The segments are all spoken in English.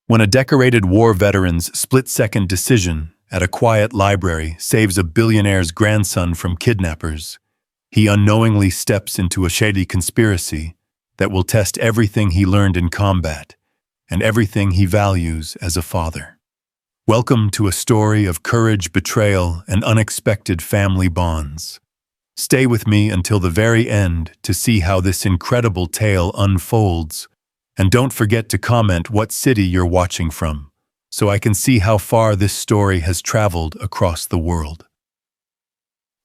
When a decorated war veteran's split-second decision at a quiet library saves a billionaire's grandson from kidnappers, he unknowingly steps into a shady conspiracy that will test everything he learned in combat and everything he values as a father. Welcome to a story of courage, betrayal, and unexpected family bonds. Stay with me until the very end to see how this incredible tale unfolds, and don't forget to comment what city you're watching from, so I can see how far this story has traveled across the world.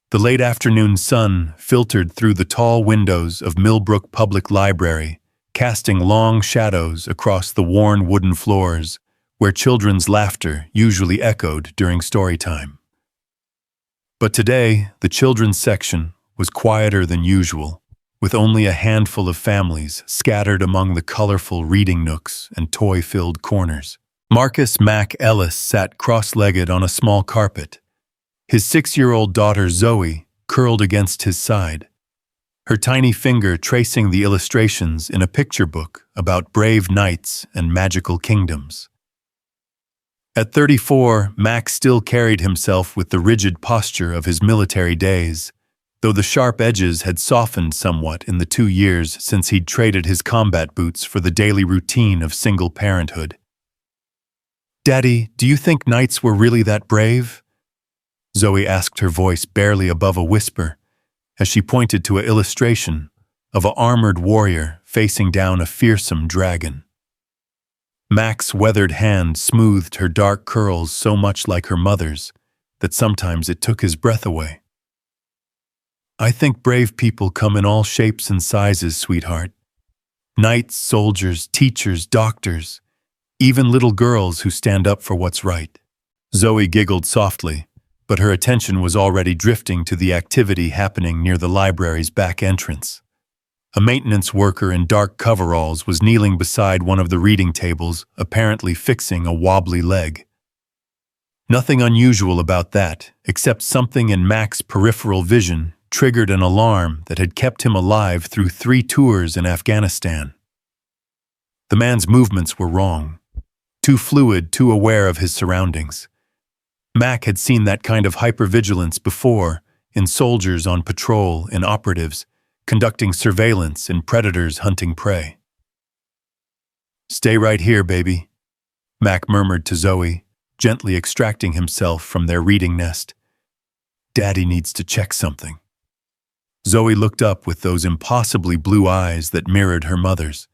The late afternoon sun filtered through the tall windows of Millbrook Public Library, casting long shadows across the worn wooden floors where children's laughter usually echoed during story time. But today, the children's section was quieter than usual, with only a handful of families scattered among the colorful reading nooks and toy-filled corners. Marcus Mac Ellis sat cross-legged on a small carpet, his 6-year-old daughter Zoe curled against his side, her tiny finger tracing the illustrations in a picture book about brave knights and magical kingdoms. At 34, Mac still carried himself with the rigid posture of his military days, though the sharp edges had softened somewhat in the 2 years since he'd traded his combat boots for the daily routine of single parenthood. "Daddy, do you think knights were really that brave?" Zoe asked, her voice barely above a whisper, as she pointed to an illustration of an armored warrior facing down a fearsome dragon. Mac's weathered hand smoothed her dark curls so much like her mother's that sometimes it took his breath away. "I think brave people come in all shapes and sizes, sweetheart. Knights, soldiers, teachers, doctors, even little girls who stand up for what's right." Zoe giggled softly, but her attention was already drifting to the activity happening near the library's back entrance. A maintenance worker in dark coveralls was kneeling beside one of the reading tables, apparently fixing a wobbly leg. Nothing unusual about that, except something in Mac's peripheral vision triggered an alarm that had kept him alive through 3 tours in Afghanistan. The man's movements were wrong, too fluid, too aware of his surroundings. Mac had seen that kind of hypervigilance before, in soldiers on patrol, in operatives, conducting surveillance, in predators hunting prey. "Stay right here, baby," Mac murmured to Zoe, gently extracting himself from their reading nest. "Daddy needs to check something." Zoe looked up with those impossibly blue eyes that mirrored her mother's.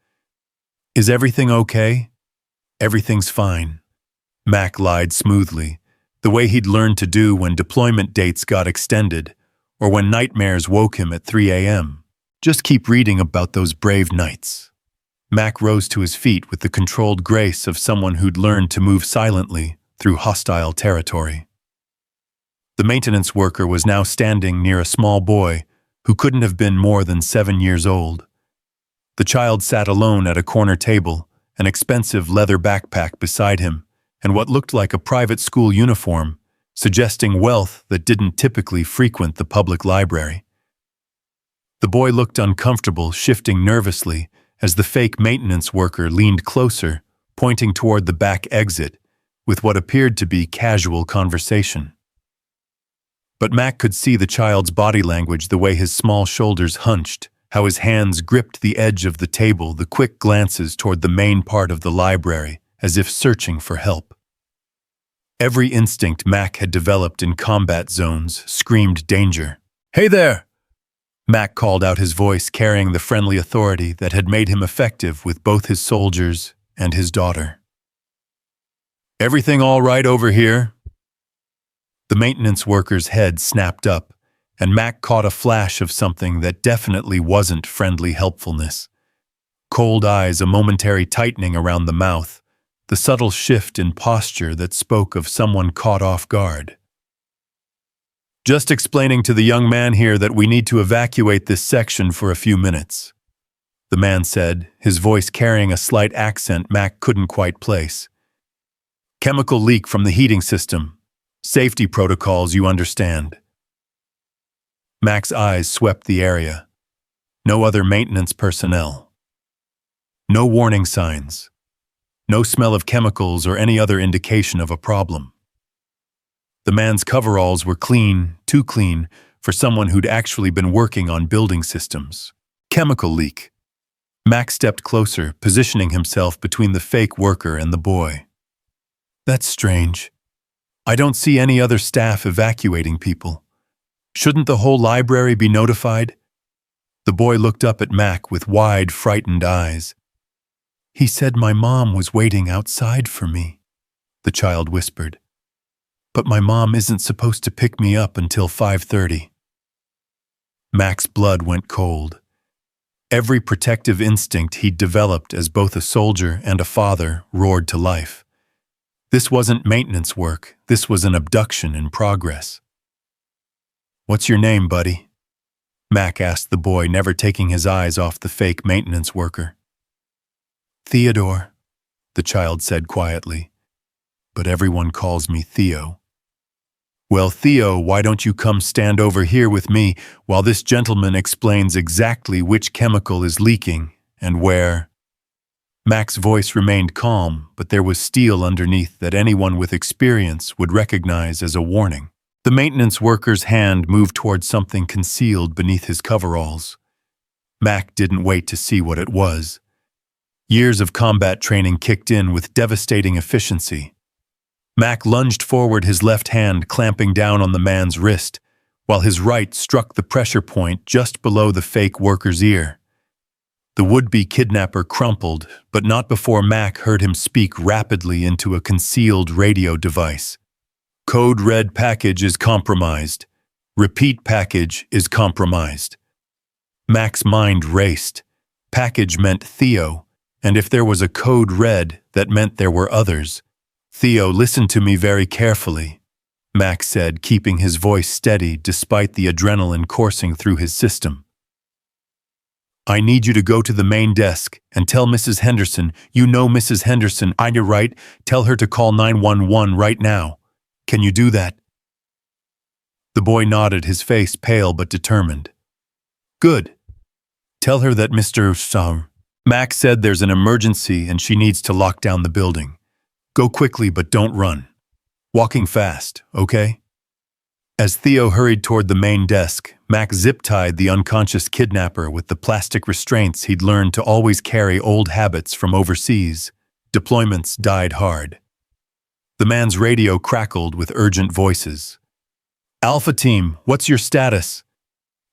"Is everything okay?" "Everything's fine," Mac lied smoothly, the way he'd learned to do when deployment dates got extended or when nightmares woke him at 3 a.m. "Just keep reading about those brave knights." Mac rose to his feet with the controlled grace of someone who'd learned to move silently through hostile territory. The maintenance worker was now standing near a small boy who couldn't have been more than 7 years old. The child sat alone at a corner table, an expensive leather backpack beside him, and what looked like a private school uniform, suggesting wealth that didn't typically frequent the public library. The boy looked uncomfortable, shifting nervously as the fake maintenance worker leaned closer, pointing toward the back exit, with what appeared to be casual conversation. But Mac could see the child's body language, the way his small shoulders hunched, how his hands gripped the edge of the table, the quick glances toward the main part of the library, as if searching for help. Every instinct Mac had developed in combat zones screamed danger. "Hey there!" Mac called out, his voice carrying the friendly authority that had made him effective with both his soldiers and his daughter. "Everything all right over here?" The maintenance worker's head snapped up, and Mac caught a flash of something that definitely wasn't friendly helpfulness. Cold eyes, a momentary tightening around the mouth, the subtle shift in posture that spoke of someone caught off guard. "Just explaining to the young man here that we need to evacuate this section for a few minutes," the man said, his voice carrying a slight accent Mac couldn't quite place. "Chemical leak from the heating system. Safety protocols, you understand." Mac's eyes swept the area. No other maintenance personnel. No warning signs. No smell of chemicals or any other indication of a problem. The man's coveralls were clean, too clean, for someone who'd actually been working on building systems. Chemical leak. Mac stepped closer, positioning himself between the fake worker and the boy. That's strange. I don't see any other staff evacuating people. Shouldn't the whole library be notified? The boy looked up at Mac with wide, frightened eyes. He said my mom was waiting outside for me, the child whispered. But my mom isn't supposed to pick me up until 5:30. Mac's blood went cold. Every protective instinct he'd developed as both a soldier and a father roared to life. This wasn't maintenance work, this was an abduction in progress. What's your name, buddy? Mac asked the boy, never taking his eyes off the fake maintenance worker. Theodore, the child said quietly, but everyone calls me Theo. Well, Theo, why don't you come stand over here with me while this gentleman explains exactly which chemical is leaking and where? Mac's voice remained calm, but there was steel underneath that anyone with experience would recognize as a warning. The maintenance worker's hand moved toward something concealed beneath his coveralls. Mac didn't wait to see what it was. Years of combat training kicked in with devastating efficiency. Mac lunged forward, his left hand clamping down on the man's wrist, while his right struck the pressure point just below the fake worker's ear. The would-be kidnapper crumpled, but not before Mac heard him speak rapidly into a concealed radio device. Code red package is compromised. Repeat package is compromised. Mac's mind raced. Package meant Theo, and if there was a code red, that meant there were others. Theo, listen to me very carefully, Mac said, keeping his voice steady despite the adrenaline coursing through his system. I need you to go to the main desk and tell Mrs. Henderson, you know Mrs. Henderson, you're right, tell her to call 911 right now. Can you do that? The boy nodded, his face pale but determined. Good. Tell her that Mr. Mac said there's an emergency and she needs to lock down the building. Go quickly, but don't run. Walking fast, okay? As Theo hurried toward the main desk, Mac zip-tied the unconscious kidnapper with the plastic restraints he'd learned to always carry old habits from overseas. Deployments died hard. The man's radio crackled with urgent voices. Alpha Team, what's your status?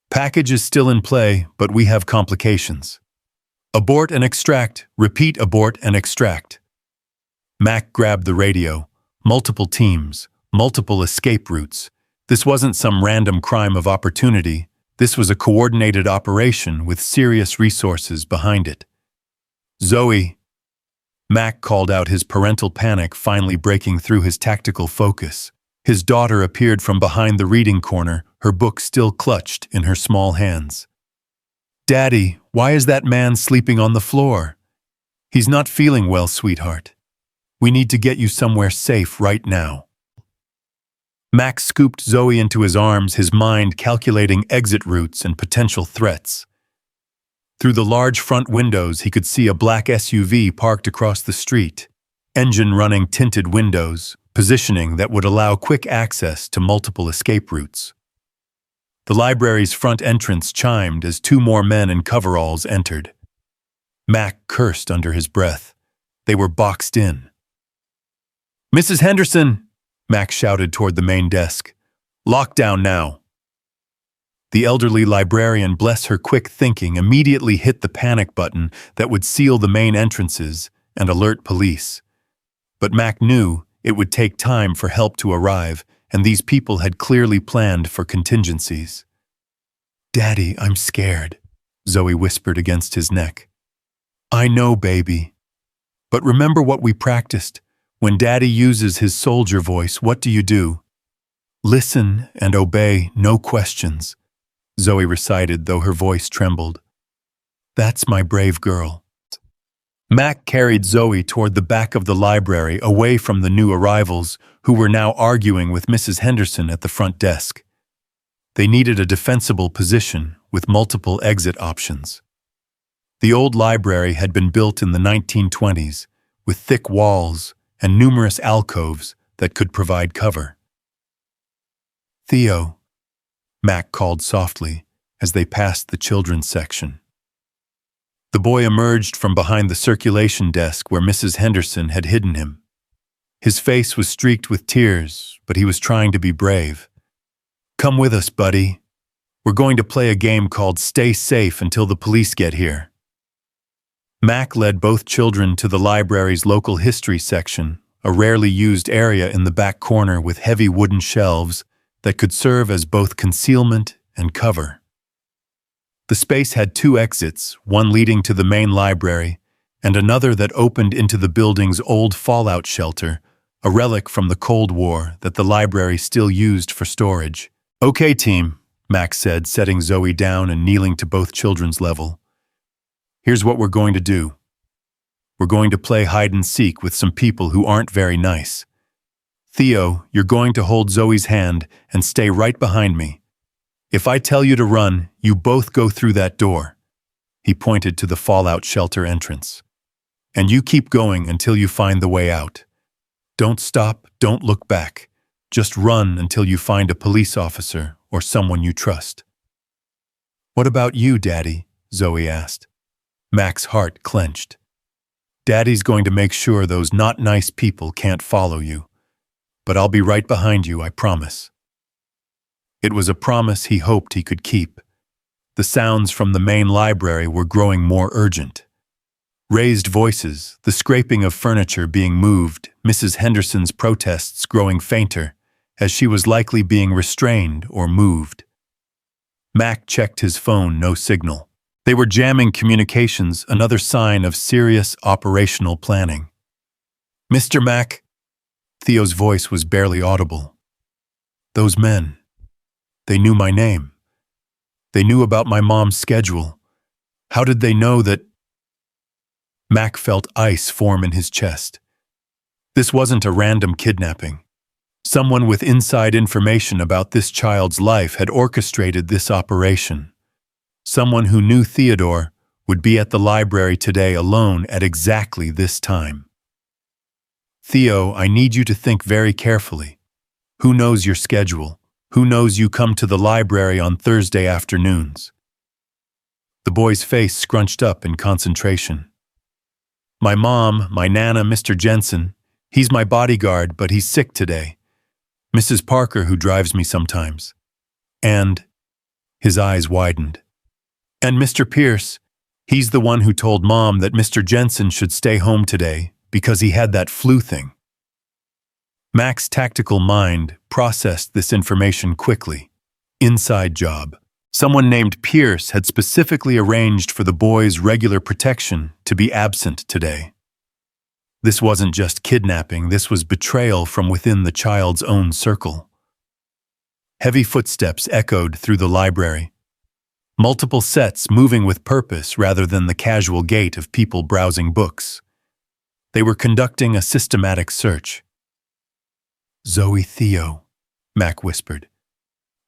Package is still in play, but we have complications. Abort and extract. Repeat, abort and extract. Mac grabbed the radio. Multiple teams, multiple escape routes. This wasn't some random crime of opportunity. This was a coordinated operation with serious resources behind it. Zoe. Mac called out, his parental panic finally breaking through his tactical focus. His daughter appeared from behind the reading corner, her book still clutched in her small hands. Daddy, why is that man sleeping on the floor? He's not feeling well, sweetheart. We need to get you somewhere safe right now. Mac scooped Zoe into his arms, his mind calculating exit routes and potential threats. Through the large front windows, he could see a black SUV parked across the street, engine running, tinted windows, positioning that would allow quick access to multiple escape routes. The library's front entrance chimed as two more men in coveralls entered. Mac cursed under his breath. They were boxed in. Mrs. Henderson, Mac shouted toward the main desk. Lockdown now. The elderly librarian, bless her quick thinking, immediately hit the panic button that would seal the main entrances and alert police. But Mac knew it would take time for help to arrive, and these people had clearly planned for contingencies. Daddy, I'm scared, Zoe whispered against his neck. I know, baby. But remember what we practiced. When Daddy uses his soldier voice, what do you do? Listen and obey, no questions, Zoe recited, though her voice trembled. That's my brave girl. Mac carried Zoe toward the back of the library, away from the new arrivals, who were now arguing with Mrs. Henderson at the front desk. They needed a defensible position with multiple exit options. The old library had been built in the 1920s, with thick walls and numerous alcoves that could provide cover. "Theo," Mac called softly as they passed the children's section. The boy emerged from behind the circulation desk where Mrs. Henderson had hidden him. His face was streaked with tears, but he was trying to be brave. "Come with us, buddy. We're going to play a game called Stay Safe until the police get here." Mac led both children to the library's local history section, a rarely used area in the back corner with heavy wooden shelves that could serve as both concealment and cover. The space had two exits, one leading to the main library and another that opened into the building's old fallout shelter, a relic from the Cold War that the library still used for storage. "Okay, team," Max said, setting Zoe down and kneeling to both children's level. "Here's what we're going to do. We're going to play hide and seek with some people who aren't very nice. Theo, you're going to hold Zoe's hand and stay right behind me. If I tell you to run, you both go through that door." He pointed to the fallout shelter entrance. "And you keep going until you find the way out. Don't stop, don't look back. Just run until you find a police officer or someone you trust." "What about you, Daddy?" Zoe asked. Mac's heart clenched. "Daddy's going to make sure those not nice people can't follow you. But I'll be right behind you, I promise." It was a promise he hoped he could keep. The sounds from the main library were growing more urgent. Raised voices, the scraping of furniture being moved, Mrs. Henderson's protests growing fainter, as she was likely being restrained or moved. Mac checked his phone, no signal. They were jamming communications, another sign of serious operational planning. "Mr. Mac," Theo's voice was barely audible. "Those men, they knew my name. They knew about my mom's schedule. How did they know that—" Mac felt ice form in his chest. This wasn't a random kidnapping. Someone with inside information about this child's life had orchestrated this operation. Someone who knew Theodore would be at the library today alone at exactly this time. "Theo, I need you to think very carefully. Who knows your schedule? Who knows you come to the library on Thursday afternoons?" The boy's face scrunched up in concentration. "My mom, my Nana, Mr. Jensen. He's my bodyguard, but he's sick today. Mrs. Parker, who drives me sometimes. And—" his eyes widened. "And Mr. Pierce, he's the one who told Mom that Mr. Jensen should stay home today because he had that flu thing." Mac's tactical mind processed this information quickly. Inside job. Someone named Pierce had specifically arranged for the boy's regular protection to be absent today. This wasn't just kidnapping, this was betrayal from within the child's own circle. Heavy footsteps echoed through the library. Multiple sets moving with purpose rather than the casual gait of people browsing books. They were conducting a systematic search. "Zoe, Theo," Mac whispered.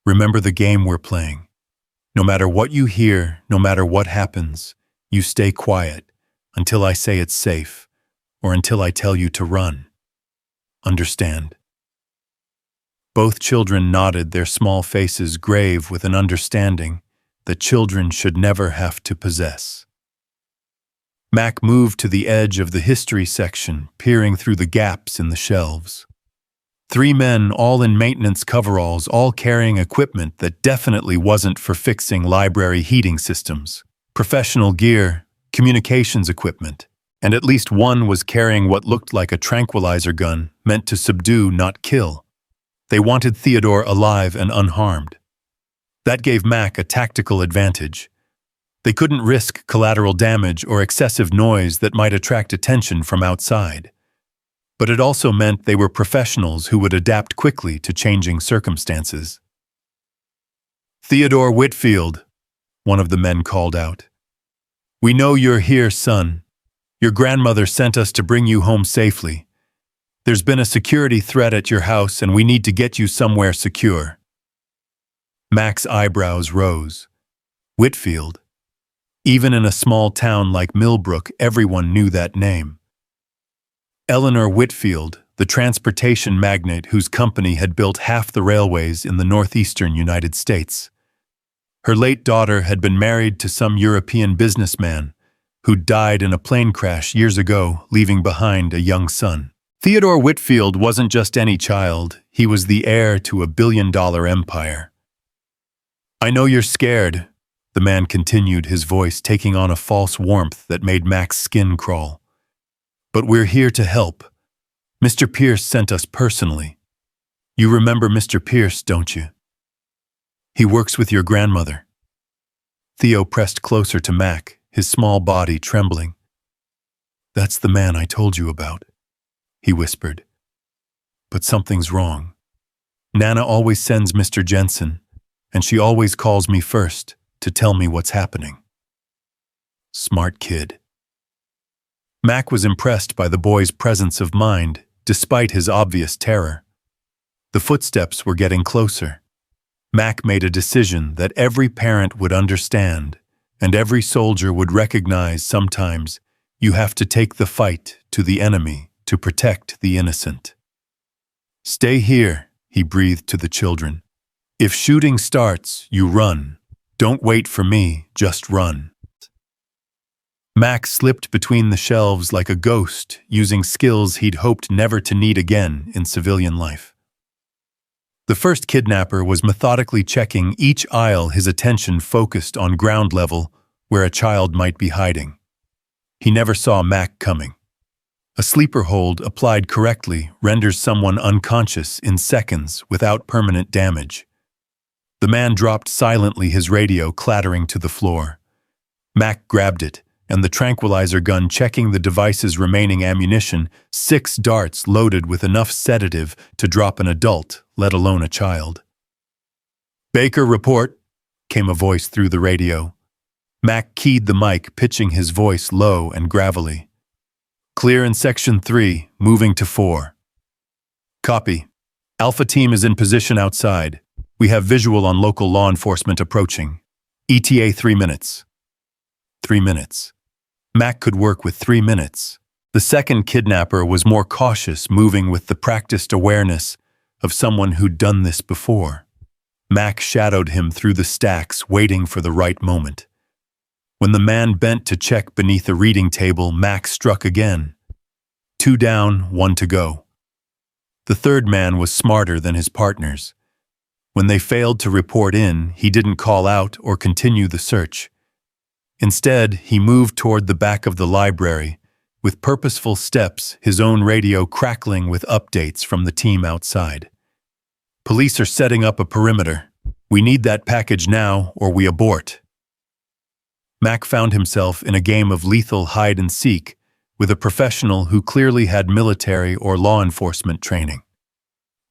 "Remember the game we're playing. No matter what you hear, no matter what happens, you stay quiet until I say it's safe, or until I tell you to run. Understand?" Both children nodded, their small faces grave with an understanding that children should never have to possess. Mac moved to the edge of the history section, peering through the gaps in the shelves. 3 men, all in maintenance coveralls, all carrying equipment that definitely wasn't for fixing library heating systems. Professional gear, communications equipment, and at least one was carrying what looked like a tranquilizer gun meant to subdue, not kill. They wanted Theodore alive and unharmed. That gave Mac a tactical advantage. They couldn't risk collateral damage or excessive noise that might attract attention from outside. But it also meant they were professionals who would adapt quickly to changing circumstances. "Theodore Whitfield," one of the men called out. "We know you're here, son. Your grandmother sent us to bring you home safely. There's been a security threat at your house and we need to get you somewhere secure." Mac's eyebrows rose. Whitfield. Even in a small town like Millbrook, everyone knew that name. Theodore Whitfield, the transportation magnate whose company had built half the railways in the northeastern United States. Her late daughter had been married to some European businessman who died in a plane crash years ago, leaving behind a young son. Theodore Whitfield wasn't just any child, he was the heir to a billion-dollar empire. "I know you're scared," the man continued, his voice taking on a false warmth that made Mac's skin crawl. "But we're here to help. Mr. Pierce sent us personally. You remember Mr. Pierce, don't you? He works with your grandmother." Theo pressed closer to Mac, his small body trembling. "That's the man I told you about," he whispered. "But something's wrong. Nana always sends Mr. Jensen, and she always calls me first to tell me what's happening." Smart kid. Mac was impressed by the boy's presence of mind, despite his obvious terror. The footsteps were getting closer. Mac made a decision that every parent would understand, and every soldier would recognize. Sometimes you have to take the fight to the enemy to protect the innocent. "Stay here," he breathed to the children. "If shooting starts, you run. Don't wait for me, just run." Mac slipped between the shelves like a ghost, using skills he'd hoped never to need again in civilian life. The first kidnapper was methodically checking each aisle, his attention focused on ground level, where a child might be hiding. He never saw Mac coming. A sleeper hold applied correctly renders someone unconscious in seconds without permanent damage. The man dropped silently, his radio clattering to the floor. Mac grabbed it, and the tranquilizer gun checking the device's remaining ammunition, 6 darts loaded with enough sedative to drop an adult, let alone a child. "Baker, report," came a voice through the radio. Mac keyed the mic, pitching his voice low and gravelly. "Clear in Section 3, moving to 4. "Copy. Alpha team is in position outside. We have visual on local law enforcement approaching. ETA 3 minutes. 3 minutes. Mac could work with 3 minutes. The second kidnapper was more cautious, moving with the practiced awareness of someone who'd done this before. Mac shadowed him through the stacks, waiting for the right moment. When the man bent to check beneath a reading table, Mac struck again. 2 down, 1 to go. The third man was smarter than his partners. When they failed to report in, he didn't call out or continue the search. Instead, he moved toward the back of the library, with purposeful steps, his own radio crackling with updates from the team outside. "Police are setting up a perimeter. We need that package now, or we abort." Mac found himself in a game of lethal hide-and-seek with a professional who clearly had military or law enforcement training.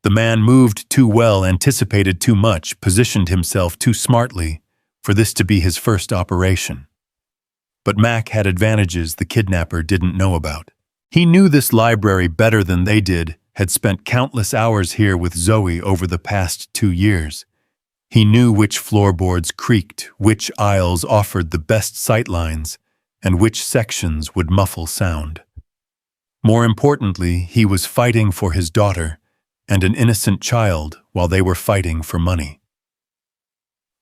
The man moved too well, anticipated too much, positioned himself too smartly for this to be his first operation. But Mac had advantages the kidnapper didn't know about. He knew this library better than they did, had spent countless hours here with Zoe over the past 2 years. He knew which floorboards creaked, which aisles offered the best sightlines, and which sections would muffle sound. More importantly, he was fighting for his daughter and an innocent child while they were fighting for money.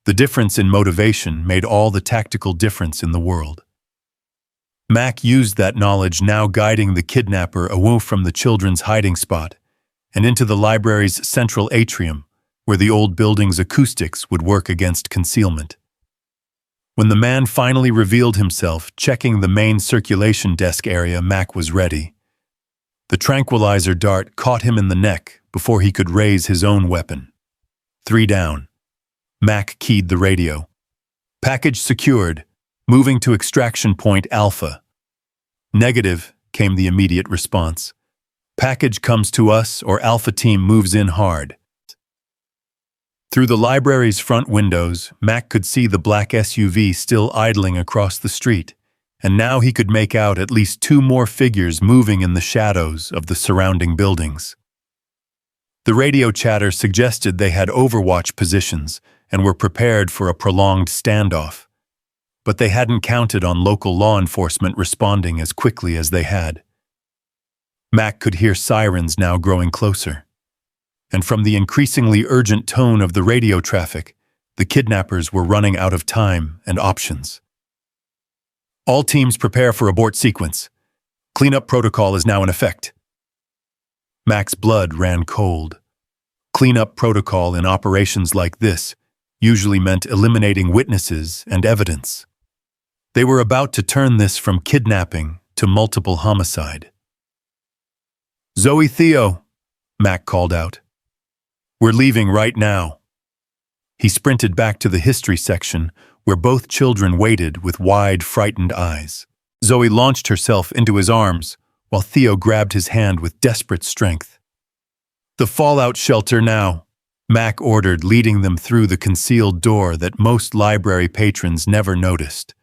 The difference in motivation made all the tactical difference in the world. Mac used that knowledge, now guiding the kidnapper away from the children's hiding spot and into the library's central atrium, where the old building's acoustics would work against concealment. When the man finally revealed himself, checking the main circulation desk area, Mac was ready. The tranquilizer dart caught him in the neck before he could raise his own weapon. 3 down. Mac keyed the radio. "Package secured. Moving to extraction point Alpha." "Negative," came the immediate response. "Package comes to us or Alpha team moves in hard." Through the library's front windows, Mac could see the black SUV still idling across the street, and now he could make out at least 2 more figures moving in the shadows of the surrounding buildings. The radio chatter suggested they had overwatch positions and were prepared for a prolonged standoff. But they hadn't counted on local law enforcement responding as quickly as they had. Mac could hear sirens now growing closer. And from the increasingly urgent tone of the radio traffic, the kidnappers were running out of time and options. All teams prepare for abort sequence. Cleanup protocol is now in effect. Mac's blood ran cold. Cleanup protocol in operations like this usually meant eliminating witnesses and evidence. They were about to turn this from kidnapping to multiple homicide. "Zoe, Theo," Mac called out. "We're leaving right now." He sprinted back to the history section, where both children waited with wide, frightened eyes. Zoe launched herself into his arms, while Theo grabbed his hand with desperate strength. "The fallout shelter now," Mac ordered, leading them through the concealed door that most library patrons never noticed.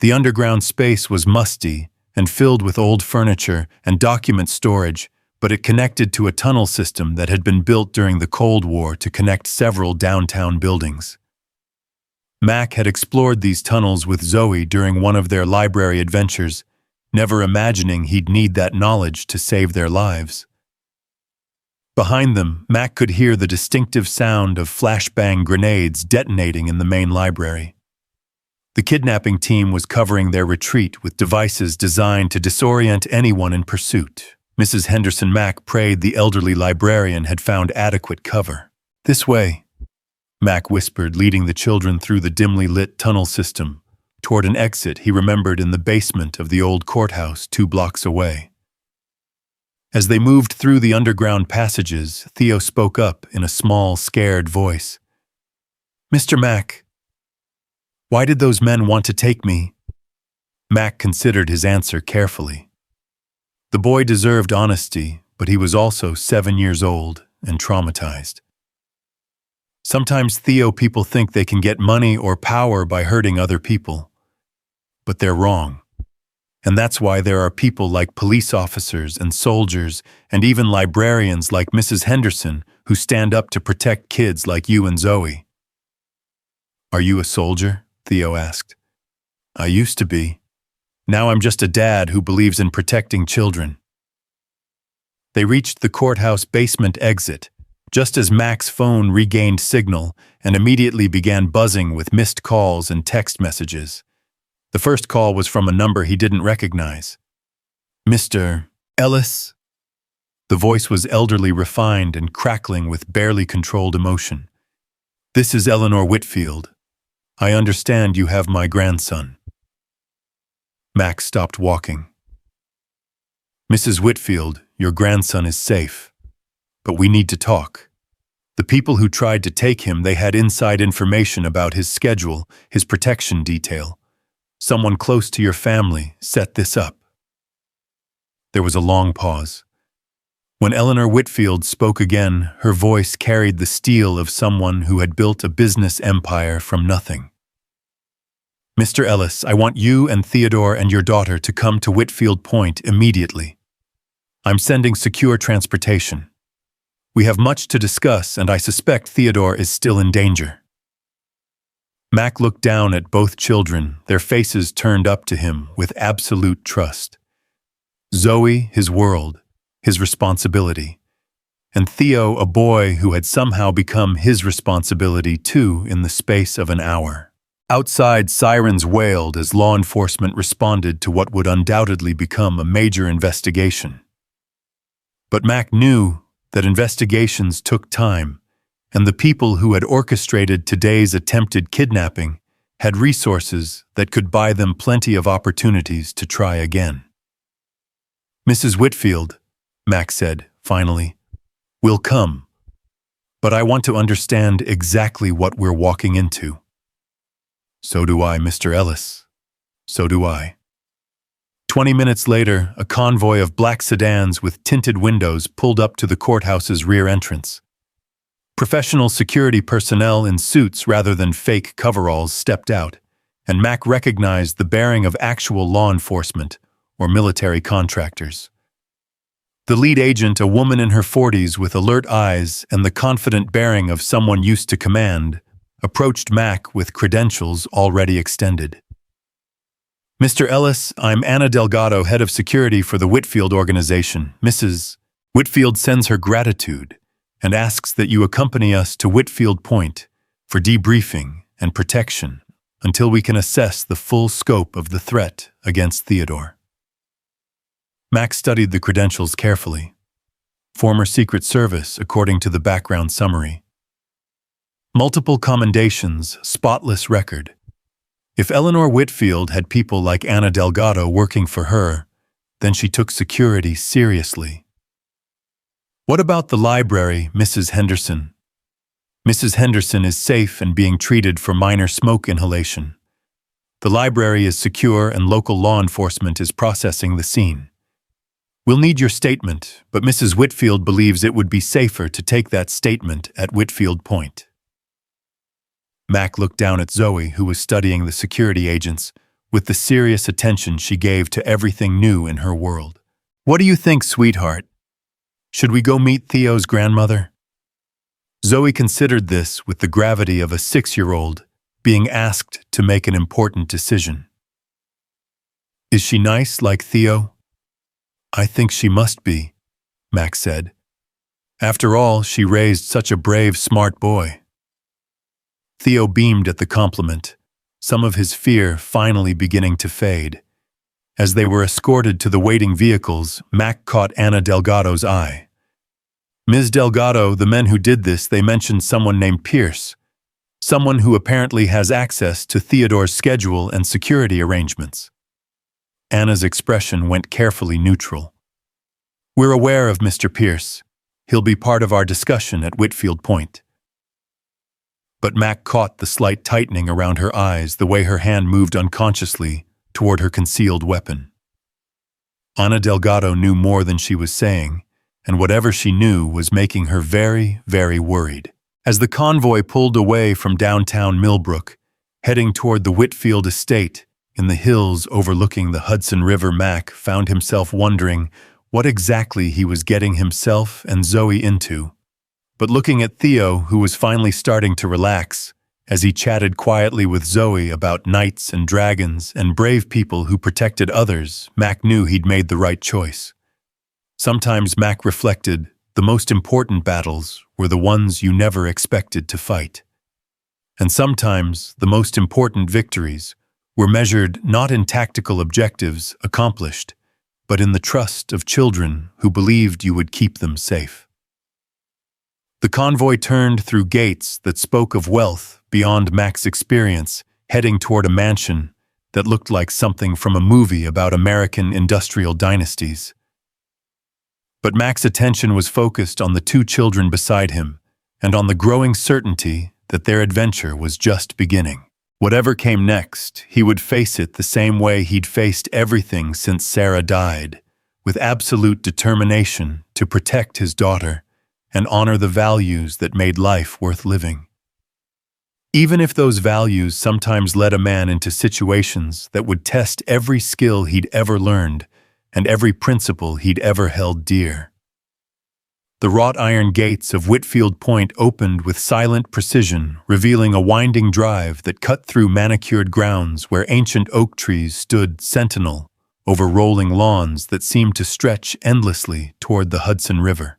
The underground space was musty and filled with old furniture and document storage, but it connected to a tunnel system that had been built during the Cold War to connect several downtown buildings. Mac had explored these tunnels with Zoe during one of their library adventures, never imagining he'd need that knowledge to save their lives. Behind them, Mac could hear the distinctive sound of flashbang grenades detonating in the main library. The kidnapping team was covering their retreat with devices designed to disorient anyone in pursuit. Mrs. Henderson Mac prayed the elderly librarian had found adequate cover. "This way," Mac whispered, leading the children through the dimly lit tunnel system, toward an exit he remembered in the basement of the old courthouse 2 blocks away. As they moved through the underground passages, Theo spoke up in a small, scared voice. "Mr. Mac, why did those men want to take me?" Mac considered his answer carefully. The boy deserved honesty, but he was also 7 years old and traumatized. Sometimes, Theo, people think they can get money or power by hurting other people. But they're wrong. And that's why there are people like police officers and soldiers and even librarians like Mrs. Henderson who stand up to protect kids like you and Zoe. "Are you a soldier?" Theo asked. "I used to be. Now I'm just a dad who believes in protecting children." They reached the courthouse basement exit, just as Mac's phone regained signal and immediately began buzzing with missed calls and text messages. The first call was from a number he didn't recognize. "Mr. Ellis?" The voice was elderly, refined, and crackling with barely controlled emotion. "This is Theodore Whitfield. I understand you have my grandson." Mac stopped walking. "Mrs. Whitfield, your grandson is safe. But we need to talk. The people who tried to take him, they had inside information about his schedule, his protection detail. Someone close to your family set this up." There was a long pause. When Theodore Whitfield spoke again, her voice carried the steel of someone who had built a business empire from nothing. "Mr. Ellis, I want you and Theodore and your daughter to come to Whitfield Point immediately. I'm sending secure transportation. We have much to discuss, and I suspect Theodore is still in danger." Mac looked down at both children, their faces turned up to him with absolute trust. Zoe, his world, his responsibility. And Theo, a boy who had somehow become his responsibility too in the space of an hour. Outside, sirens wailed as law enforcement responded to what would undoubtedly become a major investigation. But Mac knew that investigations took time, and the people who had orchestrated today's attempted kidnapping had resources that could buy them plenty of opportunities to try again. "Mrs. Whitfield," Mac said, finally, "we'll come. But I want to understand exactly what we're walking into." "So do I, Mr. Ellis. So do I." 20 minutes later, a convoy of black sedans with tinted windows pulled up to the courthouse's rear entrance. Professional security personnel in suits rather than fake coveralls stepped out, and Mac recognized the bearing of actual law enforcement or military contractors. The lead agent, a woman in her 40s with alert eyes and the confident bearing of someone used to command, approached Mac with credentials already extended. Mr. Ellis, I'm Anna Delgado, head of security for the Whitfield organization. Mrs. Whitfield sends her gratitude and asks that you accompany us to Whitfield Point for debriefing and protection until we can assess the full scope of the threat against Theodore. Mac studied the credentials carefully. Former Secret Service, according to the background summary. Multiple commendations, spotless record. If Eleanor Whitfield had people like Anna Delgado working for her, then she took security seriously. What about the library, Mrs. Henderson? Mrs. Henderson is safe and being treated for minor smoke inhalation. The library is secure and local law enforcement is processing the scene. We'll need your statement, but Mrs. Whitfield believes it would be safer to take that statement at Whitfield Point. Mac looked down at Zoe, who was studying the security agents, with the serious attention she gave to everything new in her world. What do you think, sweetheart? Should we go meet Theo's grandmother? Zoe considered this with the gravity of a 6-year-old being asked to make an important decision. Is she nice like Theo? I think she must be, Mac said. After all, she raised such a brave, smart boy. Theo beamed at the compliment, some of his fear finally beginning to fade. As they were escorted to the waiting vehicles, Mac caught Anna Delgado's eye. Ms. Delgado, the men who did this, they mentioned someone named Pierce, someone who apparently has access to Theodore's schedule and security arrangements. Anna's expression went carefully neutral. We're aware of Mr. Pierce. He'll be part of our discussion at Whitfield Point. But Mac caught the slight tightening around her eyes, the way her hand moved unconsciously toward her concealed weapon. Anna Delgado knew more than she was saying, and whatever she knew was making her very, very worried. As the convoy pulled away from downtown Millbrook, heading toward the Whitfield estate in the hills overlooking the Hudson River, Mac found himself wondering what exactly he was getting himself and Zoe into. But looking at Theo, who was finally starting to relax, as he chatted quietly with Zoe about knights and dragons and brave people who protected others, Mac knew he'd made the right choice. Sometimes, Mac reflected, the most important battles were the ones you never expected to fight. And sometimes, the most important victories were measured not in tactical objectives accomplished, but in the trust of children who believed you would keep them safe. The convoy turned through gates that spoke of wealth beyond Mac's experience, heading toward a mansion that looked like something from a movie about American industrial dynasties. But Mac's attention was focused on the 2 children beside him and on the growing certainty that their adventure was just beginning. Whatever came next, he would face it the same way he'd faced everything since Sarah died, with absolute determination to protect his daughter and honor the values that made life worth living. Even if those values sometimes led a man into situations that would test every skill he'd ever learned and every principle he'd ever held dear. The wrought iron gates of Whitfield Point opened with silent precision, revealing a winding drive that cut through manicured grounds where ancient oak trees stood sentinel over rolling lawns that seemed to stretch endlessly toward the Hudson River.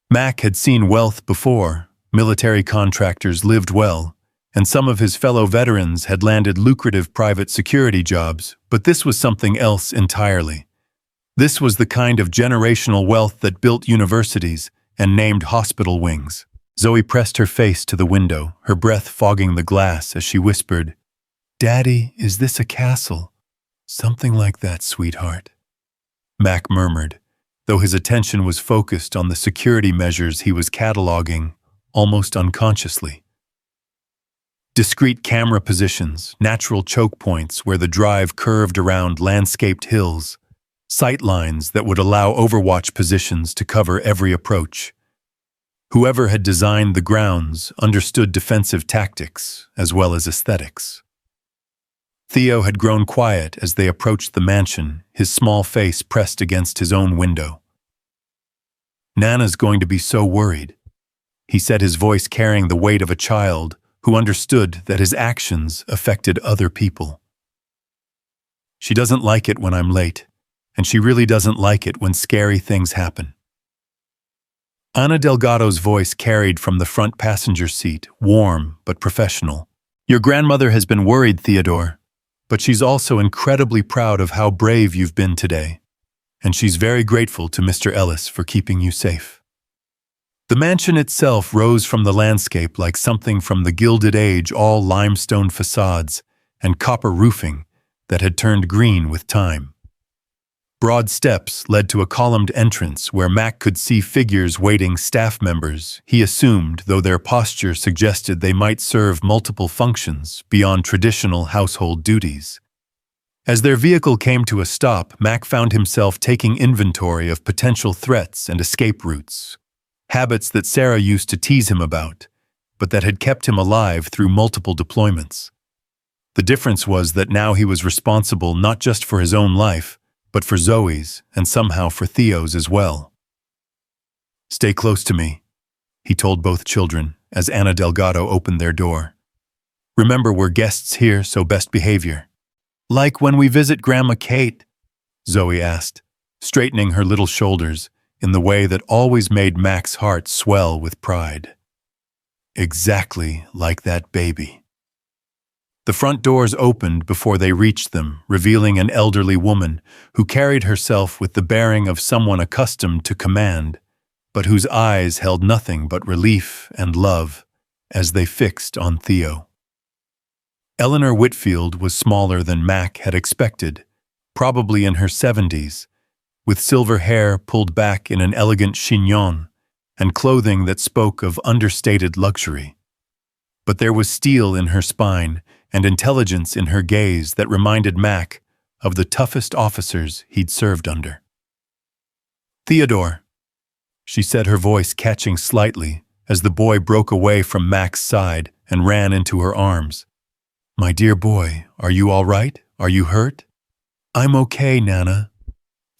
Mac had seen wealth before. Military contractors lived well, and some of his fellow veterans had landed lucrative private security jobs, but this was something else entirely. This was the kind of generational wealth that built universities and named hospital wings. Zoe pressed her face to the window, her breath fogging the glass as she whispered, "Daddy, is this a castle?" "Something like that, sweetheart," Mac murmured, though his attention was focused on the security measures he was cataloging almost unconsciously. Discrete camera positions, natural choke points where the drive curved around landscaped hills, sight lines that would allow overwatch positions to cover every approach. Whoever had designed the grounds understood defensive tactics as well as aesthetics. Theo had grown quiet as they approached the mansion, his small face pressed against his own window. "Nana's going to be so worried," he said, his voice carrying the weight of a child who understood that his actions affected other people. She doesn't like it when I'm late, and she really doesn't like it when scary things happen. Ana Delgado's voice carried from the front passenger seat, warm but professional. Your grandmother has been worried, Theodore, but she's also incredibly proud of how brave you've been today, and she's very grateful to Mr. Ellis for keeping you safe. The mansion itself rose from the landscape like something from the Gilded Age, all limestone facades and copper roofing that had turned green with time. Broad steps led to a columned entrance where Mac could see figures waiting, staff members, he assumed, though their posture suggested they might serve multiple functions beyond traditional household duties. As their vehicle came to a stop, Mac found himself taking inventory of potential threats and escape routes, habits that Sarah used to tease him about, but that had kept him alive through multiple deployments. The difference was that now he was responsible not just for his own life, but for Zoe's and somehow for Theo's as well. Stay close to me, he told both children as Ana Delgado opened their door. Remember, we're guests here, so best behavior. Like when we visit Grandma Kate? Zoe asked, straightening her little shoulders in the way that always made Mac's heart swell with pride. Exactly like that baby. The front doors opened before they reached them, revealing an elderly woman who carried herself with the bearing of someone accustomed to command, but whose eyes held nothing but relief and love as they fixed on Theo. Eleanor Whitfield was smaller than Mac had expected, probably in her 70s, with silver hair pulled back in an elegant chignon and clothing that spoke of understated luxury. But there was steel in her spine and intelligence in her gaze that reminded Mac of the toughest officers he'd served under. Theodore, she said, her voice catching slightly as the boy broke away from Mac's side and ran into her arms. My dear boy, are you all right? Are you hurt? I'm okay, Nana,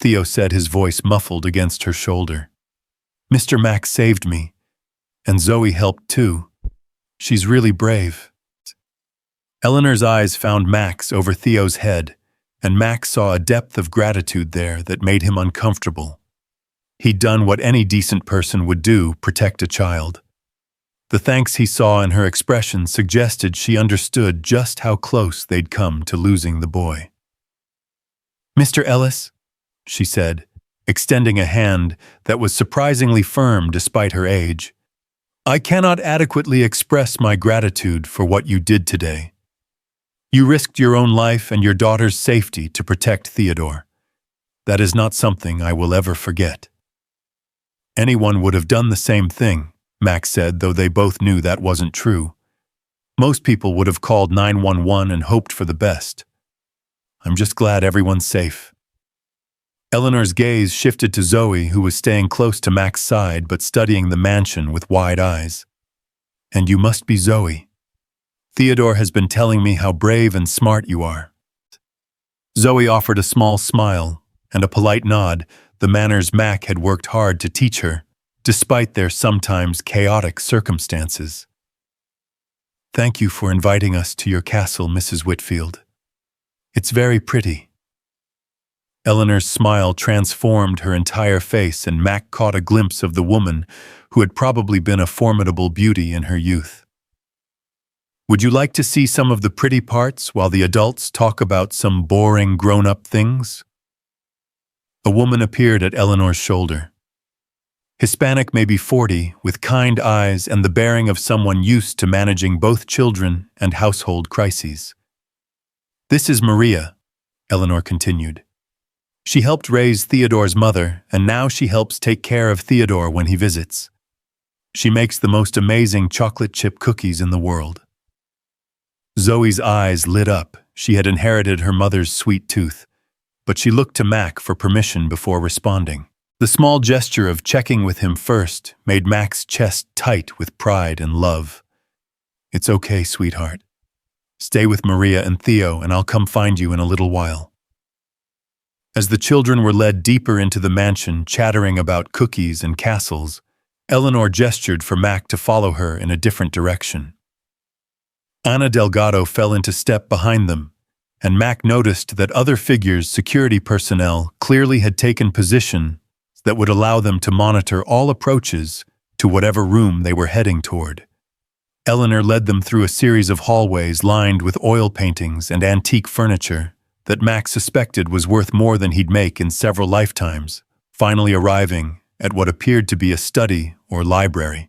Theo said, his voice muffled against her shoulder. Mr. Mac saved me, and Zoe helped too. She's really brave. Eleanor's eyes found Mac's over Theo's head, and Mac saw a depth of gratitude there that made him uncomfortable. He'd done what any decent person would do, protect a child. The thanks he saw in her expression suggested she understood just how close they'd come to losing the boy. Mr. Ellis, she said, extending a hand that was surprisingly firm despite her age, I cannot adequately express my gratitude for what you did today. You risked your own life and your daughter's safety to protect Theodore. That is not something I will ever forget. Anyone would have done the same thing, Mac said, though they both knew that wasn't true. Most people would have called 911 and hoped for the best. I'm just glad everyone's safe. Eleanor's gaze shifted to Zoe, who was staying close to Mac's side but studying the mansion with wide eyes. And you must be Zoe. Theodore has been telling me how brave and smart you are. Zoe offered a small smile and a polite nod, the manners Mac had worked hard to teach her, despite their sometimes chaotic circumstances. Thank you for inviting us to your castle, Mrs. Whitfield. It's very pretty. Eleanor's smile transformed her entire face, and Mac caught a glimpse of the woman who had probably been a formidable beauty in her youth. Would you like to see some of the pretty parts while the adults talk about some boring grown-up things? A woman appeared at Eleanor's shoulder. Hispanic, maybe 40, with kind eyes and the bearing of someone used to managing both children and household crises. This is Maria, Eleanor continued. She helped raise Theodore's mother, and now she helps take care of Theodore when he visits. She makes the most amazing chocolate chip cookies in the world. Zoe's eyes lit up. She had inherited her mother's sweet tooth, but she looked to Mac for permission before responding. The small gesture of checking with him first made Mac's chest tight with pride and love. It's okay, sweetheart. Stay with Maria and Theo, and I'll come find you in a little while. As the children were led deeper into the mansion, chattering about cookies and castles, Eleanor gestured for Mac to follow her in a different direction. Ana Delgado fell into step behind them, and Mac noticed that other figures, security personnel, clearly had taken position that would allow them to monitor all approaches to whatever room they were heading toward. Eleanor led them through a series of hallways lined with oil paintings and antique furniture that Mac suspected was worth more than he'd make in several lifetimes, finally arriving at what appeared to be a study or library.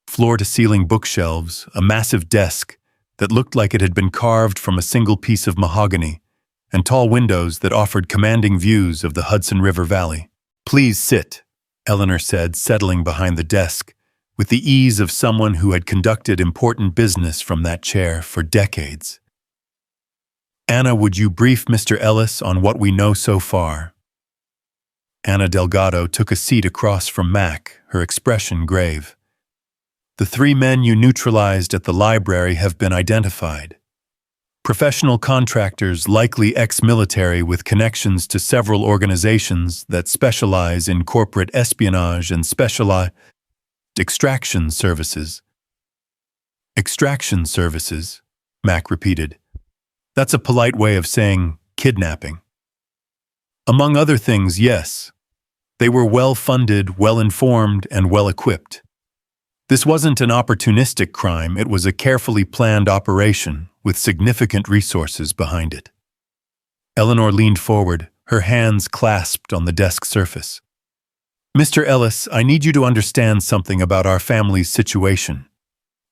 Floor-to-ceiling bookshelves, a massive desk that looked like it had been carved from a single piece of mahogany, and tall windows that offered commanding views of the Hudson River Valley. "Please sit," Eleanor said, settling behind the desk, with the ease of someone who had conducted important business from that chair for decades. "Anna, would you brief Mr. Ellis on what we know so far?" Anna Delgado took a seat across from Mac, her expression grave. "The 3 men you neutralized at the library have been identified. Professional contractors, likely ex-military with connections to several organizations that specialize in corporate espionage and specialized extraction services." "Extraction services," Mac repeated. "That's a polite way of saying kidnapping." "Among other things, yes. They were well-funded, well-informed, and well-equipped. This wasn't an opportunistic crime, it was a carefully planned operation with significant resources behind it." Eleanor leaned forward, her hands clasped on the desk surface. "Mr. Ellis, I need you to understand something about our family's situation.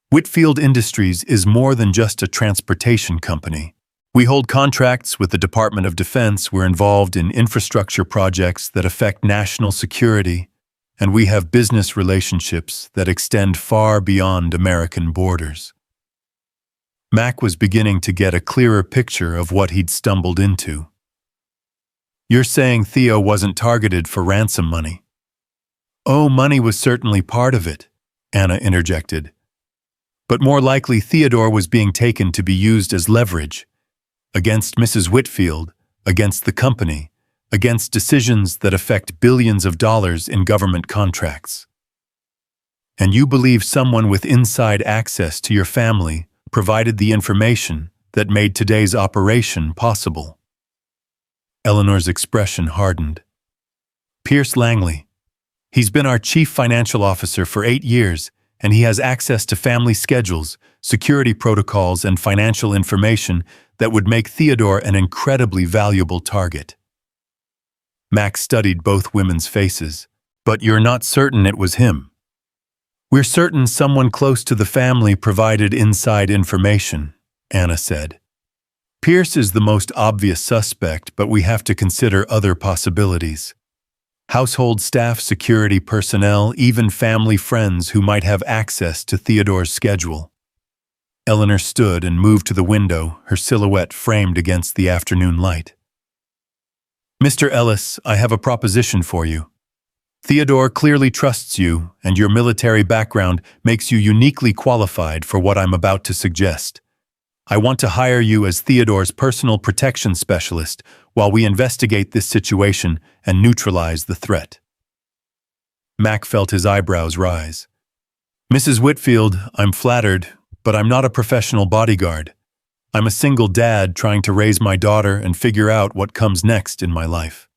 Whitfield Industries is more than just a transportation company. We hold contracts with the Department of Defense, we're involved in infrastructure projects that affect national security, and we have business relationships that extend far beyond American borders." Mac was beginning to get a clearer picture of what he'd stumbled into. "You're saying Theo wasn't targeted for ransom money?" "Oh, money was certainly part of it," Anna interjected. "But more likely Theodore was being taken to be used as leverage against Mrs. Whitfield, against the company, against decisions that affect billions of dollars in government contracts. And you believe someone with inside access to your family provided the information that made today's operation possible." Eleanor's expression hardened. "Pierce Langley. He's been our chief financial officer for 8 years, and he has access to family schedules, security protocols, and financial information that would make Theodore an incredibly valuable target." Max studied both women's faces. "But you're not certain it was him?" "We're certain someone close to the family provided inside information," Anna said. "Pierce is the most obvious suspect, but we have to consider other possibilities. Household staff, security personnel, even family friends who might have access to Theodore's schedule." Eleanor stood and moved to the window, her silhouette framed against the afternoon light. "Mr. Ellis, I have a proposition for you. Theodore clearly trusts you, and your military background makes you uniquely qualified for what I'm about to suggest. I want to hire you as Theodore's personal protection specialist while we investigate this situation and neutralize the threat." Mac felt his eyebrows rise. "Mrs. Whitfield, I'm flattered, but I'm not a professional bodyguard. I'm a single dad trying to raise my daughter and figure out what comes next in my life."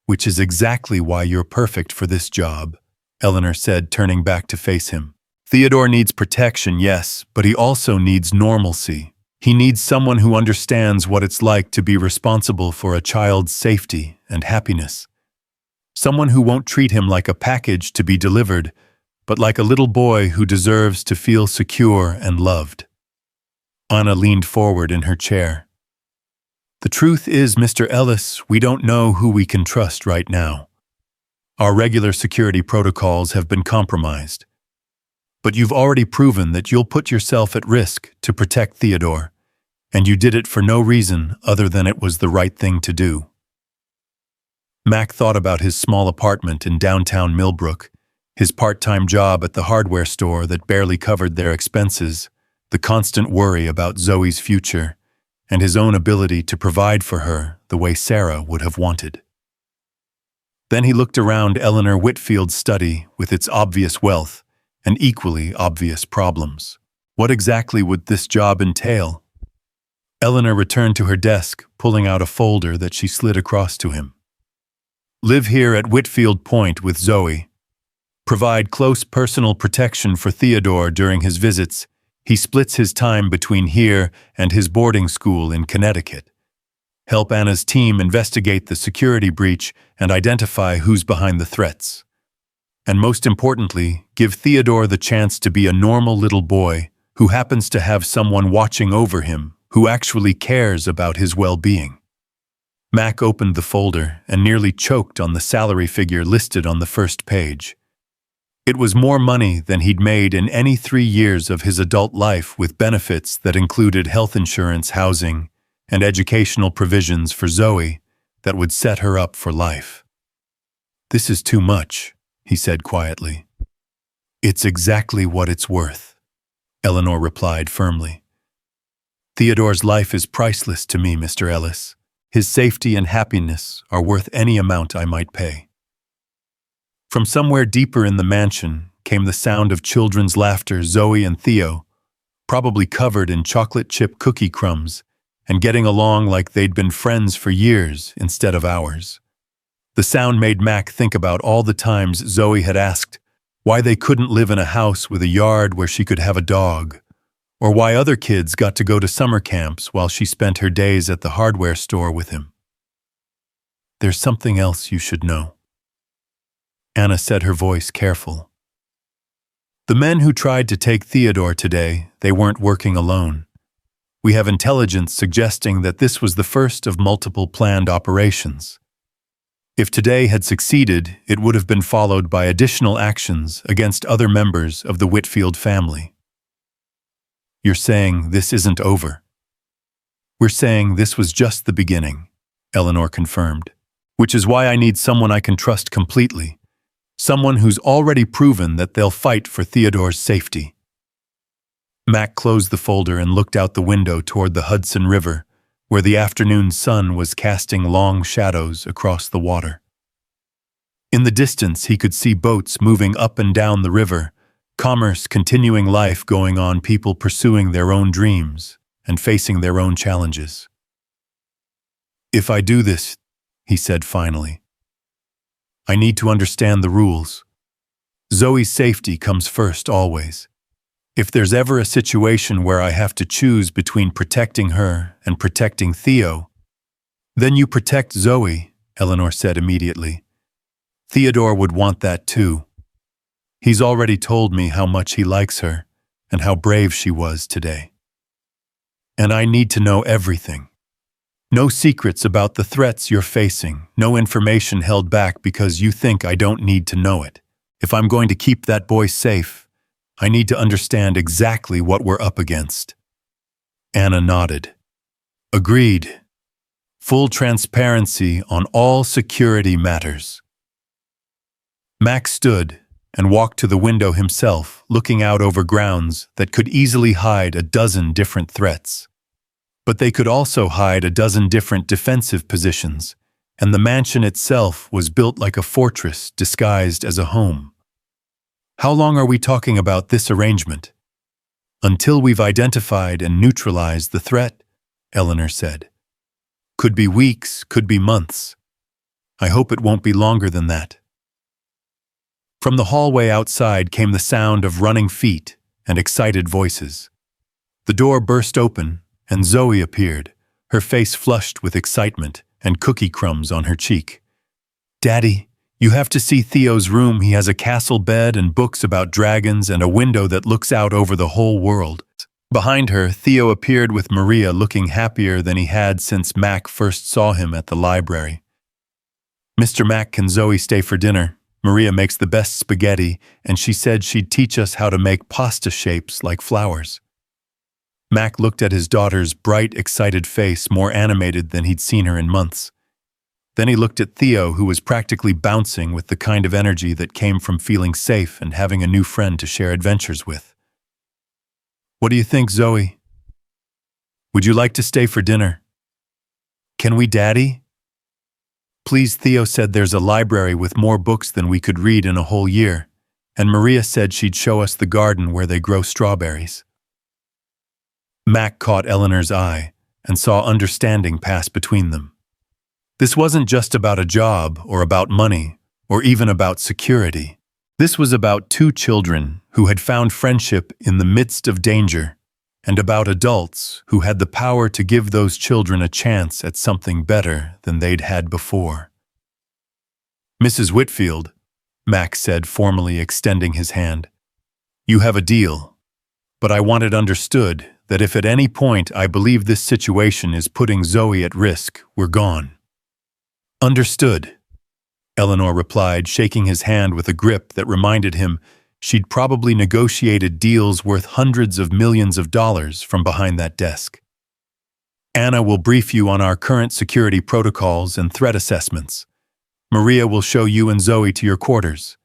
"Which is exactly why you're perfect for this job," Eleanor said, turning back to face him. "Theodore needs protection, yes, but he also needs normalcy. He needs someone who understands what it's like to be responsible for a child's safety and happiness. Someone who won't treat him like a package to be delivered, but like a little boy who deserves to feel secure and loved." Anna leaned forward in her chair. "The truth is, Mr. Ellis, we don't know who we can trust right now. Our regular security protocols have been compromised. But you've already proven that you'll put yourself at risk to protect Theodore, and you did it for no reason other than it was the right thing to do." Mac thought about his small apartment in downtown Millbrook, his part-time job at the hardware store that barely covered their expenses, the constant worry about Zoe's future, and his own ability to provide for her the way Sarah would have wanted. Then he looked around Eleanor Whitfield's study with its obvious wealth and equally obvious problems. What exactly would this job entail? Eleanor returned to her desk, pulling out a folder that she slid across to him. Live here at Whitfield Point with Zoe. Provide close personal protection for Theodore during his visits. He splits his time between here and his boarding school in Connecticut. Help Anna's team investigate the security breach and identify who's behind the threats. And most importantly, give Theodore the chance to be a normal little boy who happens to have someone watching over him who actually cares about his well-being. Mac opened the folder and nearly choked on the salary figure listed on the first page. It was more money than he'd made in any 3 years of his adult life, with benefits that included health insurance, housing, and educational provisions for Zoe that would set her up for life. This is too much, he said quietly. It's exactly what it's worth, Eleanor replied firmly. Theodore's life is priceless to me, Mr. Ellis. His safety and happiness are worth any amount I might pay. From somewhere deeper in the mansion came the sound of children's laughter. Zoe and Theo, probably covered in chocolate chip cookie crumbs, and getting along like they'd been friends for years instead of hours. The sound made Mac think about all the times Zoe had asked why they couldn't live in a house with a yard where she could have a dog, or why other kids got to go to summer camps while she spent her days at the hardware store with him. There's something else you should know. Anna said, her voice careful. The men who tried to take Theodore today, they weren't working alone. We have intelligence suggesting that this was the first of multiple planned operations. If today had succeeded, it would have been followed by additional actions against other members of the Whitfield family. You're saying this isn't over? We're saying this was just the beginning, Eleanor confirmed, which is why I need someone I can trust completely, someone who's already proven that they'll fight for Theodore's safety. Mac closed the folder and looked out the window toward the Hudson River, where the afternoon sun was casting long shadows across the water. In the distance, he could see boats moving up and down the river, commerce continuing, life going on, people pursuing their own dreams and facing their own challenges. If I do this, he said finally, I need to understand the rules. Zoe's safety comes first, always. If there's ever a situation where I have to choose between protecting her and protecting Theo, then you protect Zoe, Eleanor said immediately. Theodore would want that too. He's already told me how much he likes her and how brave she was today. And I need to know everything. No secrets about the threats you're facing, no information held back because you think I don't need to know it. If I'm going to keep that boy safe, I need to understand exactly what we're up against. Anna nodded. Agreed. Full transparency on all security matters. Mac stood and walked to the window himself, looking out over grounds that could easily hide a dozen different threats. But they could also hide a dozen different defensive positions, and the mansion itself was built like a fortress disguised as a home. How long are we talking about this arrangement? Until we've identified and neutralized the threat, Eleanor said. Could be weeks, could be months. I hope it won't be longer than that. From the hallway outside came the sound of running feet and excited voices. The door burst open, and Zoe appeared, her face flushed with excitement and cookie crumbs on her cheek. Daddy, you have to see Theo's room. He has a castle bed and books about dragons and a window that looks out over the whole world. Behind her, Theo appeared with Maria, looking happier than he had since Mac first saw him at the library. Mr. Mac, can Zoe stay for dinner? Maria makes the best spaghetti, and she said she'd teach us how to make pasta shapes like flowers. Mac looked at his daughter's bright, excited face, more animated than he'd seen her in months. Then he looked at Theo, who was practically bouncing with the kind of energy that came from feeling safe and having a new friend to share adventures with. What do you think, Zoe? Would you like to stay for dinner? Can we, Daddy? Please, Theo said there's a library with more books than we could read in a whole year, and Maria said she'd show us the garden where they grow strawberries. Mac caught Eleanor's eye, and saw understanding pass between them. This wasn't just about a job or about money or even about security. This was about two children who had found friendship in the midst of danger, and about adults who had the power to give those children a chance at something better than they'd had before. "Mrs. Whitfield," Mac said, formally extending his hand, "you have a deal, but I want it understood that if at any point I believe this situation is putting Zoe at risk, we're gone." "Understood," Eleanor replied, shaking his hand with a grip that reminded him she'd probably negotiated deals worth hundreds of millions of dollars from behind that desk. "Anna will brief you on our current security protocols and threat assessments. Maria will show you and Zoe to your quarters,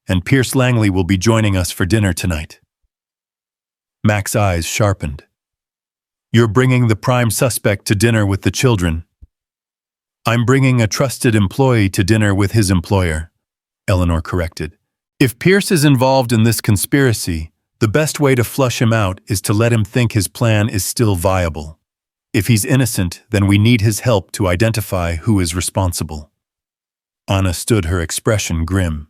and Pierce Langley will be joining us for dinner tonight." Mac's eyes sharpened. "You're bringing the prime suspect to dinner with the children." "I'm bringing a trusted employee to dinner with his employer," Eleanor corrected. "If Pierce is involved in this conspiracy, the best way to flush him out is to let him think his plan is still viable. If he's innocent, then we need his help to identify who is responsible." Anna stood, her expression grim.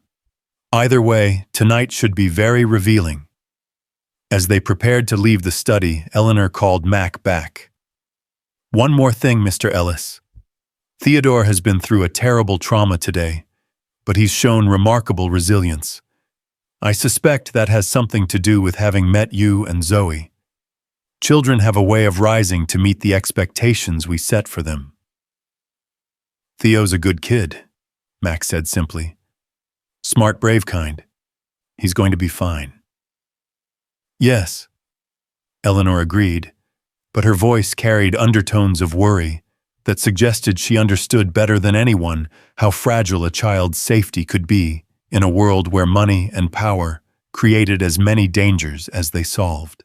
Either way, tonight should be very revealing. As they prepared to leave the study, Eleanor called Mac back. "One more thing, Mr. Ellis. Theodore has been through a terrible trauma today, but he's shown remarkable resilience. I suspect that has something to do with having met you and Zoe. Children have a way of rising to meet the expectations we set for them." "Theo's a good kid," Mac said simply. "Smart, brave kind. He's going to be fine." "Yes," Eleanor agreed, but her voice carried undertones of worry that suggested she understood better than anyone how fragile a child's safety could be in a world where money and power created as many dangers as they solved.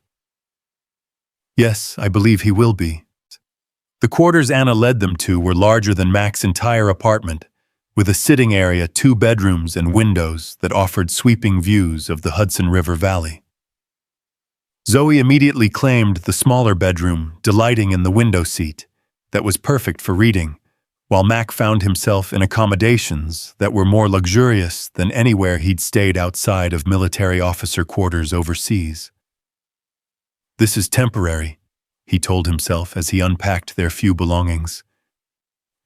"Yes, I believe he will be." The quarters Anna led them to were larger than Mac's entire apartment, with a sitting area, 2 bedrooms, and windows that offered sweeping views of the Hudson River Valley. Zoe immediately claimed the smaller bedroom, delighting in the window seat that was perfect for reading, while Mac found himself in accommodations that were more luxurious than anywhere he'd stayed outside of military officer quarters overseas. "This is temporary," he told himself as he unpacked their few belongings.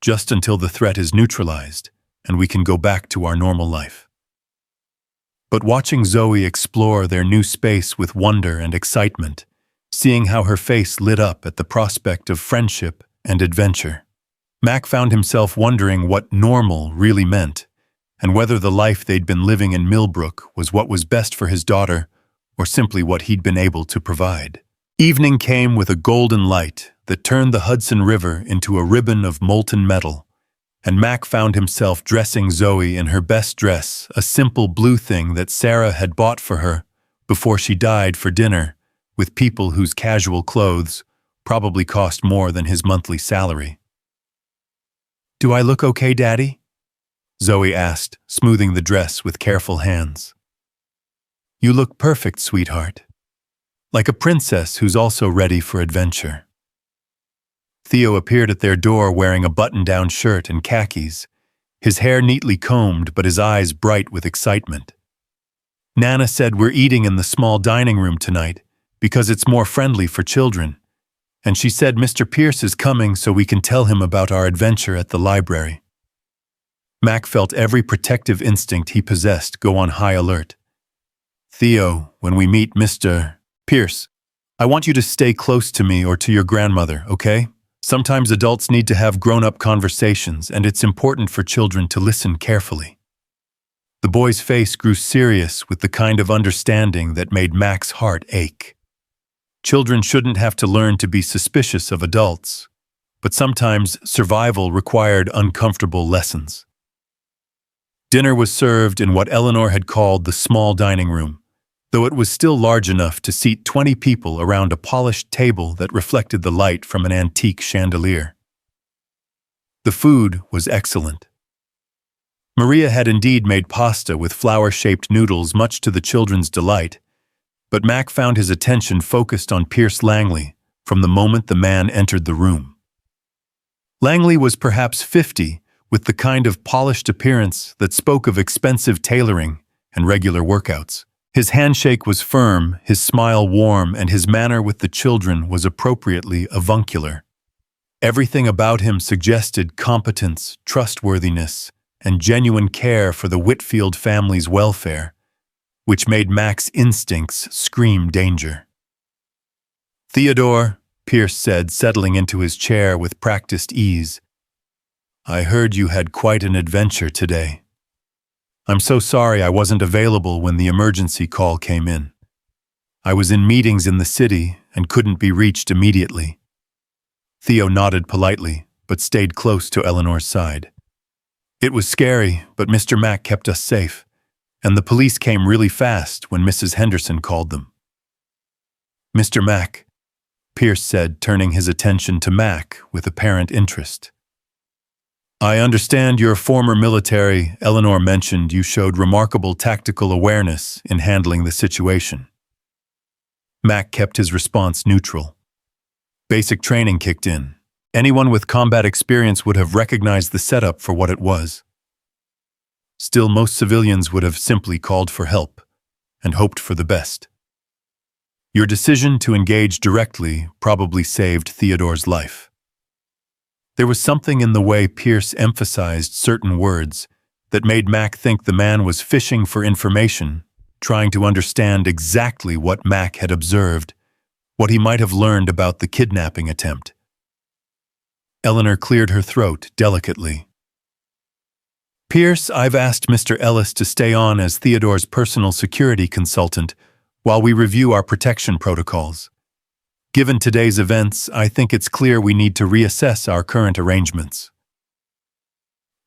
"Just until the threat is neutralized and we can go back to our normal life." But watching Zoe explore their new space with wonder and excitement, seeing how her face lit up at the prospect of friendship and adventure, Mac found himself wondering what normal really meant, and whether the life they'd been living in Millbrook was what was best for his daughter, or simply what he'd been able to provide. Evening came with a golden light that turned the Hudson River into a ribbon of molten metal, and Mac found himself dressing Zoe in her best dress, a simple blue thing that Sarah had bought for her before she died, for dinner with people whose casual clothes probably cost more than his monthly salary. "Do I look okay, Daddy?" Zoe asked, smoothing the dress with careful hands. "You look perfect, sweetheart. Like a princess who's also ready for adventure." Theo appeared at their door wearing a button-down shirt and khakis, his hair neatly combed but his eyes bright with excitement. "Nana said we're eating in the small dining room tonight because it's more friendly for children, and she said Mr. Pierce is coming so we can tell him about our adventure at the library." Mac felt every protective instinct he possessed go on high alert. "Theo, when we meet Mr. Pierce, I want you to stay close to me or to your grandmother, okay? Sometimes adults need to have grown-up conversations, and it's important for children to listen carefully." The boy's face grew serious with the kind of understanding that made Mac's heart ache. Children shouldn't have to learn to be suspicious of adults, but sometimes survival required uncomfortable lessons. Dinner was served in what Eleanor had called the small dining room, though it was still large enough to seat 20 people around a polished table that reflected the light from an antique chandelier. The food was excellent. Maria had indeed made pasta with flower-shaped noodles, much to the children's delight, but Mac found his attention focused on Pierce Langley from the moment the man entered the room. Langley was perhaps 50, with the kind of polished appearance that spoke of expensive tailoring and regular workouts. His handshake was firm, his smile warm, and his manner with the children was appropriately avuncular. Everything about him suggested competence, trustworthiness, and genuine care for the Whitfield family's welfare, which made Mac's instincts scream danger. "Theodore," Pierce said, settling into his chair with practiced ease, "I heard you had quite an adventure today. I'm so sorry I wasn't available when the emergency call came in. I was in meetings in the city and couldn't be reached immediately." Theo nodded politely, but stayed close to Eleanor's side. "It was scary, but Mr. Mac kept us safe, and the police came really fast when Mrs. Henderson called them." "Mr. Mac," Pierce said, turning his attention to Mac with apparent interest. "I understand you're former military. Eleanor mentioned you showed remarkable tactical awareness in handling the situation." Mac kept his response neutral. "Basic training kicked in. Anyone with combat experience would have recognized the setup for what it was. Still, most civilians would have simply called for help and hoped for the best. Your decision to engage directly probably saved Theodore's life." There was something in the way Pierce emphasized certain words that made Mac think the man was fishing for information, trying to understand exactly what Mac had observed, what he might have learned about the kidnapping attempt. Eleanor cleared her throat delicately. "Pierce, I've asked Mr. Ellis to stay on as Theodore's personal security consultant while we review our protection protocols. Given today's events, I think it's clear we need to reassess our current arrangements."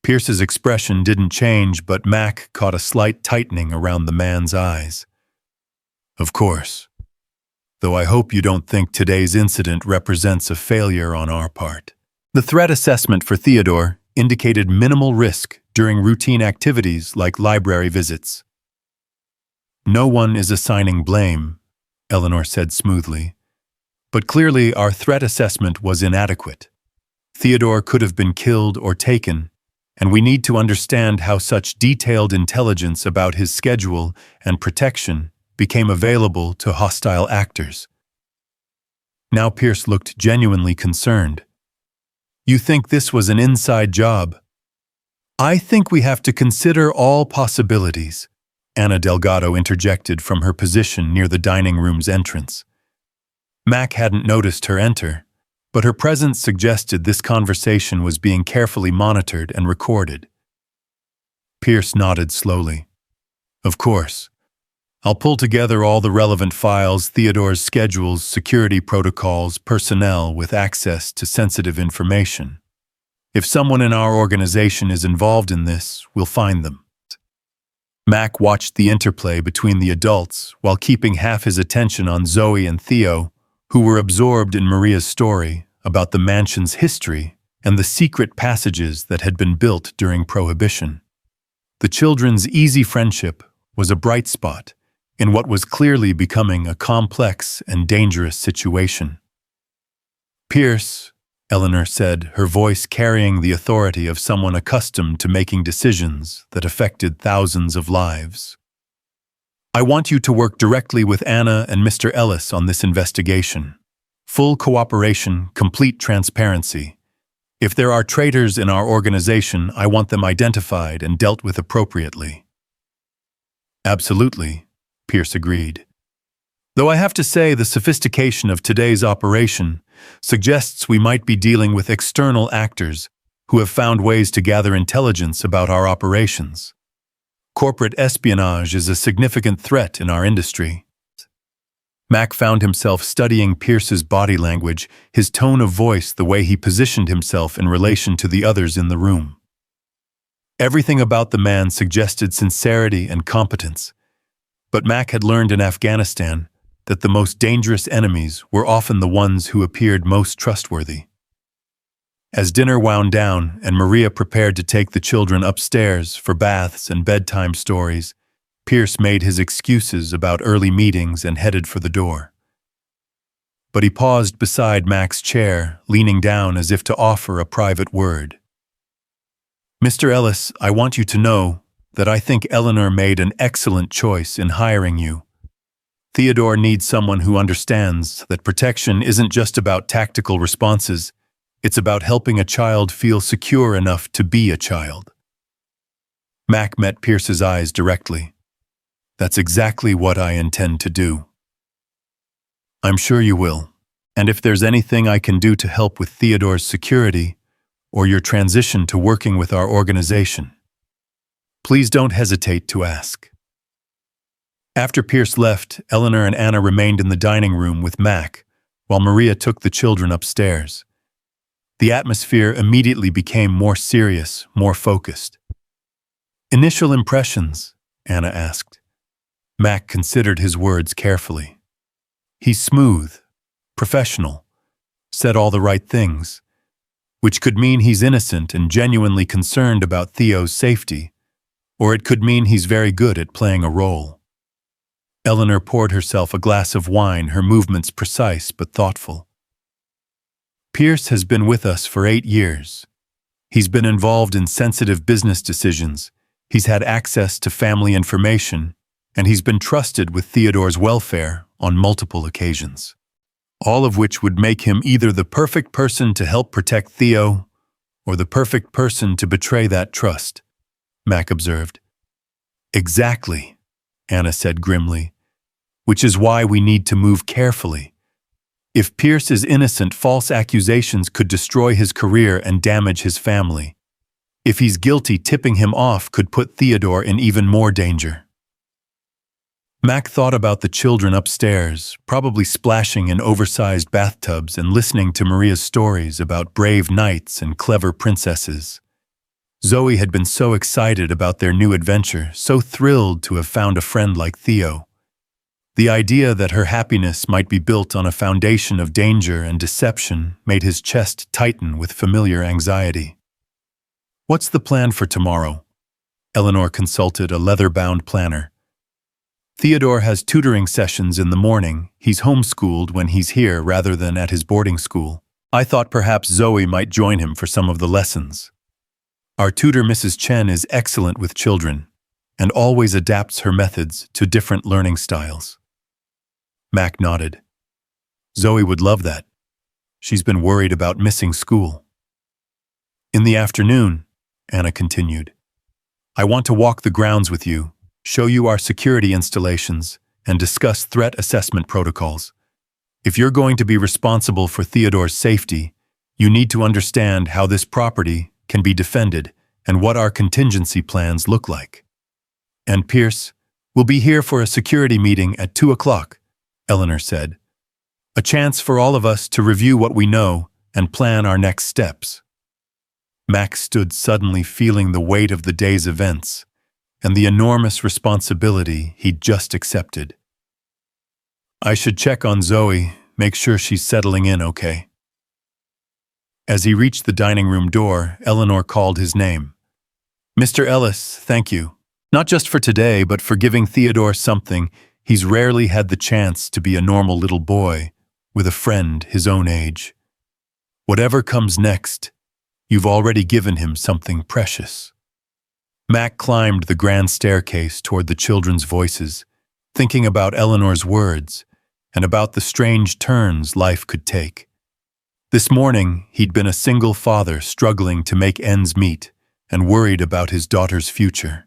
Pierce's expression didn't change, but Mac caught a slight tightening around the man's eyes. "Of course. Though I hope you don't think today's incident represents a failure on our part." The threat assessment for Theodore indicated minimal risk during routine activities like library visits. "No one is assigning blame," Eleanor said smoothly. "But clearly our threat assessment was inadequate. Theodore could have been killed or taken, and we need to understand how such detailed intelligence about his schedule and protection became available to hostile actors." Now Pierce looked genuinely concerned. "You think this was an inside job?" "I think we have to consider all possibilities," Ana Delgado interjected from her position near the dining room's entrance. Mac hadn't noticed her enter, but her presence suggested this conversation was being carefully monitored and recorded. Pierce nodded slowly. "Of course. I'll pull together all the relevant files, Theodore's schedules, security protocols, personnel with access to sensitive information. If someone in our organization is involved in this, we'll find them." Mac watched the interplay between the adults while keeping half his attention on Zoe and Theo, who were absorbed in Maria's story about the mansion's history and the secret passages that had been built during Prohibition. The children's easy friendship was a bright spot in what was clearly becoming a complex and dangerous situation. "Pierce," Eleanor said, her voice carrying the authority of someone accustomed to making decisions that affected thousands of lives, "I want you to work directly with Anna and Mr. Ellis on this investigation. Full cooperation, complete transparency. If there are traitors in our organization, I want them identified and dealt with appropriately." "Absolutely," Pierce agreed. "Though I have to say the sophistication of today's operation suggests we might be dealing with external actors who have found ways to gather intelligence about our operations. Corporate espionage is a significant threat in our industry." Mac found himself studying Pierce's body language, his tone of voice, the way he positioned himself in relation to the others in the room. Everything about the man suggested sincerity and competence, but Mac had learned in Afghanistan that the most dangerous enemies were often the ones who appeared most trustworthy. As dinner wound down and Maria prepared to take the children upstairs for baths and bedtime stories, Pierce made his excuses about early meetings and headed for the door. but he paused beside Mac's chair, leaning down as if to offer a private word. "Mr. Ellis, I want you to know that I think Eleanor made an excellent choice in hiring you. Theodore needs someone who understands that protection isn't just about tactical responses, it's about helping a child feel secure enough to be a child." Mac met Pierce's eyes directly. "That's exactly what I intend to do." "I'm sure you will. And if there's anything I can do to help with Theodore's security, or your transition to working with our organization, please don't hesitate to ask." After Pierce left, Eleanor and Anna remained in the dining room with Mac, while Maria took the children upstairs. The atmosphere immediately became more serious, more focused. "Initial impressions?" Anna asked. Mac considered his words carefully. "He's smooth, professional, said all the right things, which could mean he's innocent and genuinely concerned about Theo's safety, or it could mean he's very good at playing a role." Eleanor poured herself a glass of wine, her movements precise but thoughtful. "Pierce has been with us for 8 years. He's been involved in sensitive business decisions, he's had access to family information, and he's been trusted with Theodore's welfare on multiple occasions. All of which would make him either the perfect person to help protect Theo, or the perfect person to betray that trust," Mac observed. "Exactly," Anna said grimly, "which is why we need to move carefully. If Pierce is innocent, false accusations could destroy his career and damage his family. If he's guilty, tipping him off could put Theodore in even more danger." Mac thought about the children upstairs, probably splashing in oversized bathtubs and listening to Maria's stories about brave knights and clever princesses. Zoe had been so excited about their new adventure, so thrilled to have found a friend like Theo. The idea that her happiness might be built on a foundation of danger and deception made his chest tighten with familiar anxiety. "What's the plan for tomorrow?" Eleanor consulted a leather-bound planner. "Theodore has tutoring sessions in the morning. He's homeschooled when he's here rather than at his boarding school. I thought perhaps Zoe might join him for some of the lessons. Our tutor, Mrs. Chen, is excellent with children and always adapts her methods to different learning styles." Mac nodded. "Zoe would love that. She's been worried about missing school." "In the afternoon," Anna continued, "I want to walk the grounds with you, show you our security installations, and discuss threat assessment protocols. If you're going to be responsible for Theodore's safety, you need to understand how this property can be defended and what our contingency plans look like. And Pierce, we'll be here for a security meeting at 2 o'clock, Eleanor said. A chance for all of us to review what we know and plan our next steps." Mac stood suddenly feeling the weight of the day's events and the enormous responsibility he'd just accepted. "I should check on Zoe, make sure she's settling in okay." As he reached the dining room door, Eleanor called his name. "Mr. Ellis, thank you. Not just for today, but for giving Theodore something he's rarely had the chance to be, a normal little boy with a friend his own age. Whatever comes next, you've already given him something precious." Mac climbed the grand staircase toward the children's voices, thinking about Eleanor's words and about the strange turns life could take. This morning, he'd been a single father struggling to make ends meet and worried about his daughter's future.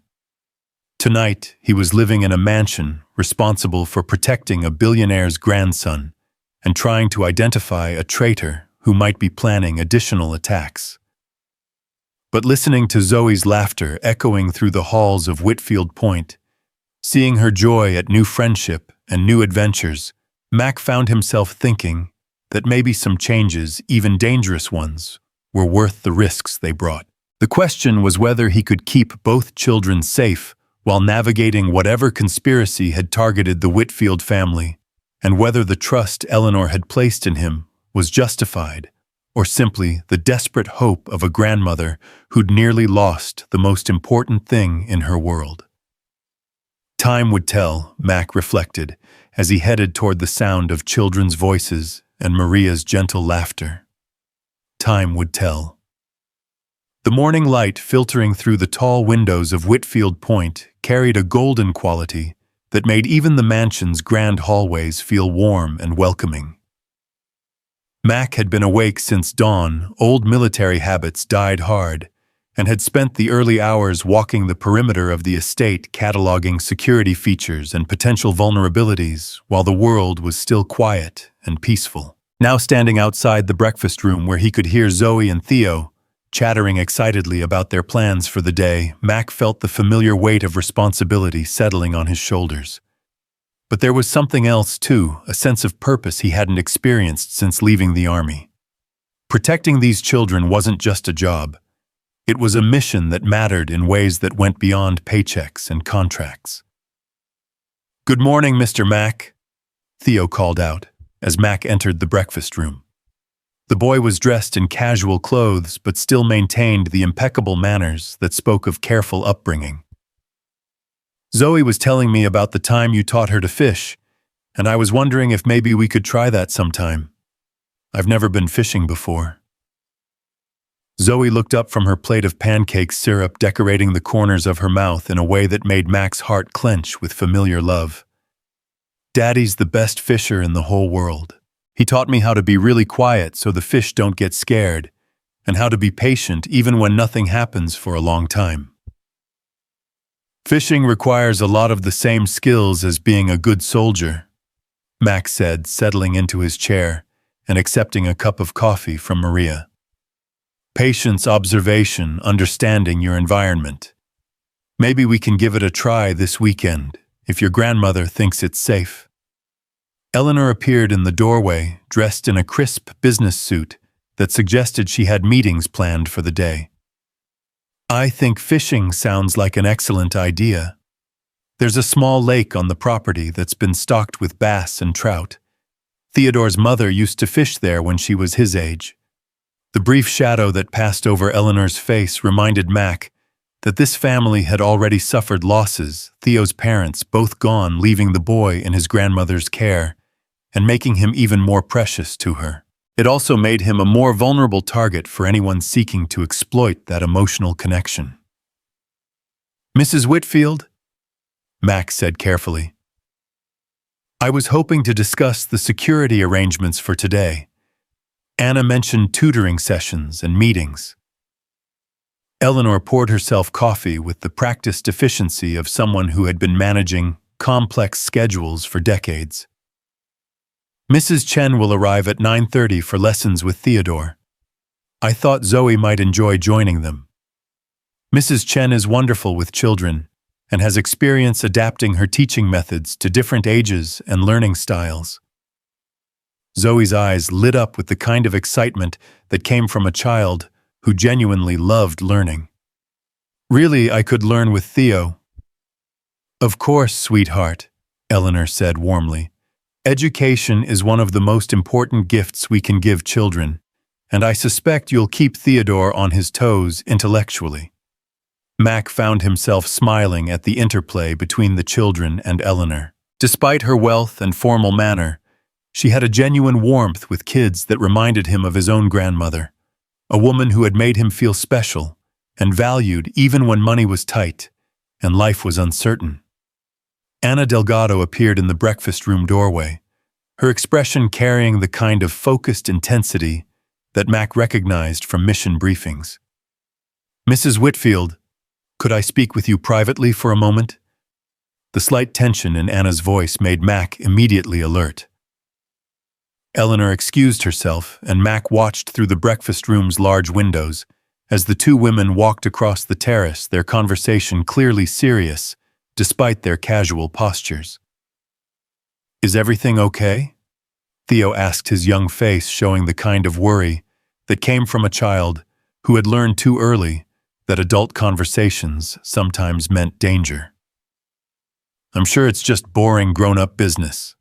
Tonight, he was living in a mansion responsible for protecting a billionaire's grandson and trying to identify a traitor who might be planning additional attacks. But listening to Zoe's laughter echoing through the halls of Whitfield Point, seeing her joy at new friendship and new adventures, Mac found himself thinking that maybe some changes, even dangerous ones, were worth the risks they brought. The question was whether he could keep both children safe while navigating whatever conspiracy had targeted the Whitfield family, and whether the trust Eleanor had placed in him was justified, or simply the desperate hope of a grandmother who'd nearly lost the most important thing in her world. Time would tell, Mac reflected, as he headed toward the sound of children's voices and Maria's gentle laughter. Time would tell. The morning light filtering through the tall windows of Whitfield Point carried a golden quality that made even the mansion's grand hallways feel warm and welcoming. Mac had been awake since dawn, old military habits died hard, and had spent the early hours walking the perimeter of the estate cataloging security features and potential vulnerabilities while the world was still quiet and peaceful. Now standing outside the breakfast room where he could hear Zoe and Theo chattering excitedly about their plans for the day, Mac felt the familiar weight of responsibility settling on his shoulders. But there was something else too, a sense of purpose he hadn't experienced since leaving the army. Protecting these children wasn't just a job. It was a mission that mattered in ways that went beyond paychecks and contracts. "Good morning, Mr. Mac," Theo called out as Mac entered the breakfast room. The boy was dressed in casual clothes but still maintained the impeccable manners that spoke of careful upbringing. "Zoe was telling me about the time you taught her to fish, and I was wondering if maybe we could try that sometime. I've never been fishing before." Zoe looked up from her plate of pancake syrup decorating the corners of her mouth in a way that made Mac's heart clench with familiar love. "Daddy's the best fisher in the whole world. He taught me how to be really quiet so the fish don't get scared, and how to be patient even when nothing happens for a long time. Fishing requires a lot of the same skills as being a good soldier," Mac said, settling into his chair and accepting a cup of coffee from Maria. "Patience, observation, understanding your environment. Maybe we can give it a try this weekend, if your grandmother thinks it's safe." Eleanor appeared in the doorway, dressed in a crisp business suit that suggested she had meetings planned for the day. "I think fishing sounds like an excellent idea. There's a small lake on the property that's been stocked with bass and trout. Theodore's mother used to fish there when she was his age." The brief shadow that passed over Eleanor's face reminded Mac that this family had already suffered losses, Theo's parents both gone, leaving the boy in his grandmother's care, and making him even more precious to her. It also made him a more vulnerable target for anyone seeking to exploit that emotional connection. "Mrs. Whitfield," Mac said carefully, "I was hoping to discuss the security arrangements for today. Anna mentioned tutoring sessions and meetings." Eleanor poured herself coffee with the practiced efficiency of someone who had been managing complex schedules for decades. "Mrs. Chen will arrive at 9:30 for lessons with Theodore. I thought Zoe might enjoy joining them. Mrs. Chen is wonderful with children and has experience adapting her teaching methods to different ages and learning styles." Zoe's eyes lit up with the kind of excitement that came from a child who genuinely loved learning. "Really, I could learn with Theo." "Of course, sweetheart," Eleanor said warmly. "Education is one of the most important gifts we can give children, and I suspect you'll keep Theodore on his toes intellectually." Mac found himself smiling at the interplay between the children and Eleanor. Despite her wealth and formal manner, she had a genuine warmth with kids that reminded him of his own grandmother, a woman who had made him feel special and valued even when money was tight and life was uncertain. Ana Delgado appeared in the breakfast room doorway, her expression carrying the kind of focused intensity that Mac recognized from mission briefings. "Mrs. Whitfield, could I speak with you privately for a moment?" The slight tension in Anna's voice made Mac immediately alert. Eleanor excused herself, and Mac watched through the breakfast room's large windows as the two women walked across the terrace, their conversation clearly serious, despite their casual postures. "Is everything okay?" Theo asked, his young face showing the kind of worry that came from a child who had learned too early that adult conversations sometimes meant danger. "I'm sure it's just boring grown-up business,"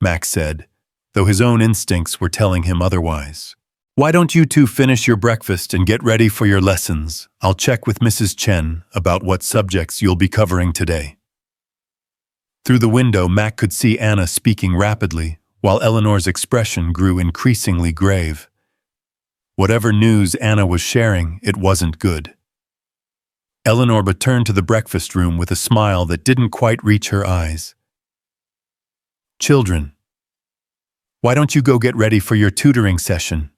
Mac said, though his own instincts were telling him otherwise. "Why don't you two finish your breakfast and get ready for your lessons? I'll check with Mrs. Chen about what subjects you'll be covering today." Through the window, Mac could see Anna speaking rapidly, while Eleanor's expression grew increasingly grave. Whatever news Anna was sharing, it wasn't good. Eleanor returned to the breakfast room with a smile that didn't quite reach her eyes. "Children, why don't you go get ready for your tutoring session?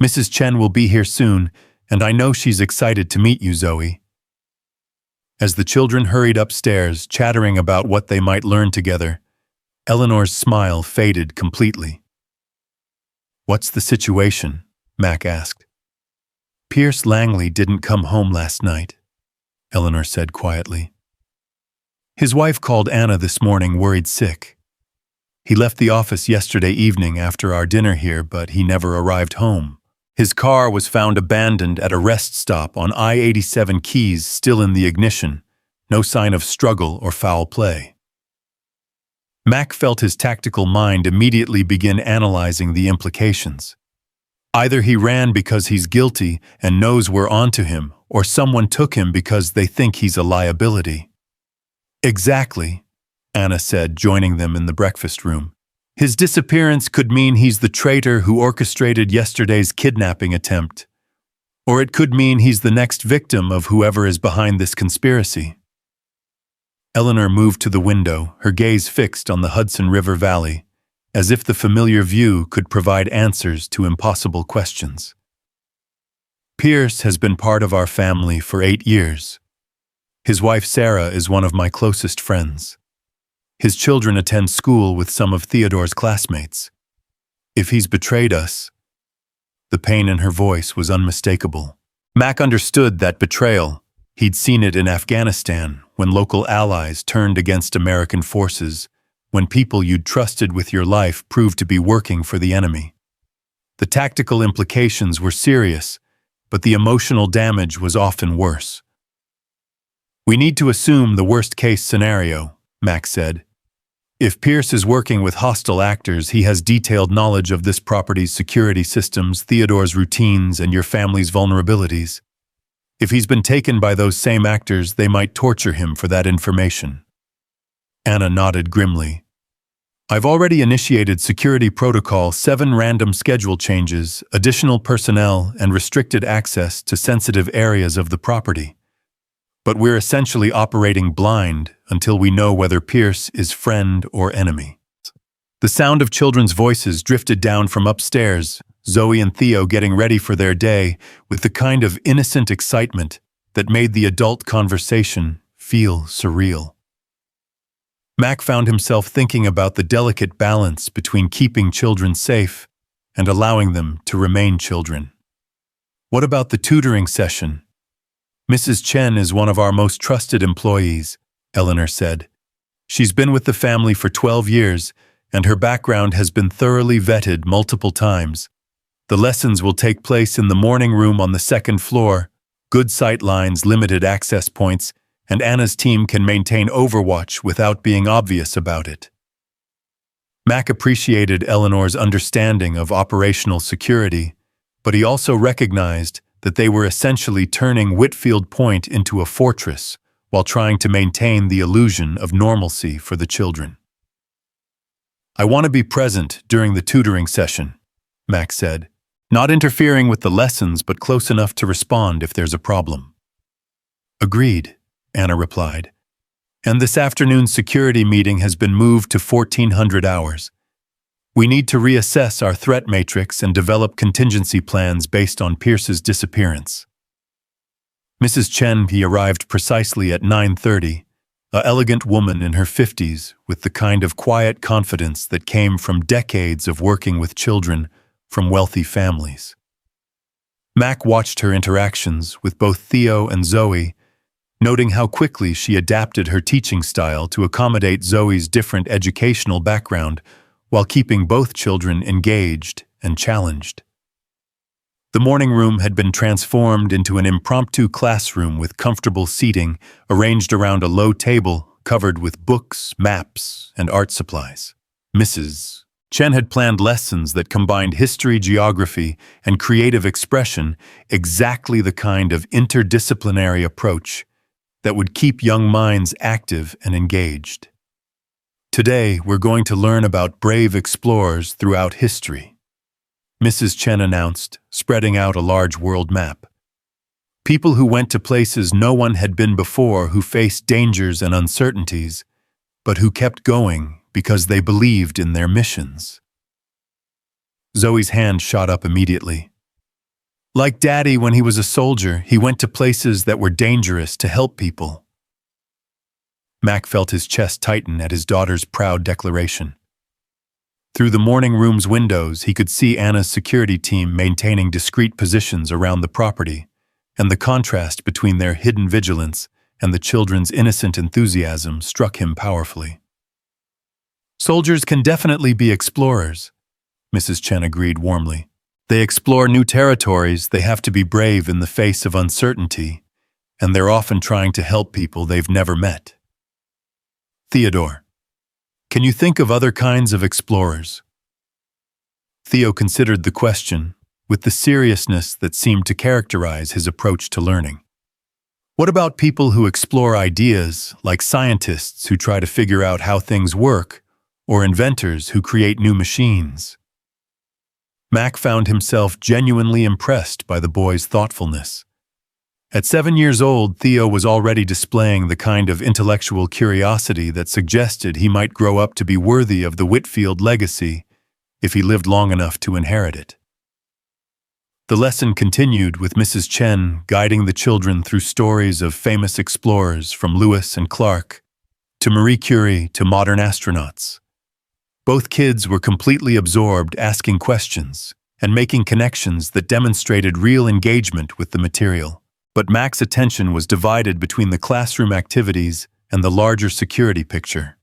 Mrs. Chen will be here soon, and I know she's excited to meet you, Zoe." As the children hurried upstairs, chattering about what they might learn together, Eleanor's smile faded completely. "What's the situation?" Mac asked. "Pierce Langley didn't come home last night," Eleanor said quietly. "His wife called Anna this morning worried sick. He left the office yesterday evening after our dinner here, but he never arrived home. His car was found abandoned at a rest stop on I-87 keys still in the ignition, no sign of struggle or foul play." Mac felt his tactical mind immediately begin analyzing the implications. Either he ran because he's guilty and knows we're onto him, or someone took him because they think he's a liability. "Exactly," Anna said, joining them in the breakfast room. "His disappearance could mean he's the traitor who orchestrated yesterday's kidnapping attempt. Or it could mean he's the next victim of whoever is behind this conspiracy." Eleanor moved to the window, her gaze fixed on the Hudson River Valley, as if the familiar view could provide answers to impossible questions. "Pierce has been part of our family for 8 years. His wife Sarah is one of my closest friends. His children attend school with some of Theodore's classmates. If he's betrayed us..." The pain in her voice was unmistakable. Mac understood that betrayal. He'd seen it in Afghanistan, when local allies turned against American forces, when people you'd trusted with your life proved to be working for the enemy. The tactical implications were serious, but the emotional damage was often worse. "We need to assume the worst-case scenario," Mac said. "If Pierce is working with hostile actors, he has detailed knowledge of this property's security systems, Theodore's routines, and your family's vulnerabilities. If he's been taken by those same actors, they might torture him for that information." Anna nodded grimly. "I've already initiated Security Protocol 7 random schedule changes, additional personnel, and restricted access to sensitive areas of the property. But we're essentially operating blind until we know whether Pierce is friend or enemy." The sound of children's voices drifted down from upstairs, Zoe and Theo getting ready for their day with the kind of innocent excitement that made the adult conversation feel surreal. Mac found himself thinking about the delicate balance between keeping children safe and allowing them to remain children. "What about the tutoring session? Mrs. Chen is one of our most trusted employees," Eleanor said. "She's been with the family for 12 years, and her background has been thoroughly vetted multiple times. The lessons will take place in the morning room on the 2nd floor, good sight lines, limited access points, and Anna's team can maintain overwatch without being obvious about it." Mac appreciated Eleanor's understanding of operational security, but he also recognized that they were essentially turning Whitfield Point into a fortress while trying to maintain the illusion of normalcy for the children. "I want to be present during the tutoring session," Mac said, "not interfering with the lessons but close enough to respond if there's a problem." "Agreed," Anna replied. "And this afternoon's security meeting has been moved to 1400 hours. We need to reassess our threat matrix and develop contingency plans based on Pierce's disappearance." Mrs. Chen arrived precisely at 9:30, an elegant woman in her 50s with the kind of quiet confidence that came from decades of working with children from wealthy families. Mac watched her interactions with both Theo and Zoe, noting how quickly she adapted her teaching style to accommodate Zoe's different educational background while keeping both children engaged and challenged. The morning room had been transformed into an impromptu classroom with comfortable seating arranged around a low table covered with books, maps, and art supplies. Mrs. Chen had planned lessons that combined history, geography, and creative expression, exactly the kind of interdisciplinary approach that would keep young minds active and engaged. Today, we're going to learn about brave explorers throughout history, Mrs. Chen announced, spreading out a large world map. People who went to places no one had been before, who faced dangers and uncertainties, but who kept going because they believed in their missions. Zoe's hand shot up immediately. Like Daddy when he was a soldier, he went to places that were dangerous to help people. Mac felt his chest tighten at his daughter's proud declaration. Through the morning room's windows, he could see Anna's security team maintaining discreet positions around the property, and the contrast between their hidden vigilance and the children's innocent enthusiasm struck him powerfully. Soldiers can definitely be explorers, Mrs. Chen agreed warmly. They explore new territories, they have to be brave in the face of uncertainty, and they're often trying to help people they've never met. Theodore, can you think of other kinds of explorers? Theo considered the question with the seriousness that seemed to characterize his approach to learning. What about people who explore ideas, like scientists who try to figure out how things work, or inventors who create new machines? Mac found himself genuinely impressed by the boy's thoughtfulness. At 7 years old, Theo was already displaying the kind of intellectual curiosity that suggested he might grow up to be worthy of the Whitfield legacy if he lived long enough to inherit it. The lesson continued with Mrs. Chen guiding the children through stories of famous explorers from Lewis and Clark to Marie Curie to modern astronauts. Both kids were completely absorbed, asking questions and making connections that demonstrated real engagement with the material. But Mac's attention was divided between the classroom activities and the larger security picture.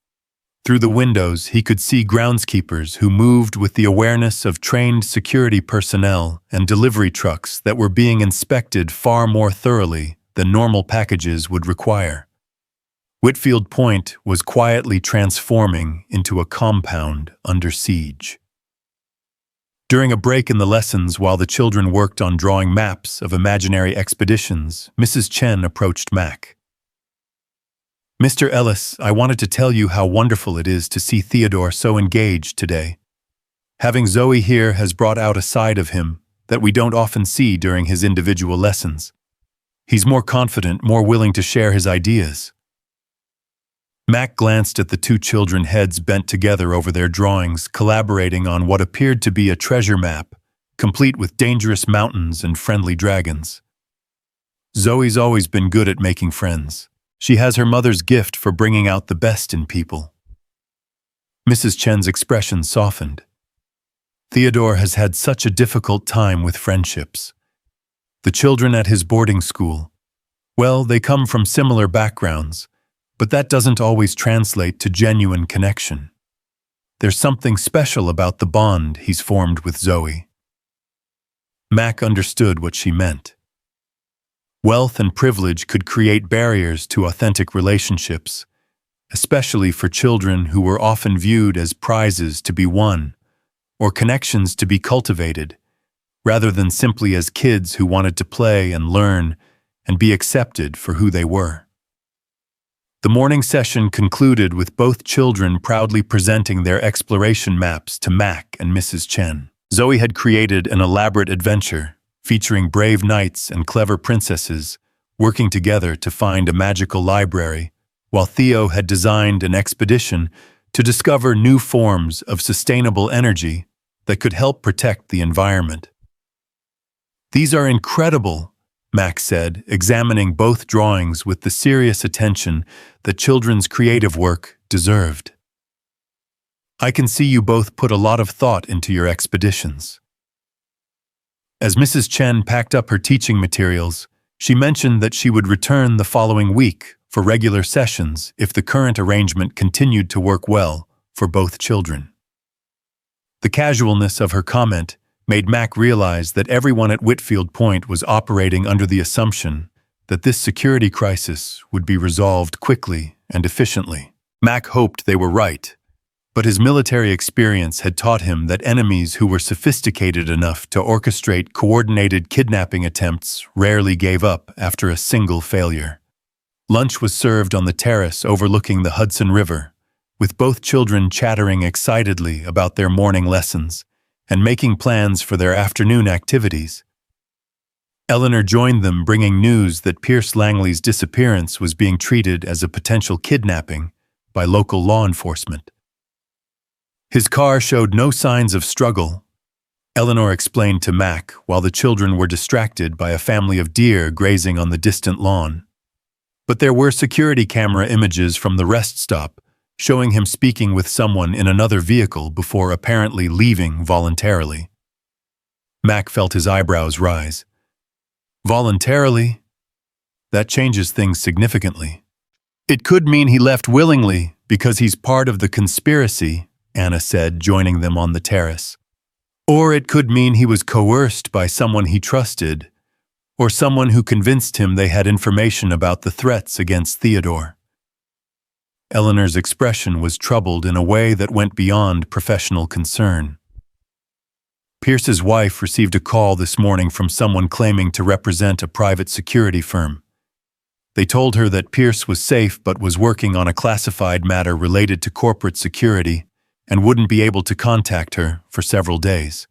Through the windows, he could see groundskeepers who moved with the awareness of trained security personnel and delivery trucks that were being inspected far more thoroughly than normal packages would require. Whitfield Point was quietly transforming into a compound under siege. During a break in the lessons while the children worked on drawing maps of imaginary expeditions, Mrs. Chen approached Mac. Mr. Ellis, I wanted to tell you how wonderful it is to see Theodore so engaged today. Having Zoe here has brought out a side of him that we don't often see during his individual lessons. He's more confident, more willing to share his ideas. Mac glanced at the two children, heads bent together over their drawings, collaborating on what appeared to be a treasure map, complete with dangerous mountains and friendly dragons. Zoe's always been good at making friends. She has her mother's gift for bringing out the best in people. Mrs. Chen's expression softened. Theodore has had such a difficult time with friendships. The children at his boarding school, well, they come from similar backgrounds, but that doesn't always translate to genuine connection. There's something special about the bond he's formed with Zoe. Mac understood what she meant. Wealth and privilege could create barriers to authentic relationships, especially for children who were often viewed as prizes to be won, or connections to be cultivated, rather than simply as kids who wanted to play and learn and be accepted for who they were. The morning session concluded with both children proudly presenting their exploration maps to Mac and Mrs. Chen. Zoe had created an elaborate adventure featuring brave knights and clever princesses working together to find a magical library, while Theo had designed an expedition to discover new forms of sustainable energy that could help protect the environment. "These are incredible," Mac said, examining both drawings with the serious attention that children's creative work deserved. "I can see you both put a lot of thought into your expeditions." As Mrs. Chen packed up her teaching materials, she mentioned that she would return the following week for regular sessions if the current arrangement continued to work well for both children. The casualness of her comment made Mac realize that everyone at Whitfield Point was operating under the assumption that this security crisis would be resolved quickly and efficiently. Mac hoped they were right, but his military experience had taught him that enemies who were sophisticated enough to orchestrate coordinated kidnapping attempts rarely gave up after a single failure. Lunch was served on the terrace overlooking the Hudson River, with both children chattering excitedly about their morning lessons and making plans for their afternoon activities. Eleanor joined them, bringing news that Pierce Langley's disappearance was being treated as a potential kidnapping by local law enforcement. His car showed no signs of struggle, Eleanor explained to Mac, while the children were distracted by a family of deer grazing on the distant lawn. But there were security camera images from the rest stop showing him speaking with someone in another vehicle before apparently leaving voluntarily. Mac felt his eyebrows rise. Voluntarily? That changes things significantly. It could mean he left willingly because he's part of the conspiracy, Anna said, joining them on the terrace. Or it could mean he was coerced by someone he trusted, or someone who convinced him they had information about the threats against Theodore. Eleanor's expression was troubled in a way that went beyond professional concern. Pierce's wife received a call this morning from someone claiming to represent a private security firm. They told her that Pierce was safe but was working on a classified matter related to corporate security and wouldn't be able to contact her for several days.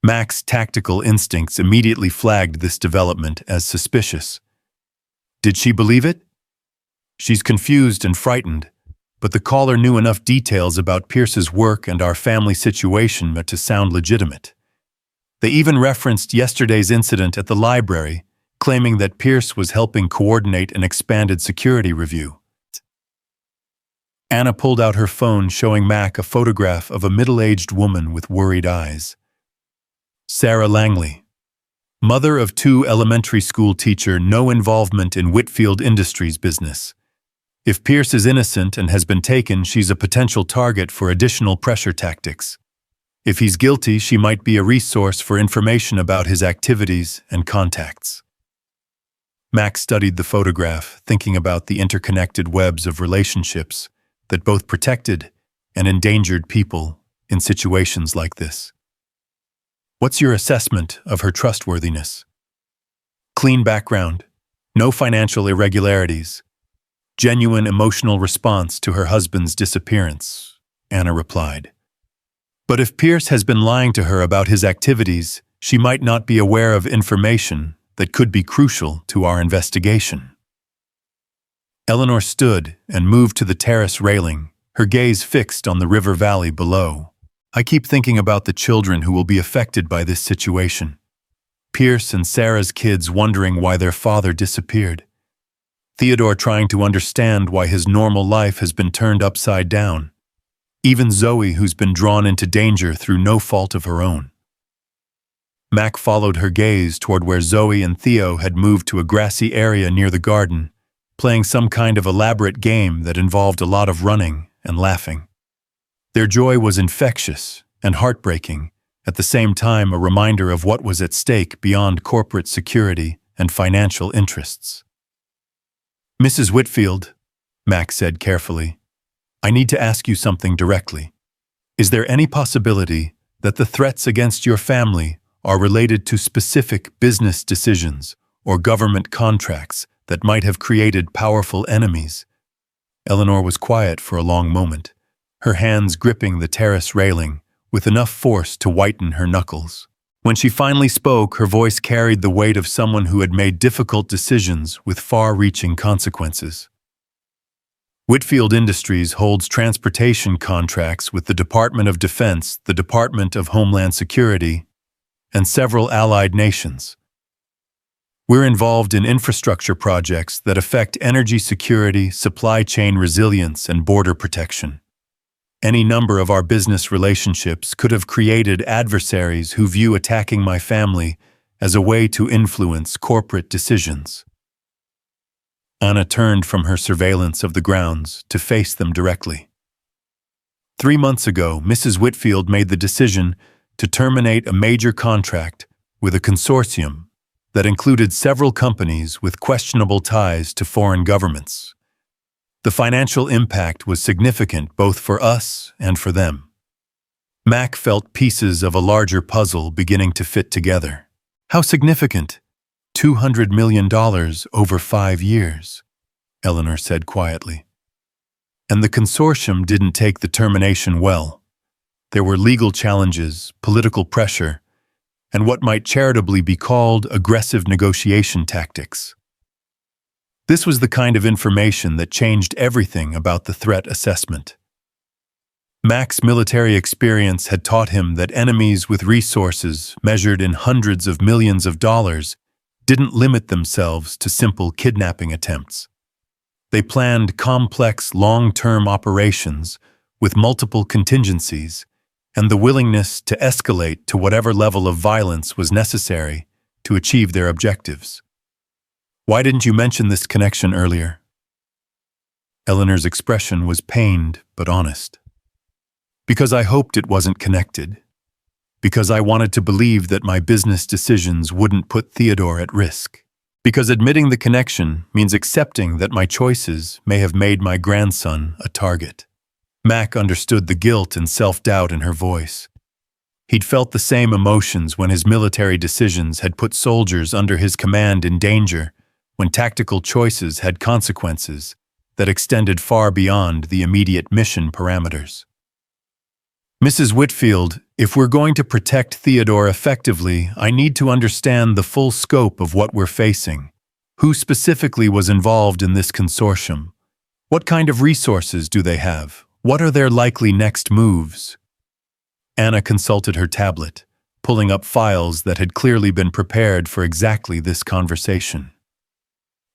Mac's tactical instincts immediately flagged this development as suspicious. Did she believe it? She's confused and frightened, but the caller knew enough details about Pierce's work and our family situation to sound legitimate. They even referenced yesterday's incident at the library, claiming that Pierce was helping coordinate an expanded security review. Anna pulled out her phone, showing Mac a photograph of a middle-aged woman with worried eyes. Sarah Langley, mother of 2 elementary school teacher, no involvement in Whitfield Industries business. If Pierce is innocent and has been taken, she's a potential target for additional pressure tactics. If he's guilty, she might be a resource for information about his activities and contacts. Mac studied the photograph, thinking about the interconnected webs of relationships that both protected and endangered people in situations like this. What's your assessment of her trustworthiness? Clean background, no financial irregularities, genuine emotional response to her husband's disappearance, Anna replied. But if Pierce has been lying to her about his activities, she might not be aware of information that could be crucial to our investigation. Eleanor stood and moved to the terrace railing, her gaze fixed on the river valley below. I keep thinking about the children who will be affected by this situation. Pierce and Sarah's kids wondering why their father disappeared. Theodore trying to understand why his normal life has been turned upside down. Even Zoe, who's been drawn into danger through no fault of her own. Mac followed her gaze toward where Zoe and Theo had moved to a grassy area near the garden, playing some kind of elaborate game that involved a lot of running and laughing. Their joy was infectious and heartbreaking, at the same time a reminder of what was at stake beyond corporate security and financial interests. Mrs. Whitfield, Mac said carefully, I need to ask you something directly. Is there any possibility that the threats against your family are related to specific business decisions or government contracts that might have created powerful enemies? Eleanor was quiet for a long moment, her hands gripping the terrace railing with enough force to whiten her knuckles. When she finally spoke, her voice carried the weight of someone who had made difficult decisions with far-reaching consequences. Whitfield Industries holds transportation contracts with the Department of Defense, the Department of Homeland Security, and several allied nations. We're involved in infrastructure projects that affect energy security, supply chain resilience, and border protection. Any number of our business relationships could have created adversaries who view attacking my family as a way to influence corporate decisions. Anna turned from her surveillance of the grounds to face them directly. 3 months ago, Mrs. Whitfield made the decision to terminate a major contract with a consortium that included several companies with questionable ties to foreign governments. The financial impact was significant both for us and for them. Mac felt pieces of a larger puzzle beginning to fit together. How significant? $200 million over 5 years, Eleanor said quietly. And the consortium didn't take the termination well. There were legal challenges, political pressure, and what might charitably be called aggressive negotiation tactics. This was the kind of information that changed everything about the threat assessment. Mac's military experience had taught him that enemies with resources measured in hundreds of millions of dollars didn't limit themselves to simple kidnapping attempts. They planned complex, long-term operations with multiple contingencies and the willingness to escalate to whatever level of violence was necessary to achieve their objectives. "Why didn't you mention this connection earlier?" Eleanor's expression was pained but honest. "Because I hoped it wasn't connected. Because I wanted to believe that my business decisions wouldn't put Theodore at risk. Because admitting the connection means accepting that my choices may have made my grandson a target." Mac understood the guilt and self-doubt in her voice. He'd felt the same emotions when his military decisions had put soldiers under his command in danger, when tactical choices had consequences that extended far beyond the immediate mission parameters. "Mrs. Whitfield, if we're going to protect Theodore effectively, I need to understand the full scope of what we're facing. Who specifically was involved in this consortium? What kind of resources do they have? What are their likely next moves?" Anna consulted her tablet, pulling up files that had clearly been prepared for exactly this conversation.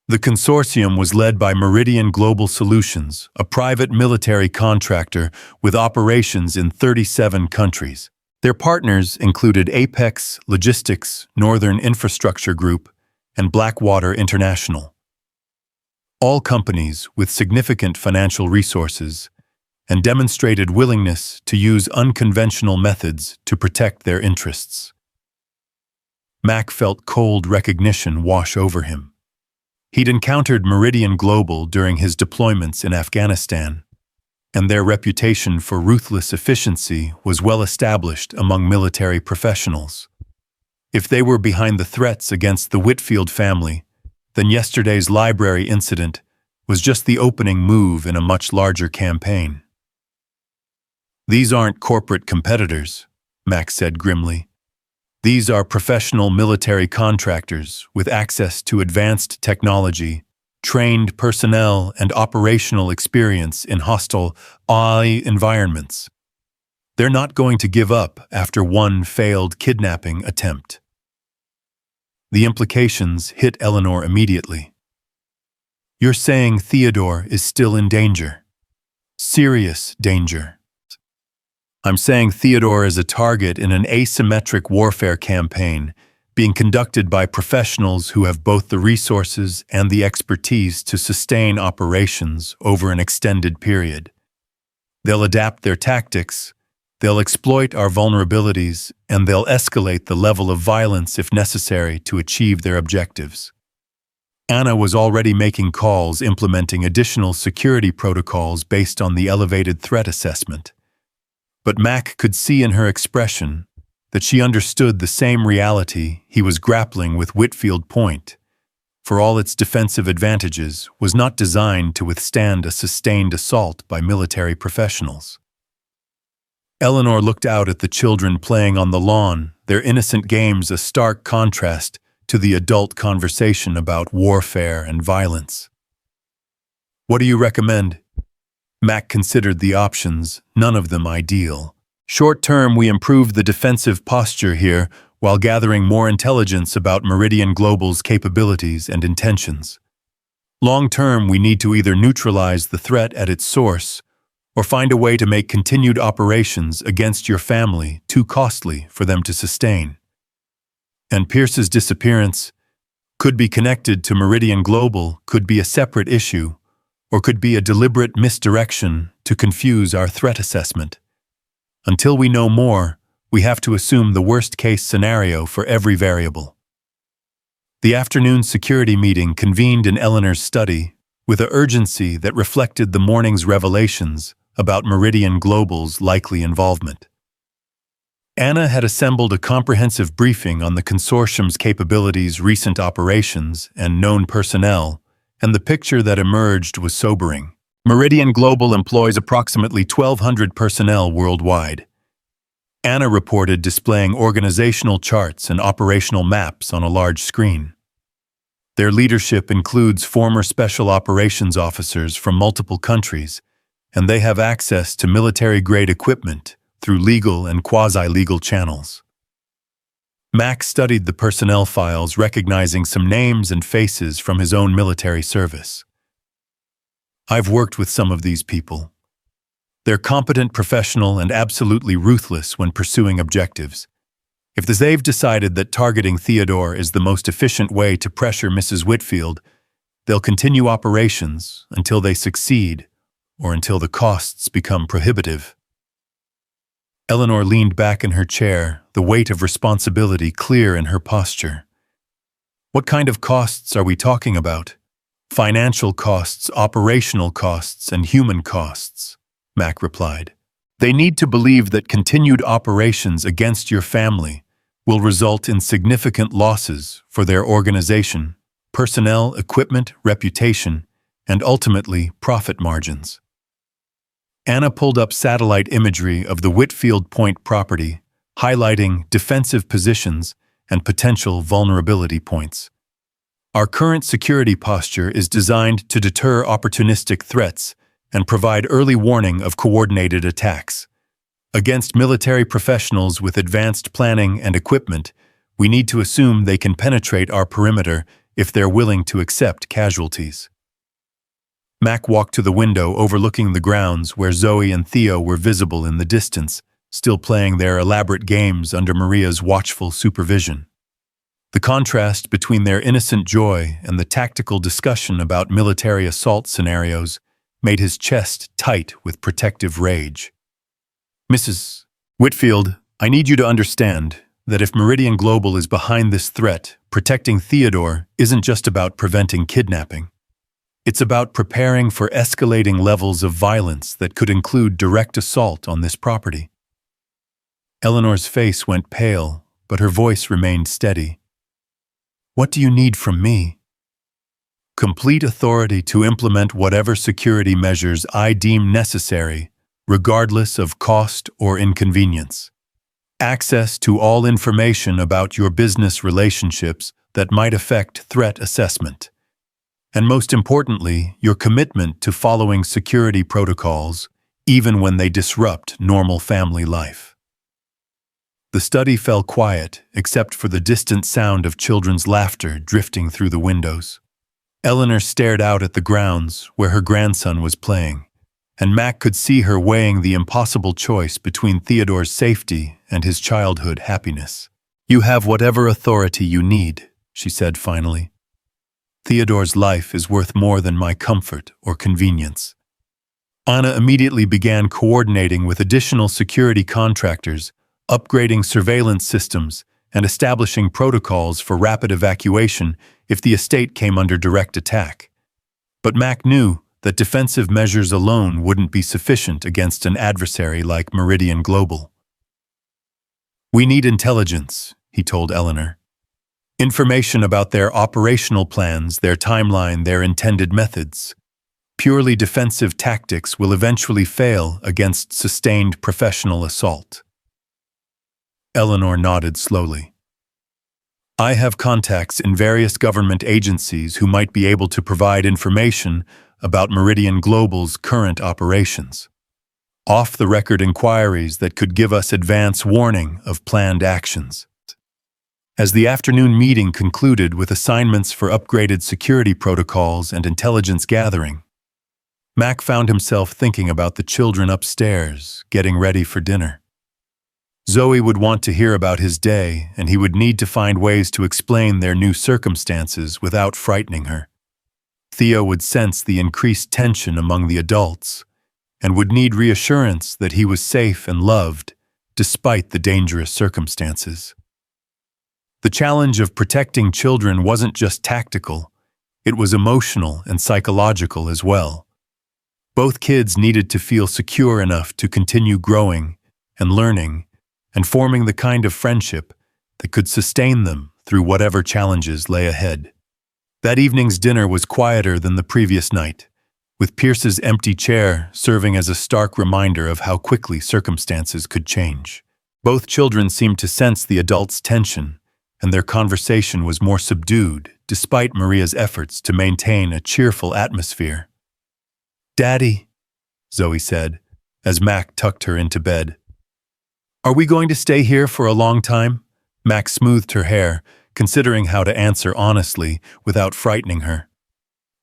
The consortium was led by Meridian Global Solutions, a private military contractor with operations in 37 countries. Their partners included Apex Logistics, Northern Infrastructure Group, and Blackwater International. All companies with significant financial resources and demonstrated willingness to use unconventional methods to protect their interests. Mac felt cold recognition wash over him. He'd encountered Meridian Global during his deployments in Afghanistan, and their reputation for ruthless efficiency was well established among military professionals. If they were behind the threats against the Whitfield family, then yesterday's library incident was just the opening move in a much larger campaign. "These aren't corporate competitors," Mac said grimly. "These are professional military contractors with access to advanced technology, trained personnel, and operational experience in hostile AI environments. They're not going to give up after one failed kidnapping attempt." The implications hit Eleanor immediately. "You're saying Theodore is still in danger? Serious danger?" "I'm saying Theodore is a target in an asymmetric warfare campaign being conducted by professionals who have both the resources and the expertise to sustain operations over an extended period. They'll adapt their tactics, they'll exploit our vulnerabilities, and they'll escalate the level of violence if necessary to achieve their objectives." Anna was already making calls implementing additional security protocols based on the elevated threat assessment. But Mac could see in her expression that she understood the same reality he was grappling with. Whitfield Point, for all its defensive advantages, was not designed to withstand a sustained assault by military professionals. Eleanor looked out at the children playing on the lawn, their innocent games a stark contrast to the adult conversation about warfare and violence. "What do you recommend?" Mac considered the options, none of them ideal. "Short term, we improve the defensive posture here while gathering more intelligence about Meridian Global's capabilities and intentions. Long term, we need to either neutralize the threat at its source or find a way to make continued operations against your family too costly for them to sustain. And Pierce's disappearance could be connected to Meridian Global, could be a separate issue, or could be a deliberate misdirection to confuse our threat assessment. Until we know more, we have to assume the worst-case scenario for every variable." The afternoon security meeting convened in Eleanor's study with an urgency that reflected the morning's revelations about Meridian Global's likely involvement. Anna had assembled a comprehensive briefing on the consortium's capabilities, recent operations, and known personnel, and the picture that emerged was sobering. Meridian Global employs approximately 1,200 personnel worldwide. Anna reported displaying organizational charts and operational maps on a large screen. Their leadership includes former special operations officers from multiple countries, and they have access to military-grade equipment through legal and quasi-legal channels. Mac studied the personnel files, recognizing some names and faces from his own military service. I've worked with some of these people. They're competent, professional, and absolutely ruthless when pursuing objectives. If they've decided that targeting Theodore is the most efficient way to pressure Mrs. Whitfield, they'll continue operations until they succeed or until the costs become prohibitive. Eleanor leaned back in her chair, the weight of responsibility clear in her posture. What kind of costs are we talking about? Financial costs, operational costs, and human costs, Mac replied. They need to believe that continued operations against your family will result in significant losses for their organization, personnel, equipment, reputation, and ultimately profit margins. Anna pulled up satellite imagery of the Whitfield Point property, highlighting defensive positions and potential vulnerability points. Our current security posture is designed to deter opportunistic threats and provide early warning of coordinated attacks. Against military professionals with advanced planning and equipment, we need to assume they can penetrate our perimeter if they're willing to accept casualties. Mac walked to the window overlooking the grounds where Zoe and Theo were visible in the distance, still playing their elaborate games under Maria's watchful supervision. The contrast between their innocent joy and the tactical discussion about military assault scenarios made his chest tight with protective rage. Mrs. Whitfield, I need you to understand that if Meridian Global is behind this threat, protecting Theodore isn't just about preventing kidnapping. It's about preparing for escalating levels of violence that could include direct assault on this property. Eleanor's face went pale, but her voice remained steady. What do you need from me? Complete authority to implement whatever security measures I deem necessary, regardless of cost or inconvenience. Access to all information about your business relationships that might affect threat assessment. And most importantly, your commitment to following security protocols, even when they disrupt normal family life. The study fell quiet, except for the distant sound of children's laughter drifting through the windows. Eleanor stared out at the grounds where her grandson was playing, and Mac could see her weighing the impossible choice between Theodore's safety and his childhood happiness. You have whatever authority you need, she said finally. Theodore's life is worth more than my comfort or convenience. Anna immediately began coordinating with additional security contractors, upgrading surveillance systems, and establishing protocols for rapid evacuation if the estate came under direct attack. But Mac knew that defensive measures alone wouldn't be sufficient against an adversary like Meridian Global. We need intelligence, he told Eleanor. Information about their operational plans, their timeline, their intended methods. Purely defensive tactics will eventually fail against sustained professional assault. Eleanor nodded slowly. I have contacts in various government agencies who might be able to provide information about Meridian Global's current operations. Off-the-record inquiries that could give us advance warning of planned actions. As the afternoon meeting concluded with assignments for upgraded security protocols and intelligence gathering, Mac found himself thinking about the children upstairs, getting ready for dinner. Zoe would want to hear about his day, and he would need to find ways to explain their new circumstances without frightening her. Theo would sense the increased tension among the adults, and would need reassurance that he was safe and loved, despite the dangerous circumstances. The challenge of protecting children wasn't just tactical, it was emotional and psychological as well. Both kids needed to feel secure enough to continue growing and learning and forming the kind of friendship that could sustain them through whatever challenges lay ahead. That evening's dinner was quieter than the previous night, with Pierce's empty chair serving as a stark reminder of how quickly circumstances could change. Both children seemed to sense the adult's tension, and their conversation was more subdued, despite Maria's efforts to maintain a cheerful atmosphere. "Daddy," Zoe said, as Mac tucked her into bed. "Are we going to stay here for a long time?" Mac smoothed her hair, considering how to answer honestly without frightening her.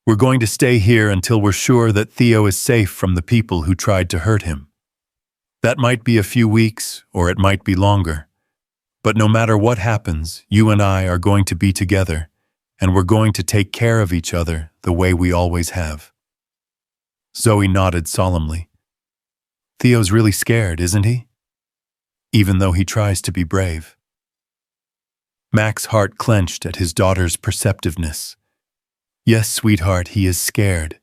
"We're going to stay here until we're sure that Theo is safe from the people who tried to hurt him. That might be a few weeks, or it might be longer. But no matter what happens, you and I are going to be together, and we're going to take care of each other the way we always have." Zoe nodded solemnly. "Theo's really scared, isn't he? Even though he tries to be brave." Mac's heart clenched at his daughter's perceptiveness. "Yes, sweetheart, he is scared.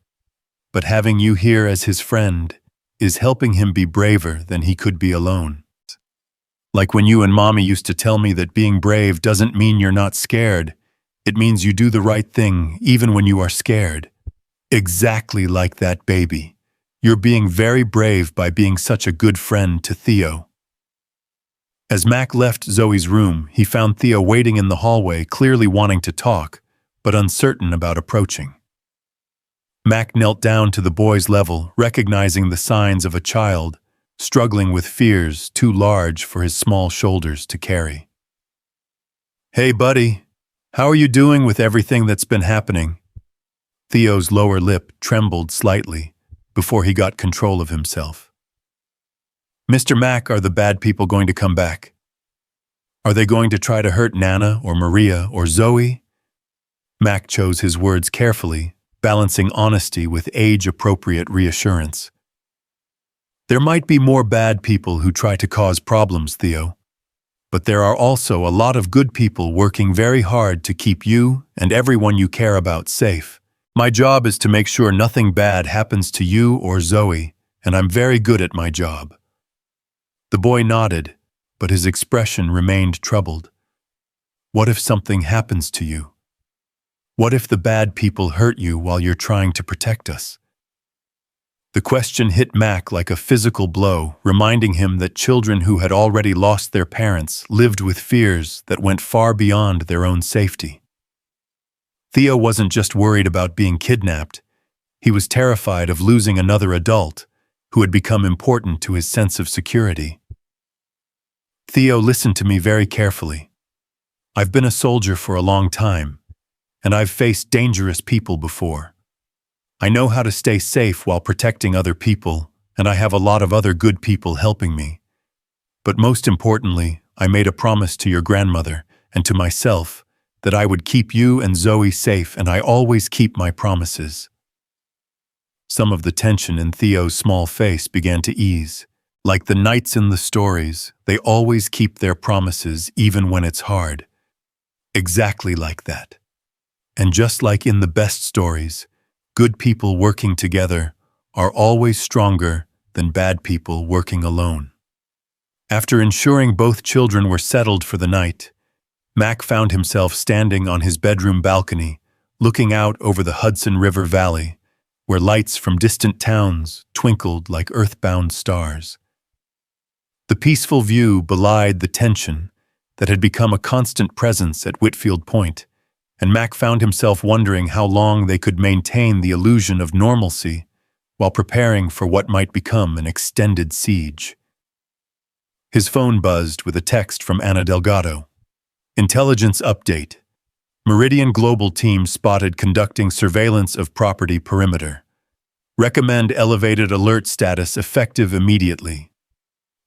But having you here as his friend is helping him be braver than he could be alone. Like when you and Mommy used to tell me that being brave doesn't mean you're not scared. It means you do the right thing even when you are scared. Exactly like that, baby. You're being very brave by being such a good friend to Theo." As Mac left Zoe's room, he found Theo waiting in the hallway, clearly wanting to talk, but uncertain about approaching. Mac knelt down to the boy's level, recognizing the signs of a child, struggling with fears too large for his small shoulders to carry. "Hey, buddy. How are you doing with everything that's been happening?" Theo's lower lip trembled slightly before he got control of himself. "Mr. Mac, are the bad people going to come back? Are they going to try to hurt Nana or Maria or Zoe?" Mac chose his words carefully, balancing honesty with age-appropriate reassurance. "There might be more bad people who try to cause problems, Theo. But there are also a lot of good people working very hard to keep you and everyone you care about safe. My job is to make sure nothing bad happens to you or Zoe, and I'm very good at my job." The boy nodded, but his expression remained troubled. "What if something happens to you? What if the bad people hurt you while you're trying to protect us?" The question hit Mac like a physical blow, reminding him that children who had already lost their parents lived with fears that went far beyond their own safety. Theo wasn't just worried about being kidnapped. He was terrified of losing another adult who had become important to his sense of security. "Theo, listen to me very carefully. I've been a soldier for a long time, and I've faced dangerous people before. I know how to stay safe while protecting other people, and I have a lot of other good people helping me. But most importantly, I made a promise to your grandmother and to myself that I would keep you and Zoe safe, and I always keep my promises." Some of the tension in Theo's small face began to ease. Like the knights in the stories, they always keep their promises even when it's hard. Exactly like that. And just like in the best stories, good people working together are always stronger than bad people working alone. After ensuring both children were settled for the night, Mac found himself standing on his bedroom balcony, looking out over the Hudson River Valley, where lights from distant towns twinkled like earthbound stars. The peaceful view belied the tension that had become a constant presence at Whitfield Point, and Mac found himself wondering how long they could maintain the illusion of normalcy while preparing for what might become an extended siege. His phone buzzed with a text from Ana Delgado. "Intelligence update. Meridian Global Team spotted conducting surveillance of property perimeter. Recommend elevated alert status effective immediately."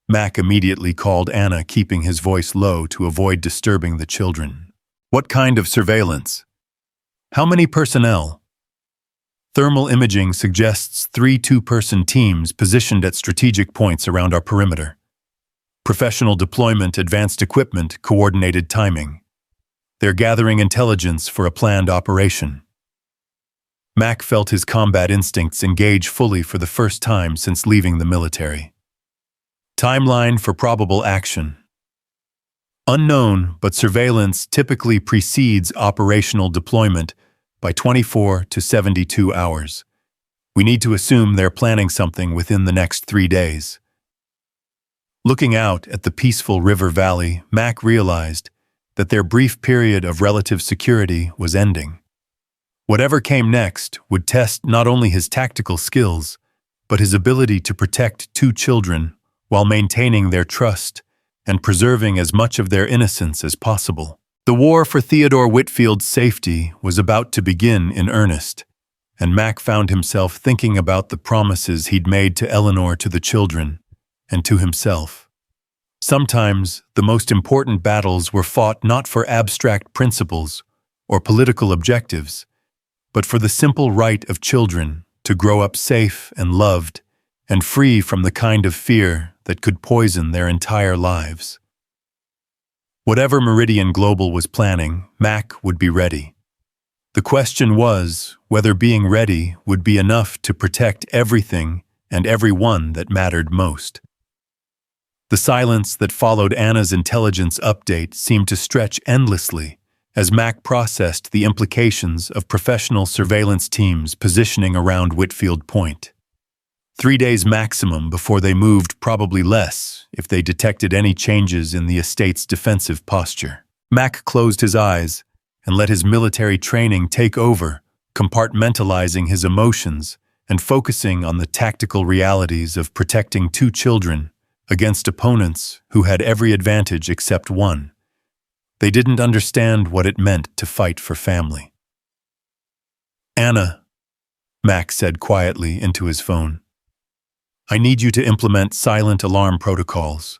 Mac immediately called Anna, keeping his voice low to avoid disturbing the children. "What kind of surveillance? How many personnel?" "Thermal imaging suggests 3 two-person teams positioned at strategic points around our perimeter. Professional deployment, advanced equipment, coordinated timing. They're gathering intelligence for a planned operation." Mac felt his combat instincts engage fully for the first time since leaving the military. Timeline for probable action. Unknown, but surveillance typically precedes operational deployment by 24 to 72 hours. We need to assume they're planning something within the next 3 days." Looking out at the peaceful river valley, Mac realized that their brief period of relative security was ending. Whatever came next would test not only his tactical skills, but his ability to protect 2 children while maintaining their trust and preserving as much of their innocence as possible. The war for Theodore Whitfield's safety was about to begin in earnest, and Mac found himself thinking about the promises he'd made to Eleanor, to the children, and to himself. Sometimes the most important battles were fought not for abstract principles or political objectives, but for the simple right of children to grow up safe and loved and free from the kind of fear that could poison their entire lives. Whatever Meridian Global was planning, Mac would be ready. The question was whether being ready would be enough to protect everything and everyone that mattered most. The silence that followed Anna's intelligence update seemed to stretch endlessly as Mac processed the implications of professional surveillance teams positioning around Whitfield Point. 3 days maximum before they moved, probably less if they detected any changes in the estate's defensive posture. Mac closed his eyes and let his military training take over, compartmentalizing his emotions and focusing on the tactical realities of protecting 2 children against opponents who had every advantage except one. They didn't understand what it meant to fight for family. "Anna," Mac said quietly into his phone, "I need you to implement silent alarm protocols.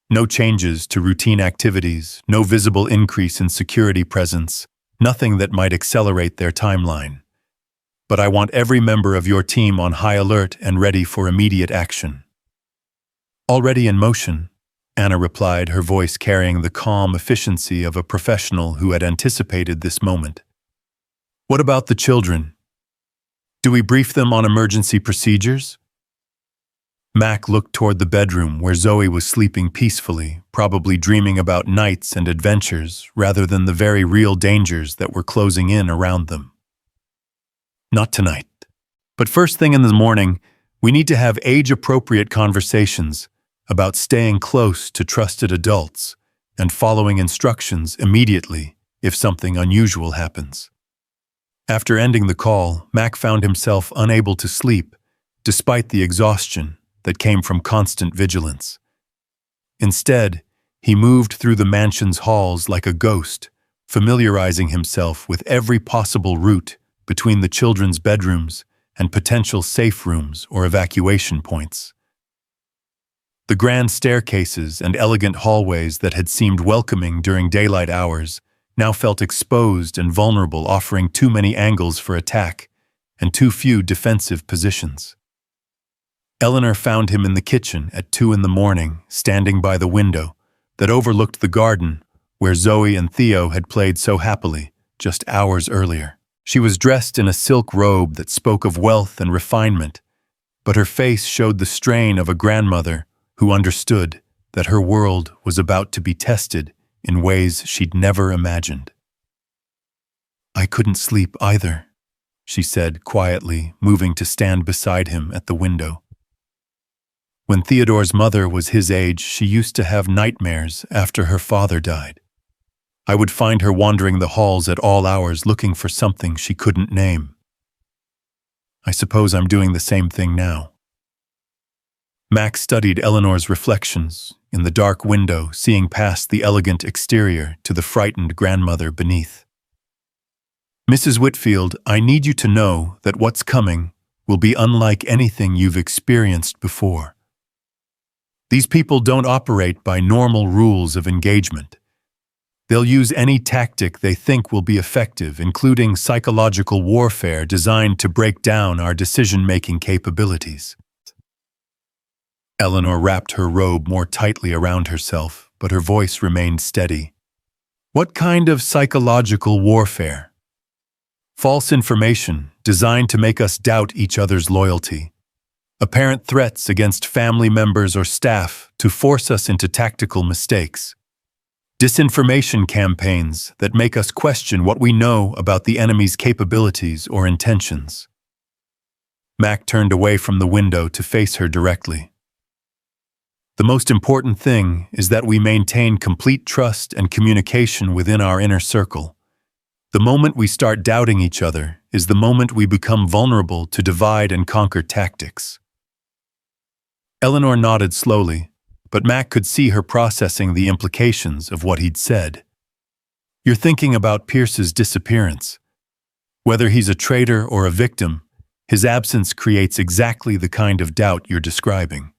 No changes to routine activities, no visible increase in security presence, nothing that might accelerate their timeline. But I want every member of your team on high alert and ready for immediate action." "Already in motion," Anna replied, her voice carrying the calm efficiency of a professional who had anticipated this moment. "What about the children? Do we brief them on emergency procedures?" Mac looked toward the bedroom where Zoe was sleeping peacefully, probably dreaming about nights and adventures rather than the very real dangers that were closing in around them. "Not tonight. But first thing in the morning, we need to have age-appropriate conversations about staying close to trusted adults and following instructions immediately if something unusual happens." After ending the call, Mac found himself unable to sleep, despite the exhaustion that came from constant vigilance. Instead, he moved through the mansion's halls like a ghost, familiarizing himself with every possible route between the children's bedrooms and potential safe rooms or evacuation points. The grand staircases and elegant hallways that had seemed welcoming during daylight hours now felt exposed and vulnerable, offering too many angles for attack and too few defensive positions. Eleanor found him in the kitchen at 2 a.m, standing by the window that overlooked the garden where Zoe and Theo had played so happily just hours earlier. She was dressed in a silk robe that spoke of wealth and refinement, but her face showed the strain of a grandmother who understood that her world was about to be tested in ways she'd never imagined. "I couldn't sleep either," she said quietly, moving to stand beside him at the window. When Theodore's mother was his age, she used to have nightmares after her father died. I would find her wandering the halls at all hours looking for something she couldn't name. I suppose I'm doing the same thing now. Max studied Eleanor's reflections in the dark window, seeing past the elegant exterior to the frightened grandmother beneath. "Mrs. Whitfield, I need you to know that what's coming will be unlike anything you've experienced before. These people don't operate by normal rules of engagement. They'll use any tactic they think will be effective, including psychological warfare designed to break down our decision-making capabilities." Eleanor wrapped her robe more tightly around herself, but her voice remained steady. "What kind of psychological warfare?" "False information designed to make us doubt each other's loyalty. Apparent threats against family members or staff to force us into tactical mistakes. Disinformation campaigns that make us question what we know about the enemy's capabilities or intentions." Mac turned away from the window to face her directly. The most important thing is that we maintain complete trust and communication within our inner circle. The moment we start doubting each other is the moment we become vulnerable to divide and conquer tactics. Eleanor nodded slowly, but Mac could see her processing the implications of what he'd said. You're thinking about Pierce's disappearance. Whether he's a traitor or a victim, his absence creates exactly the kind of doubt you're describing.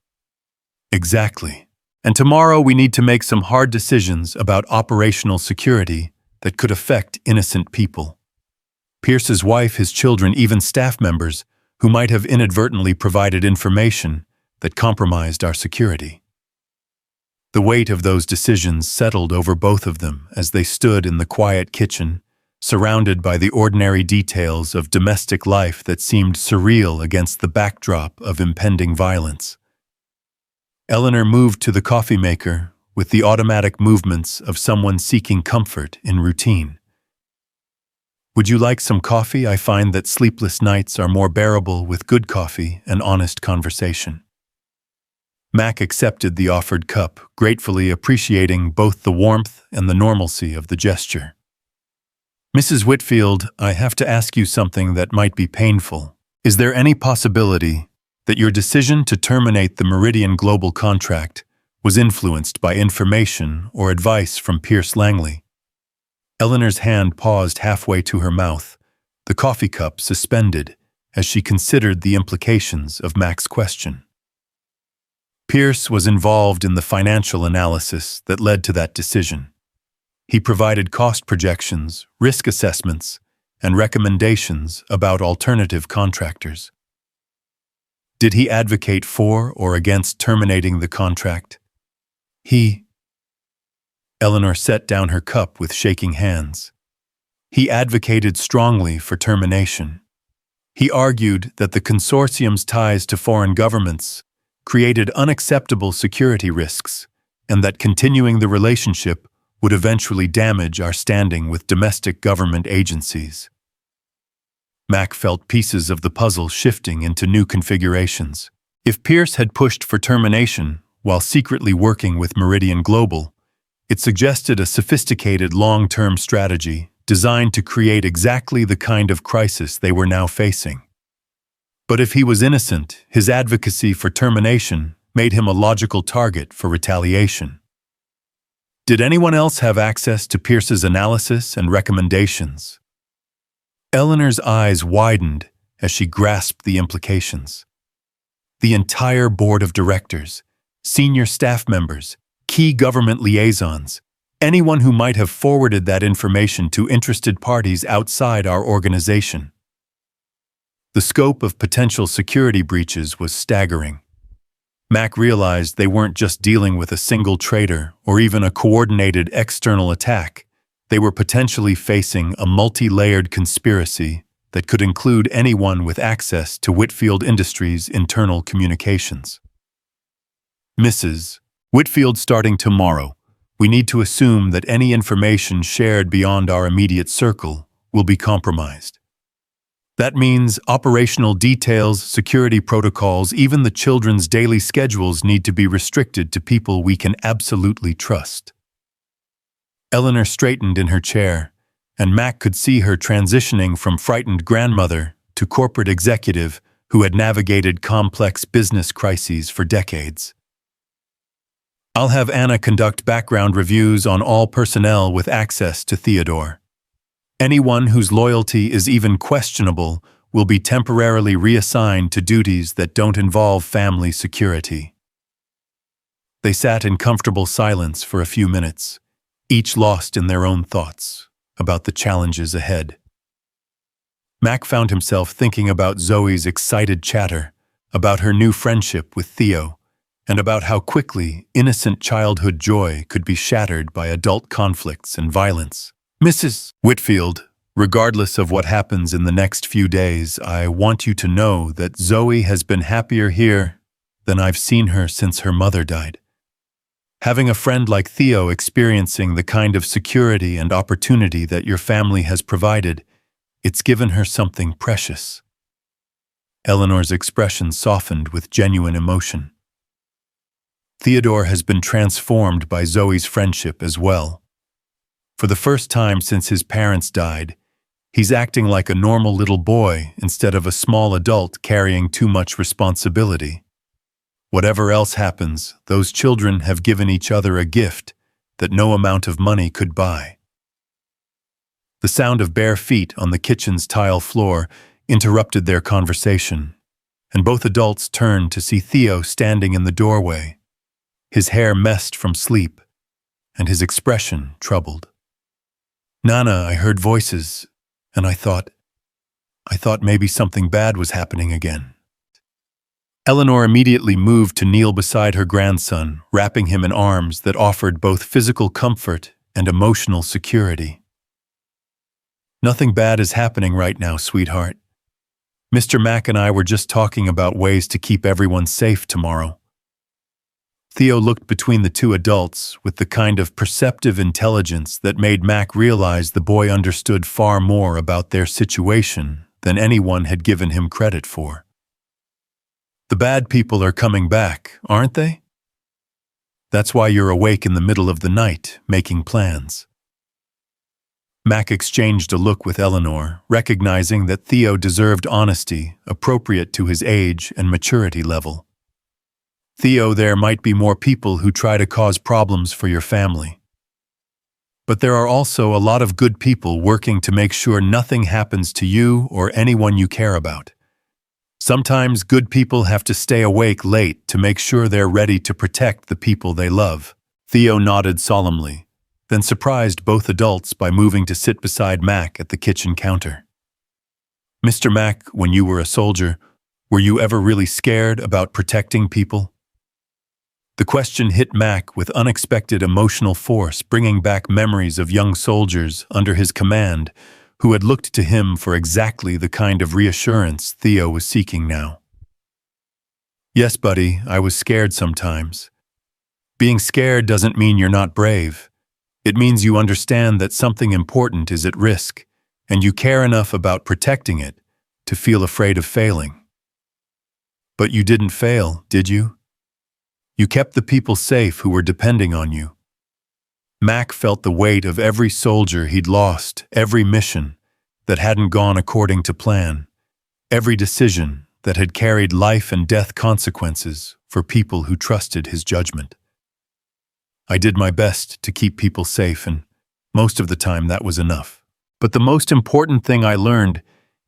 Exactly. And tomorrow we need to make some hard decisions about operational security that could affect innocent people. Pierce's wife, his children, even staff members who might have inadvertently provided information that compromised our security. The weight of those decisions settled over both of them as they stood in the quiet kitchen, surrounded by the ordinary details of domestic life that seemed surreal against the backdrop of impending violence. Eleanor moved to the coffee maker with the automatic movements of someone seeking comfort in routine. Would you like some coffee? I find that sleepless nights are more bearable with good coffee and honest conversation. Mac accepted the offered cup, gratefully appreciating both the warmth and the normalcy of the gesture. Mrs. Whitfield, I have to ask you something that might be painful. Is there any possibility that your decision to terminate the Meridian Global contract was influenced by information or advice from Pierce Langley? Eleanor's hand paused halfway to her mouth, the coffee cup suspended as she considered the implications of Mac's question. Pierce was involved in the financial analysis that led to that decision. He provided cost projections, risk assessments, and recommendations about alternative contractors. Did he advocate for or against terminating the contract? Eleanor set down her cup with shaking hands. He advocated strongly for termination. He argued that the consortium's ties to foreign governments created unacceptable security risks, and that continuing the relationship would eventually damage our standing with domestic government agencies. Mac felt pieces of the puzzle shifting into new configurations. If Pierce had pushed for termination while secretly working with Meridian Global, it suggested a sophisticated long-term strategy designed to create exactly the kind of crisis they were now facing. But if he was innocent, his advocacy for termination made him a logical target for retaliation. Did anyone else have access to Pierce's analysis and recommendations? Eleanor's eyes widened as she grasped the implications. The entire board of directors, senior staff members, key government liaisons, anyone who might have forwarded that information to interested parties outside our organization. The scope of potential security breaches was staggering. Mac realized they weren't just dealing with a single traitor or even a coordinated external attack. They were potentially facing a multi-layered conspiracy that could include anyone with access to Whitfield Industries' internal communications. Mrs. Whitfield, starting tomorrow, we need to assume that any information shared beyond our immediate circle will be compromised. That means operational details, security protocols, even the children's daily schedules need to be restricted to people we can absolutely trust. Eleanor straightened in her chair, and Mac could see her transitioning from frightened grandmother to corporate executive who had navigated complex business crises for decades. I'll have Anna conduct background reviews on all personnel with access to Theodore. Anyone whose loyalty is even questionable will be temporarily reassigned to duties that don't involve family security. They sat in comfortable silence for a few minutes, each lost in their own thoughts about the challenges ahead. Mac found himself thinking about Zoe's excited chatter, about her new friendship with Theo, and about how quickly innocent childhood joy could be shattered by adult conflicts and violence. Mrs. Whitfield, regardless of what happens in the next few days, I want you to know that Zoe has been happier here than I've seen her since her mother died. Having a friend like Theo experiencing the kind of security and opportunity that your family has provided, it's given her something precious. Eleanor's expression softened with genuine emotion. Theodore has been transformed by Zoe's friendship as well. For the first time since his parents died, he's acting like a normal little boy instead of a small adult carrying too much responsibility. Whatever else happens, those children have given each other a gift that no amount of money could buy. The sound of bare feet on the kitchen's tile floor interrupted their conversation, and both adults turned to see Theo standing in the doorway, his hair messed from sleep, and his expression troubled. "Nana, I heard voices, and I thought maybe something bad was happening again." Eleanor immediately moved to kneel beside her grandson, wrapping him in arms that offered both physical comfort and emotional security. "Nothing bad is happening right now, sweetheart. Mr. Mac and I were just talking about ways to keep everyone safe tomorrow." Theo looked between the two adults with the kind of perceptive intelligence that made Mac realize the boy understood far more about their situation than anyone had given him credit for. "The bad people are coming back, aren't they? That's why you're awake in the middle of the night, making plans." Mac exchanged a look with Eleanor, recognizing that Theo deserved honesty appropriate to his age and maturity level. "Theo, there might be more people who try to cause problems for your family. But there are also a lot of good people working to make sure nothing happens to you or anyone you care about. Sometimes good people have to stay awake late to make sure they're ready to protect the people they love." Theo nodded solemnly, then surprised both adults by moving to sit beside Mac at the kitchen counter. "Mr. Mac, when you were a soldier, were you ever really scared about protecting people?" The question hit Mac with unexpected emotional force, bringing back memories of young soldiers under his command who had looked to him for exactly the kind of reassurance Theo was seeking now. "Yes, buddy, I was scared sometimes. Being scared doesn't mean you're not brave. It means you understand that something important is at risk, and you care enough about protecting it to feel afraid of failing." "But you didn't fail, did you? You kept the people safe who were depending on you." Mac felt the weight of every soldier he'd lost, every mission that hadn't gone according to plan, every decision that had carried life and death consequences for people who trusted his judgment. "I did my best to keep people safe, and most of the time that was enough. But the most important thing I learned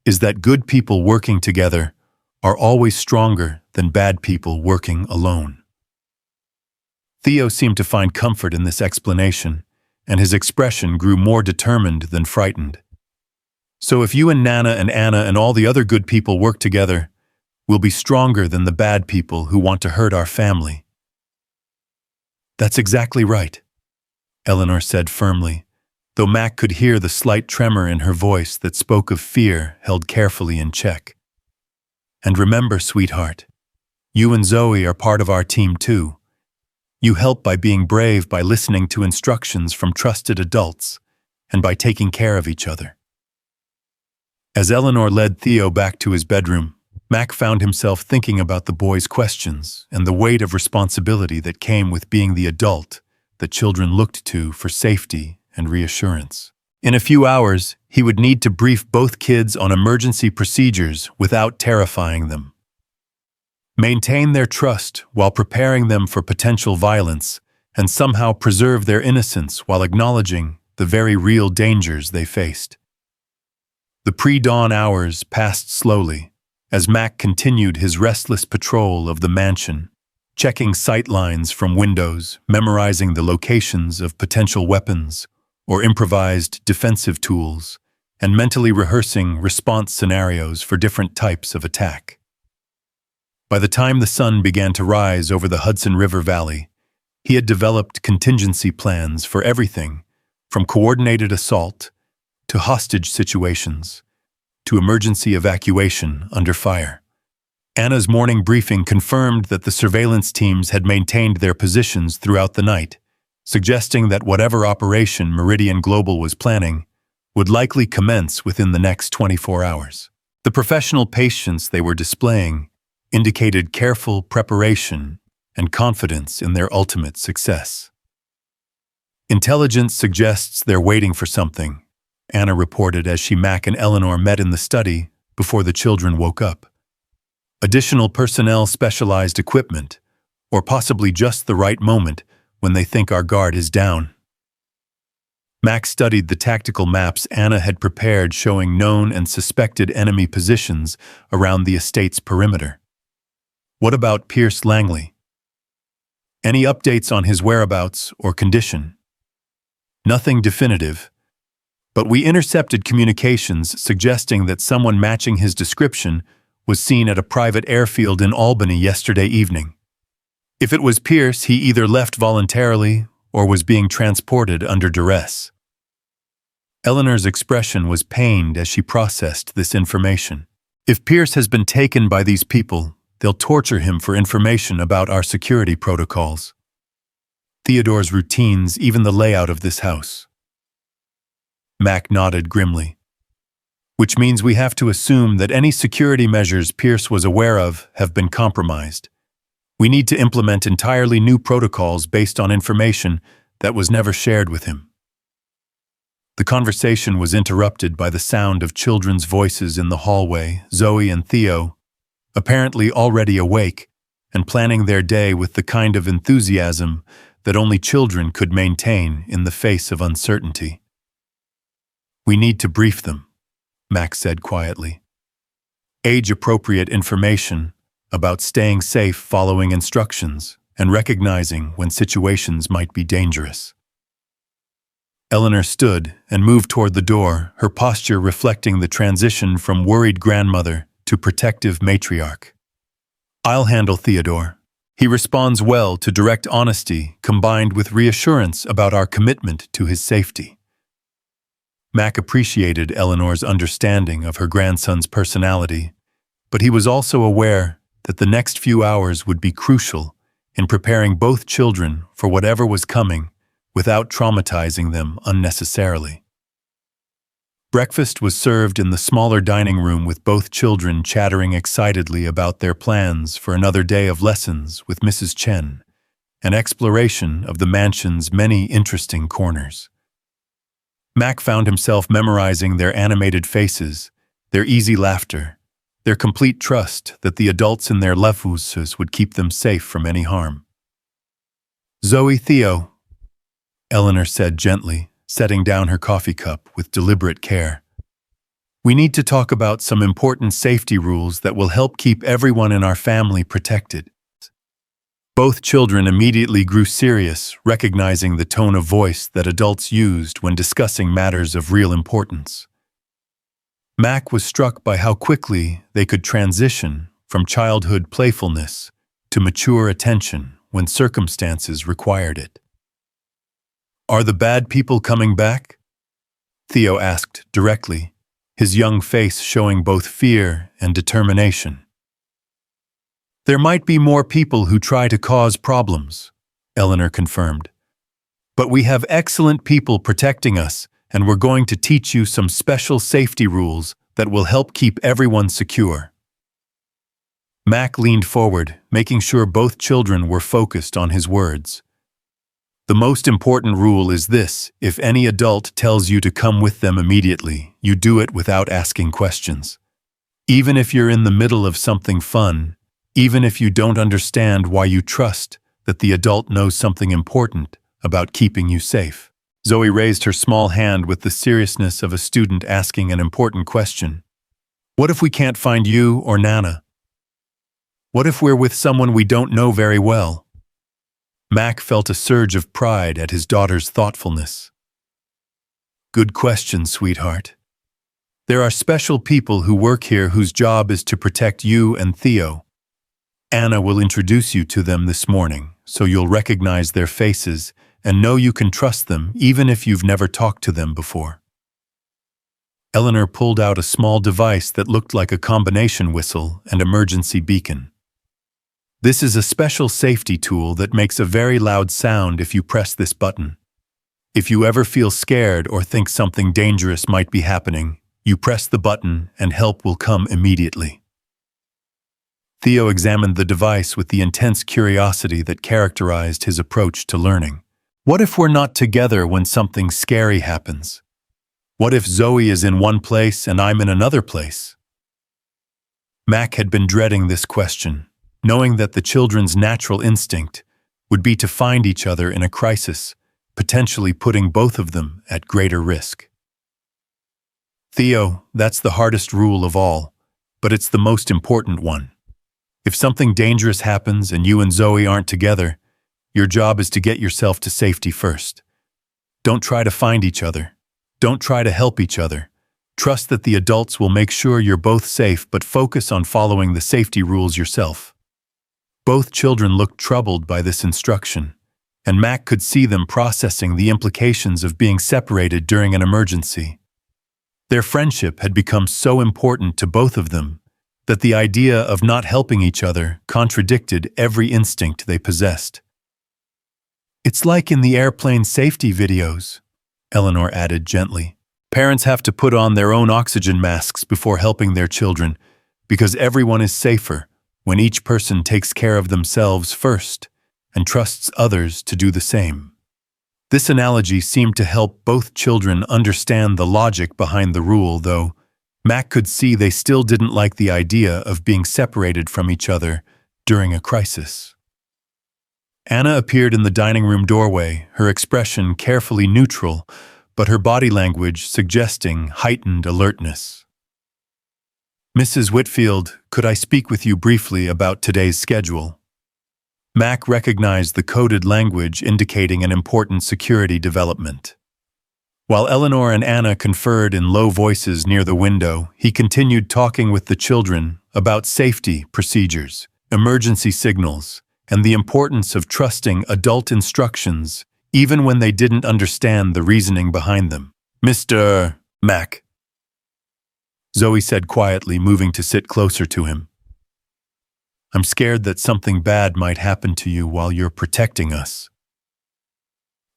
is that good people working together are always stronger than bad people working alone." Theo seemed to find comfort in this explanation, and his expression grew more determined than frightened. "So if you and Nana and Anna and all the other good people work together, we'll be stronger than the bad people who want to hurt our family." "That's exactly right," Eleanor said firmly, though Mac could hear the slight tremor in her voice that spoke of fear held carefully in check. "And remember, sweetheart, you and Zoe are part of our team too. You help by being brave, by listening to instructions from trusted adults, and by taking care of each other." As Eleanor led Theo back to his bedroom, Mac found himself thinking about the boy's questions and the weight of responsibility that came with being the adult that children looked to for safety and reassurance. In a few hours, he would need to brief both kids on emergency procedures without terrifying them. Maintain their trust while preparing them for potential violence, and somehow preserve their innocence while acknowledging the very real dangers they faced. The pre-dawn hours passed slowly, as Mac continued his restless patrol of the mansion, checking sight lines from windows, memorizing the locations of potential weapons or improvised defensive tools, and mentally rehearsing response scenarios for different types of attack. By the time the sun began to rise over the Hudson River Valley, he had developed contingency plans for everything from coordinated assault to hostage situations to emergency evacuation under fire. Anna's morning briefing confirmed that the surveillance teams had maintained their positions throughout the night, suggesting that whatever operation Meridian Global was planning would likely commence within the next 24 hours. The professional patience they were displaying indicated careful preparation and confidence in their ultimate success. Intelligence suggests they're waiting for something, Anna reported as Mac and Eleanor met in the study before the children woke up. Additional personnel, specialized equipment, or possibly just the right moment when they think our guard is down. Mac studied the tactical maps Anna had prepared showing known and suspected enemy positions around the estate's perimeter. What about Pierce Langley? Any updates on his whereabouts or condition? Nothing definitive, but we intercepted communications suggesting that someone matching his description was seen at a private airfield in Albany yesterday evening. If it was Pierce, he either left voluntarily or was being transported under duress. Eleanor's expression was pained as she processed this information. If Pierce has been taken by these people, they'll torture him for information about our security protocols, Theodore's routines, even the layout of this house. Mac nodded grimly. Which means we have to assume that any security measures Pierce was aware of have been compromised. We need to implement entirely new protocols based on information that was never shared with him. The conversation was interrupted by the sound of children's voices in the hallway. Zoe and Theo, apparently already awake and planning their day with the kind of enthusiasm that only children could maintain in the face of uncertainty. We need to brief them, Mac said quietly. Age-appropriate information about staying safe, following instructions, and recognizing when situations might be dangerous. Eleanor stood and moved toward the door, her posture reflecting the transition from worried grandmother to protective matriarch. I'll handle Theodore. He responds well to direct honesty combined with reassurance about our commitment to his safety. Mac appreciated Eleanor's understanding of her grandson's personality, but he was also aware that the next few hours would be crucial in preparing both children for whatever was coming without traumatizing them unnecessarily. Breakfast was served in the smaller dining room with both children chattering excitedly about their plans for another day of lessons with Mrs. Chen, an exploration of the mansion's many interesting corners. Mac found himself memorizing their animated faces, their easy laughter, their complete trust that the adults in their lefouses would keep them safe from any harm. Zoe, Theo, Eleanor said gently, setting down her coffee cup with deliberate care. We need to talk about some important safety rules that will help keep everyone in our family protected. Both children immediately grew serious, recognizing the tone of voice that adults used when discussing matters of real importance. Mac was struck by how quickly they could transition from childhood playfulness to mature attention when circumstances required it. Are the bad people coming back? Theo asked directly, his young face showing both fear and determination. There might be more people who try to cause problems, Eleanor confirmed. But we have excellent people protecting us, and we're going to teach you some special safety rules that will help keep everyone secure. Mac leaned forward, making sure both children were focused on his words. The most important rule is this: if any adult tells you to come with them immediately, you do it without asking questions. Even if you're in the middle of something fun, even if you don't understand why, you trust that the adult knows something important about keeping you safe. Zoe raised her small hand with the seriousness of a student asking an important question. What if we can't find you or Nana? What if we're with someone we don't know very well? Mac felt a surge of pride at his daughter's thoughtfulness. Good question, sweetheart. There are special people who work here whose job is to protect you and Theo. Anna will introduce you to them this morning, so you'll recognize their faces and know you can trust them even if you've never talked to them before. Eleanor pulled out a small device that looked like a combination whistle and emergency beacon. This is a special safety tool that makes a very loud sound if you press this button. If you ever feel scared or think something dangerous might be happening, You press the button and help will come immediately. Theo examined the device with the intense curiosity that characterized his approach to learning. What if we're not together when something scary happens? What if Zoe is in one place and I'm in another place? Mac had been dreading this question, knowing that the children's natural instinct would be to find each other in a crisis, potentially putting both of them at greater risk. Theo, that's the hardest rule of all, but it's the most important one. If something dangerous happens and you and Zoe aren't together, your job is to get yourself to safety first. Don't try to find each other. Don't try to help each other. Trust that the adults will make sure you're both safe, but focus on following the safety rules yourself. Both children looked troubled by this instruction, and Mac could see them processing the implications of being separated during an emergency. Their friendship had become so important to both of them that the idea of not helping each other contradicted every instinct they possessed. It's like in the airplane safety videos, Eleanor added gently. Parents have to put on their own oxygen masks before helping their children because everyone is safer when each person takes care of themselves first and trusts others to do the same. This analogy seemed to help both children understand the logic behind the rule, though Mac could see they still didn't like the idea of being separated from each other during a crisis. Anna appeared in the dining room doorway, her expression carefully neutral, but her body language suggesting heightened alertness. Mrs. Whitfield, could I speak with you briefly about today's schedule? Mac recognized the coded language indicating an important security development. While Eleanor and Anna conferred in low voices near the window, he continued talking with the children about safety procedures, emergency signals, and the importance of trusting adult instructions even when they didn't understand the reasoning behind them. Mr. Mac, Zoe said quietly, moving to sit closer to him. I'm scared that something bad might happen to you while you're protecting us.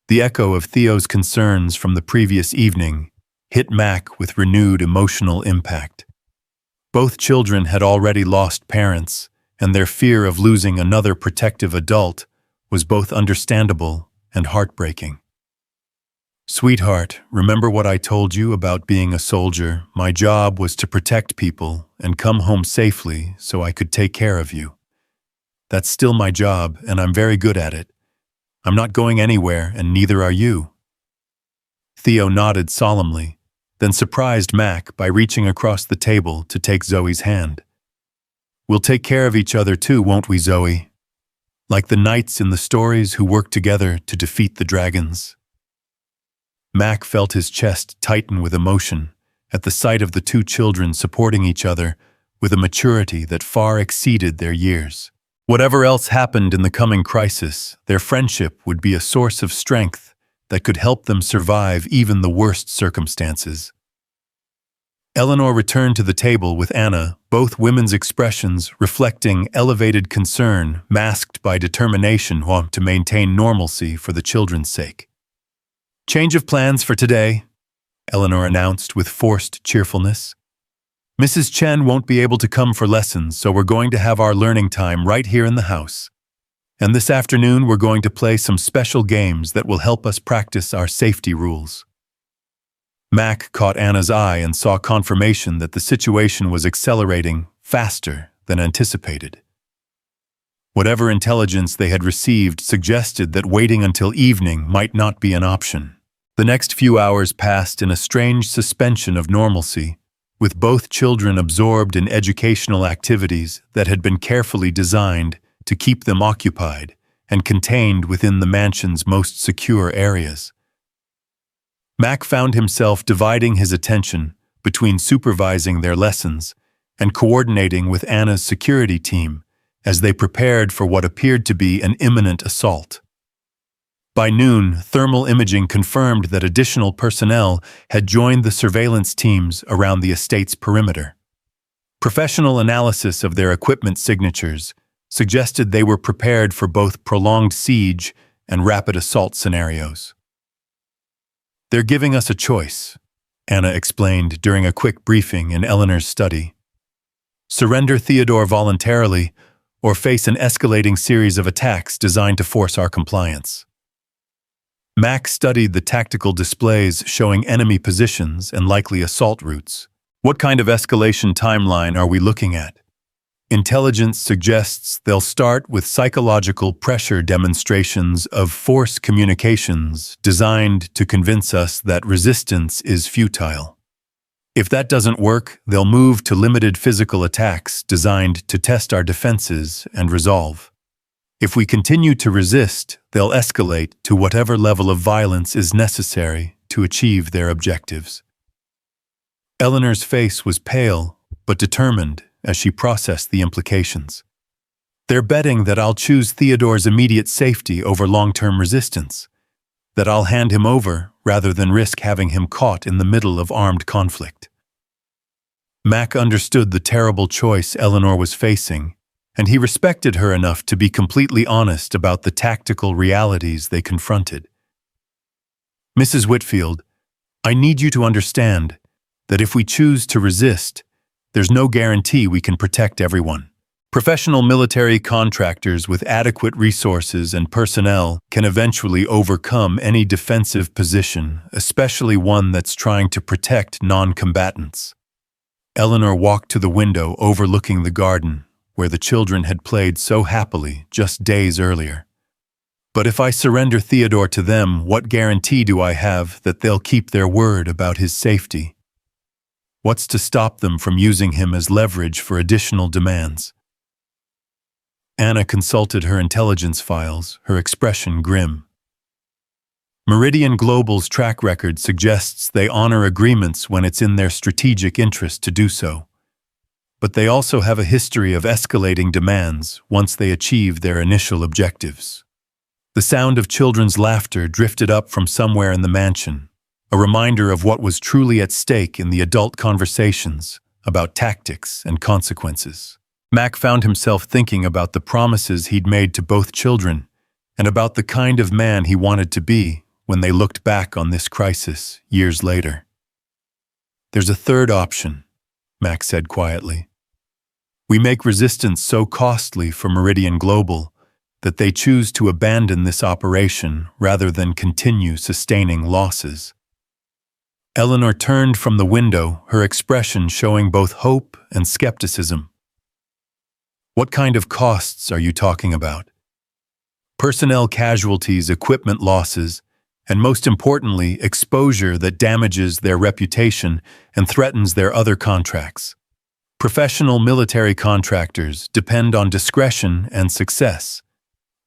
The echo of Theo's concerns from the previous evening hit Mac with renewed emotional impact. Both children had already lost parents, and their fear of losing another protective adult was both understandable and heartbreaking. Sweetheart, remember what I told you about being a soldier? My job was to protect people and come home safely so I could take care of you. That's still my job, and I'm very good at it. I'm not going anywhere, and neither are you. Theo nodded solemnly, then surprised Mac by reaching across the table to take Zoe's hand. We'll take care of each other too, won't we, Zoe? Like the knights in the stories who work together to defeat the dragons. Mac felt his chest tighten with emotion at the sight of the two children supporting each other with a maturity that far exceeded their years. Whatever else happened in the coming crisis, their friendship would be a source of strength that could help them survive even the worst circumstances. Eleanor returned to the table with Anna, both women's expressions reflecting elevated concern masked by determination to maintain normalcy for the children's sake. Change of plans for today, Eleanor announced with forced cheerfulness. Mrs. Chen won't be able to come for lessons, so we're going to have our learning time right here in the house. And this afternoon we're going to play some special games that will help us practice our safety rules. Mac caught Anna's eye and saw confirmation that the situation was accelerating faster than anticipated. Whatever intelligence they had received suggested that waiting until evening might not be an option. The next few hours passed in a strange suspension of normalcy, with both children absorbed in educational activities that had been carefully designed to keep them occupied and contained within the mansion's most secure areas. Mac found himself dividing his attention between supervising their lessons and coordinating with Anna's security team as they prepared for what appeared to be an imminent assault. By noon, thermal imaging confirmed that additional personnel had joined the surveillance teams around the estate's perimeter. Professional analysis of their equipment signatures suggested they were prepared for both prolonged siege and rapid assault scenarios. They're giving us a choice, Anna explained during a quick briefing in Eleanor's study. Surrender Theodore voluntarily, or face an escalating series of attacks designed to force our compliance. Mac studied the tactical displays showing enemy positions and likely assault routes. What kind of escalation timeline are we looking at? Intelligence suggests they'll start with psychological pressure demonstrations of force communications designed to convince us that resistance is futile. If that doesn't work, they'll move to limited physical attacks designed to test our defenses and resolve. If we continue to resist, they'll escalate to whatever level of violence is necessary to achieve their objectives. Eleanor's face was pale but determined as she processed the implications. They're betting that I'll choose Theodore's immediate safety over long-term resistance, that I'll hand him over rather than risk having him caught in the middle of armed conflict. Mac understood the terrible choice Eleanor was facing, and he respected her enough to be completely honest about the tactical realities they confronted. Mrs. Whitfield, I need you to understand that if we choose to resist, there's no guarantee we can protect everyone. Professional military contractors with adequate resources and personnel can eventually overcome any defensive position, especially one that's trying to protect non-combatants. Eleanor walked to the window overlooking the garden, where the children had played so happily just days earlier. But if I surrender Theodore to them, what guarantee do I have that they'll keep their word about his safety? What's to stop them from using him as leverage for additional demands? Anna consulted her intelligence files, her expression grim. Meridian Global's track record suggests they honor agreements when it's in their strategic interest to do so. But they also have a history of escalating demands once they achieve their initial objectives. The sound of children's laughter drifted up from somewhere in the mansion, a reminder of what was truly at stake in the adult conversations about tactics and consequences. Mac found himself thinking about the promises he'd made to both children and about the kind of man he wanted to be when they looked back on this crisis years later. There's a third option, Mac said quietly. We make resistance so costly for Meridian Global that they choose to abandon this operation rather than continue sustaining losses. Eleanor turned from the window, her expression showing both hope and skepticism. What kind of costs are you talking about? Personnel casualties, equipment losses, and most importantly, exposure that damages their reputation and threatens their other contracts. Professional military contractors depend on discretion and success.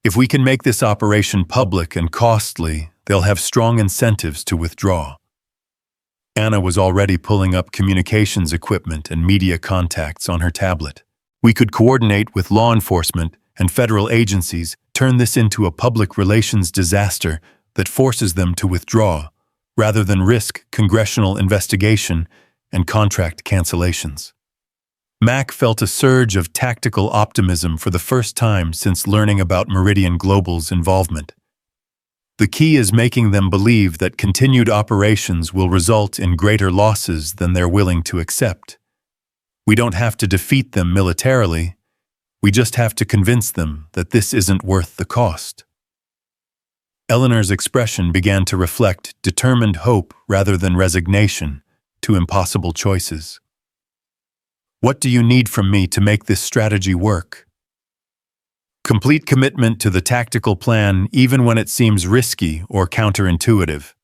If we can make this operation public and costly, they'll have strong incentives to withdraw. Anna was already pulling up communications equipment and media contacts on her tablet. We could coordinate with law enforcement and federal agencies, turn this into a public relations disaster that forces them to withdraw, rather than risk congressional investigation and contract cancellations. Mac felt a surge of tactical optimism for the first time since learning about Meridian Global's involvement. The key is making them believe that continued operations will result in greater losses than they're willing to accept. We don't have to defeat them militarily. We just have to convince them that this isn't worth the cost. Eleanor's expression began to reflect determined hope rather than resignation to impossible choices. What do you need from me to make this strategy work? Complete commitment to the tactical plan even when it seems risky or counterintuitive.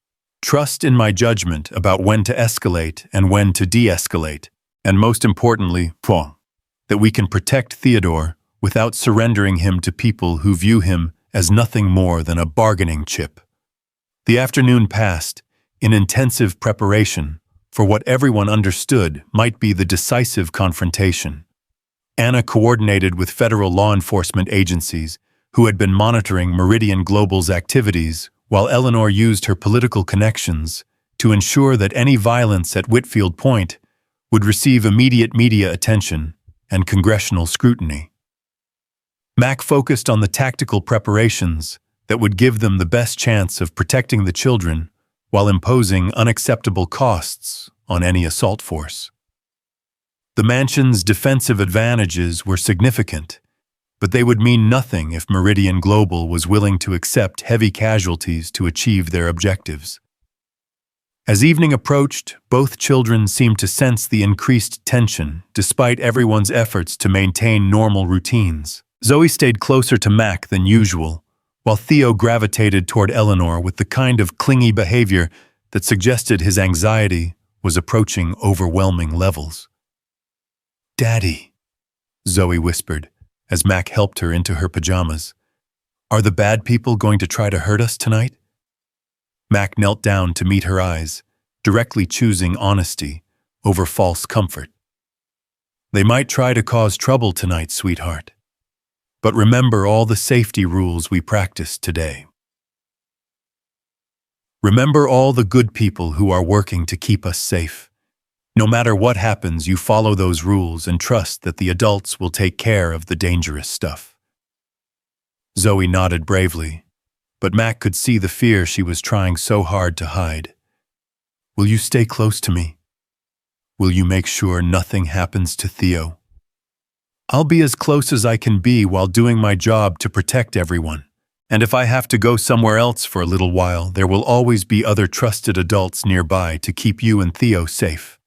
Trust in my judgment about when to escalate and when to de-escalate. And most importantly, that we can protect Theodore without surrendering him to people who view him as nothing more than a bargaining chip. The afternoon passed in intensive preparation for what everyone understood might be the decisive confrontation. Anna coordinated with federal law enforcement agencies who had been monitoring Meridian Global's activities, while Eleanor used her political connections to ensure that any violence at Whitfield Point would receive immediate media attention and congressional scrutiny. Mac focused on the tactical preparations that would give them the best chance of protecting the children while imposing unacceptable costs on any assault force. The mansion's defensive advantages were significant, but they would mean nothing if Meridian Global was willing to accept heavy casualties to achieve their objectives. As evening approached, both children seemed to sense the increased tension despite everyone's efforts to maintain normal routines. Zoe stayed closer to Mac than usual, while Theo gravitated toward Eleanor with the kind of clingy behavior that suggested his anxiety was approaching overwhelming levels. "Daddy," Zoe whispered as Mac helped her into her pajamas. "Are the bad people going to try to hurt us tonight?" Mac knelt down to meet her eyes, directly choosing honesty over false comfort. "They might try to cause trouble tonight, sweetheart. But remember all the safety rules we practiced today. Remember all the good people who are working to keep us safe. No matter what happens, you follow those rules and trust that the adults will take care of the dangerous stuff." Zoe nodded bravely, but Mac could see the fear she was trying so hard to hide. "Will you stay close to me? Will you make sure nothing happens to Theo?" "I'll be as close as I can be while doing my job to protect everyone. And if I have to go somewhere else for a little while, there will always be other trusted adults nearby to keep you and Theo safe."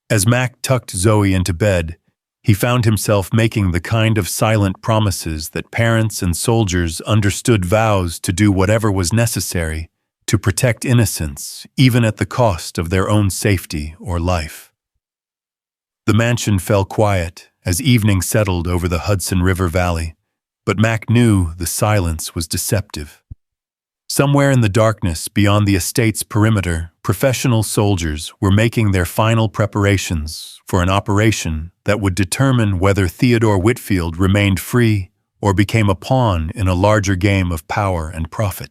As Mac tucked Zoe into bed, he found himself making the kind of silent promises that parents and soldiers understood, vows to do whatever was necessary to protect innocence, even at the cost of their own safety or life. The mansion fell quiet as evening settled over the Hudson River Valley, but Mac knew the silence was deceptive. Somewhere in the darkness beyond the estate's perimeter, professional soldiers were making their final preparations for an operation that would determine whether Theodore Whitfield remained free or became a pawn in a larger game of power and profit.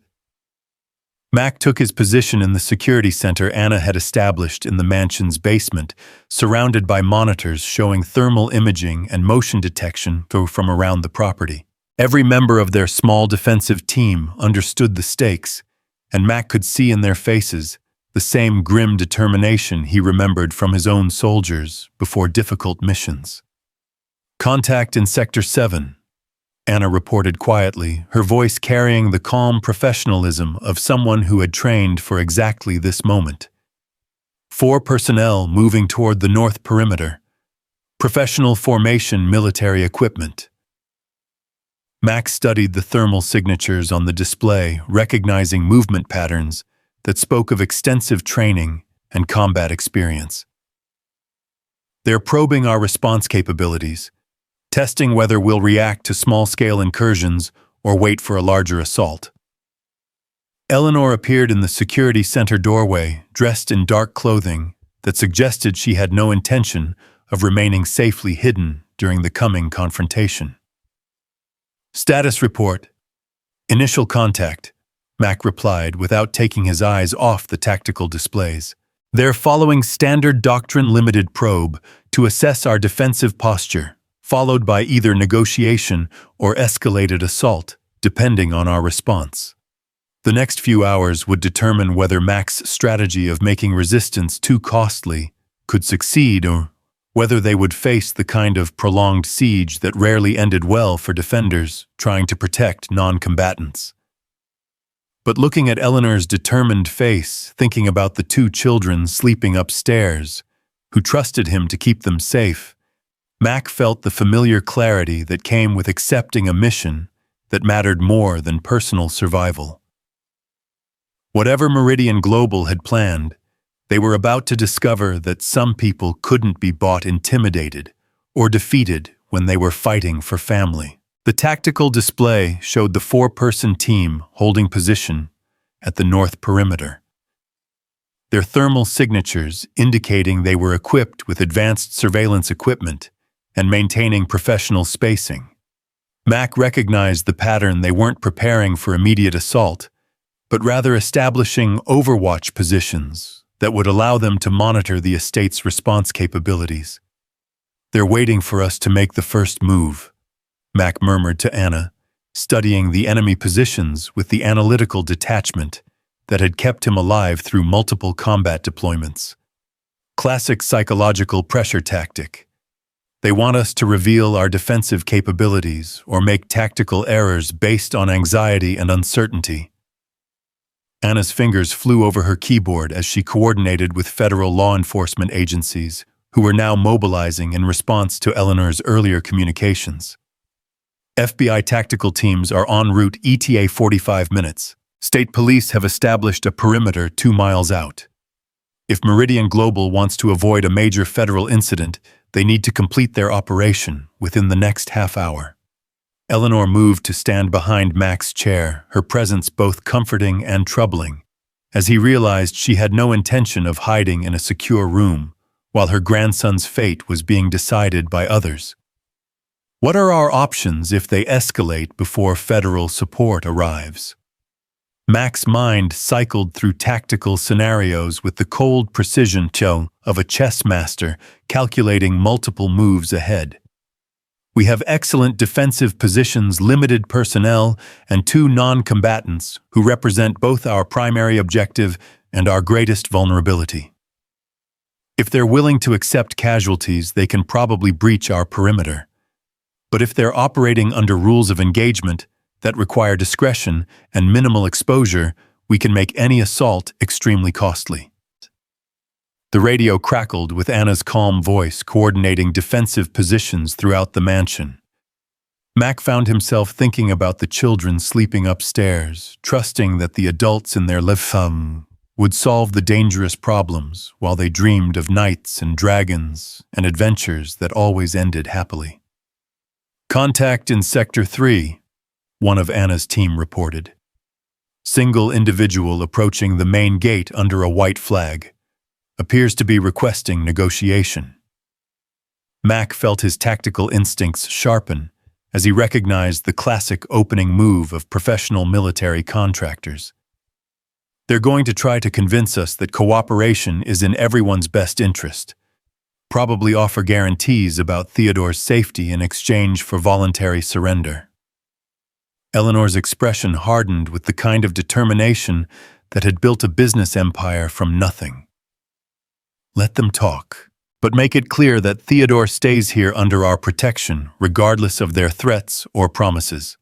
Mac took his position in the security center Anna had established in the mansion's basement, surrounded by monitors showing thermal imaging and motion detection from around the property. Every member of their small defensive team understood the stakes, and Mac could see in their faces the same grim determination he remembered from his own soldiers before difficult missions. "Contact in Sector 7, Anna reported quietly, her voice carrying the calm professionalism of someone who had trained for exactly this moment. 4 personnel moving toward the north perimeter. Professional formation military equipment." Max studied the thermal signatures on the display, recognizing movement patterns that spoke of extensive training and combat experience. "They're probing our response capabilities, testing whether we'll react to small-scale incursions or wait for a larger assault." Eleanor appeared in the security center doorway, dressed in dark clothing that suggested she had no intention of remaining safely hidden during the coming confrontation. "Status report. Initial contact," Mac replied without taking his eyes off the tactical displays. "They're following standard doctrine-limited probe to assess our defensive posture, followed by either negotiation or escalated assault, depending on our response." The next few hours would determine whether Mac's strategy of making resistance too costly could succeed or whether they would face the kind of prolonged siege that rarely ended well for defenders trying to protect non-combatants. But looking at Eleanor's determined face, thinking about the 2 children sleeping upstairs, who trusted him to keep them safe, Mac felt the familiar clarity that came with accepting a mission that mattered more than personal survival. Whatever Meridian Global had planned, they were about to discover that some people couldn't be bought intimidated or defeated when they were fighting for family. The tactical display showed the 4-person team holding position at the north perimeter, their thermal signatures indicating they were equipped with advanced surveillance equipment and maintaining professional spacing. Mac recognized the pattern. They weren't preparing for immediate assault, but rather establishing overwatch positions that would allow them to monitor the estate's response capabilities. "They're waiting for us to make the first move," Mac murmured to Anna, studying the enemy positions with the analytical detachment that had kept him alive through multiple combat deployments. Classic psychological pressure tactic. They want us to reveal our defensive capabilities or make tactical errors based on anxiety and uncertainty. Anna's fingers flew over her keyboard as she coordinated with federal law enforcement agencies who were now mobilizing in response to Eleanor's earlier communications. FBI tactical teams are en route ETA 45 minutes. State police have established a perimeter 2 miles out. If Meridian Global wants to avoid a major federal incident, they need to complete their operation within the next half hour. Eleanor moved to stand behind Mac's chair, her presence both comforting and troubling, as he realized she had no intention of hiding in a secure room while her grandson's fate was being decided by others. What are our options if they escalate before federal support arrives? Mac's mind cycled through tactical scenarios with the cold precision of a chess master calculating multiple moves ahead. We have excellent defensive positions, limited personnel, and 2 non-combatants who represent both our primary objective and our greatest vulnerability. If they're willing to accept casualties, they can probably breach our perimeter. But if they're operating under rules of engagement that require discretion and minimal exposure, we can make any assault extremely costly. The radio crackled with Anna's calm voice coordinating defensive positions throughout the mansion. Mac found himself thinking about the children sleeping upstairs, trusting that the adults in their living would solve the dangerous problems while they dreamed of knights and dragons and adventures that always ended happily. Contact in Sector 3, one of Anna's team reported. Single individual approaching the main gate under a white flag. Appears to be requesting negotiation. Mac felt his tactical instincts sharpen as he recognized the classic opening move of professional military contractors. They're going to try to convince us that cooperation is in everyone's best interest, probably offer guarantees about Theodore's safety in exchange for voluntary surrender. Eleanor's expression hardened with the kind of determination that had built a business empire from nothing. Let them talk, but make it clear that Theodore stays here under our protection, regardless of their threats or promises.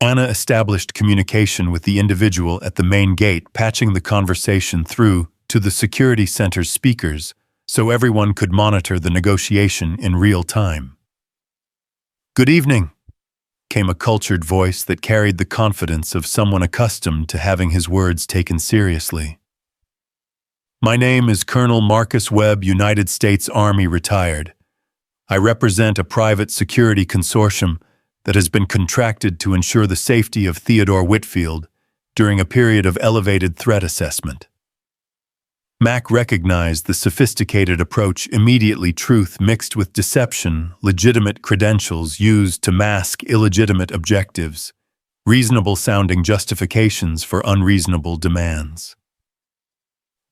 Anna established communication with the individual at the main gate, patching the conversation through to the security center's speakers so everyone could monitor the negotiation in real time. "Good evening," came a cultured voice that carried the confidence of someone accustomed to having his words taken seriously. "My name is Colonel Marcus Webb, United States Army retired. I represent a private security consortium that has been contracted to ensure the safety of Theodore Whitfield during a period of elevated threat assessment." Mac recognized the sophisticated approach immediately, truth mixed with deception, legitimate credentials used to mask illegitimate objectives, reasonable-sounding justifications for unreasonable demands.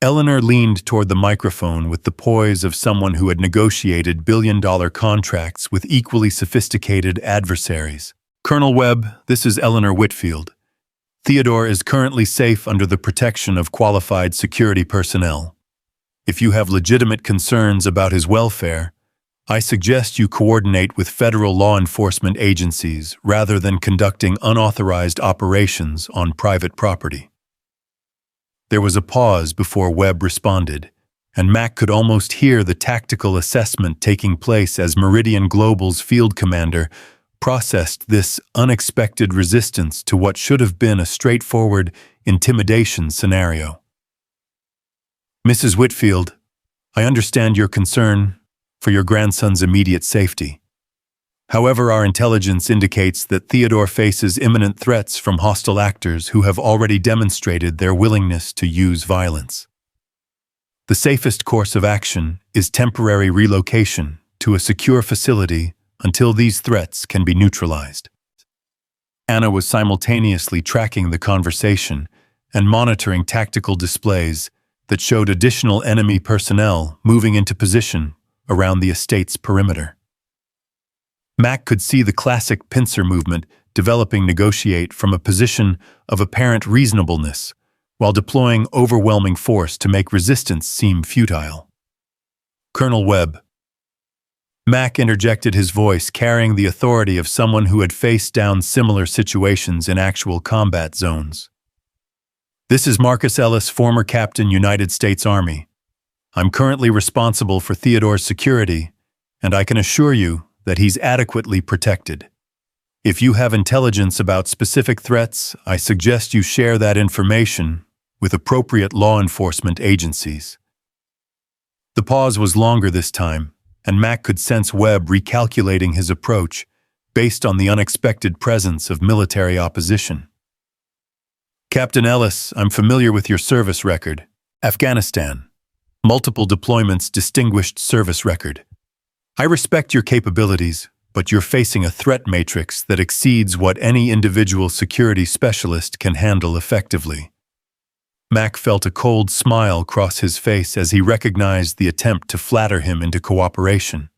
Eleanor leaned toward the microphone with the poise of someone who had negotiated billion-dollar contracts with equally sophisticated adversaries. "Colonel Webb, this is Eleanor Whitfield. Theodore is currently safe under the protection of qualified security personnel. If you have legitimate concerns about his welfare, I suggest you coordinate with federal law enforcement agencies rather than conducting unauthorized operations on private property." There was a pause before Webb responded, and Mac could almost hear the tactical assessment taking place as Meridian Global's field commander processed this unexpected resistance to what should have been a straightforward intimidation scenario. "Mrs. Whitfield, I understand your concern for your grandson's immediate safety. However, our intelligence indicates that Theodore faces imminent threats from hostile actors who have already demonstrated their willingness to use violence. The safest course of action is temporary relocation to a secure facility until these threats can be neutralized." Anna was simultaneously tracking the conversation and monitoring tactical displays that showed additional enemy personnel moving into position around the estate's perimeter. Mac could see the classic pincer movement developing negotiate from a position of apparent reasonableness, while deploying overwhelming force to make resistance seem futile. Colonel Webb. Mac interjected his voice, carrying the authority of someone who had faced down similar situations in actual combat zones. This is Marcus Ellis, former Captain, United States Army. I'm currently responsible for Theodore's security, and I can assure you that he's adequately protected. If you have intelligence about specific threats, I suggest you share that information with appropriate law enforcement agencies. The pause was longer this time, and Mac could sense Webb recalculating his approach based on the unexpected presence of military opposition. Captain Ellis, I'm familiar with your service record. Afghanistan. Multiple deployments, distinguished service record. I respect your capabilities, but you're facing a threat matrix that exceeds what any individual security specialist can handle effectively. Mac felt a cold smile cross his face as he recognized the attempt to flatter him into cooperation.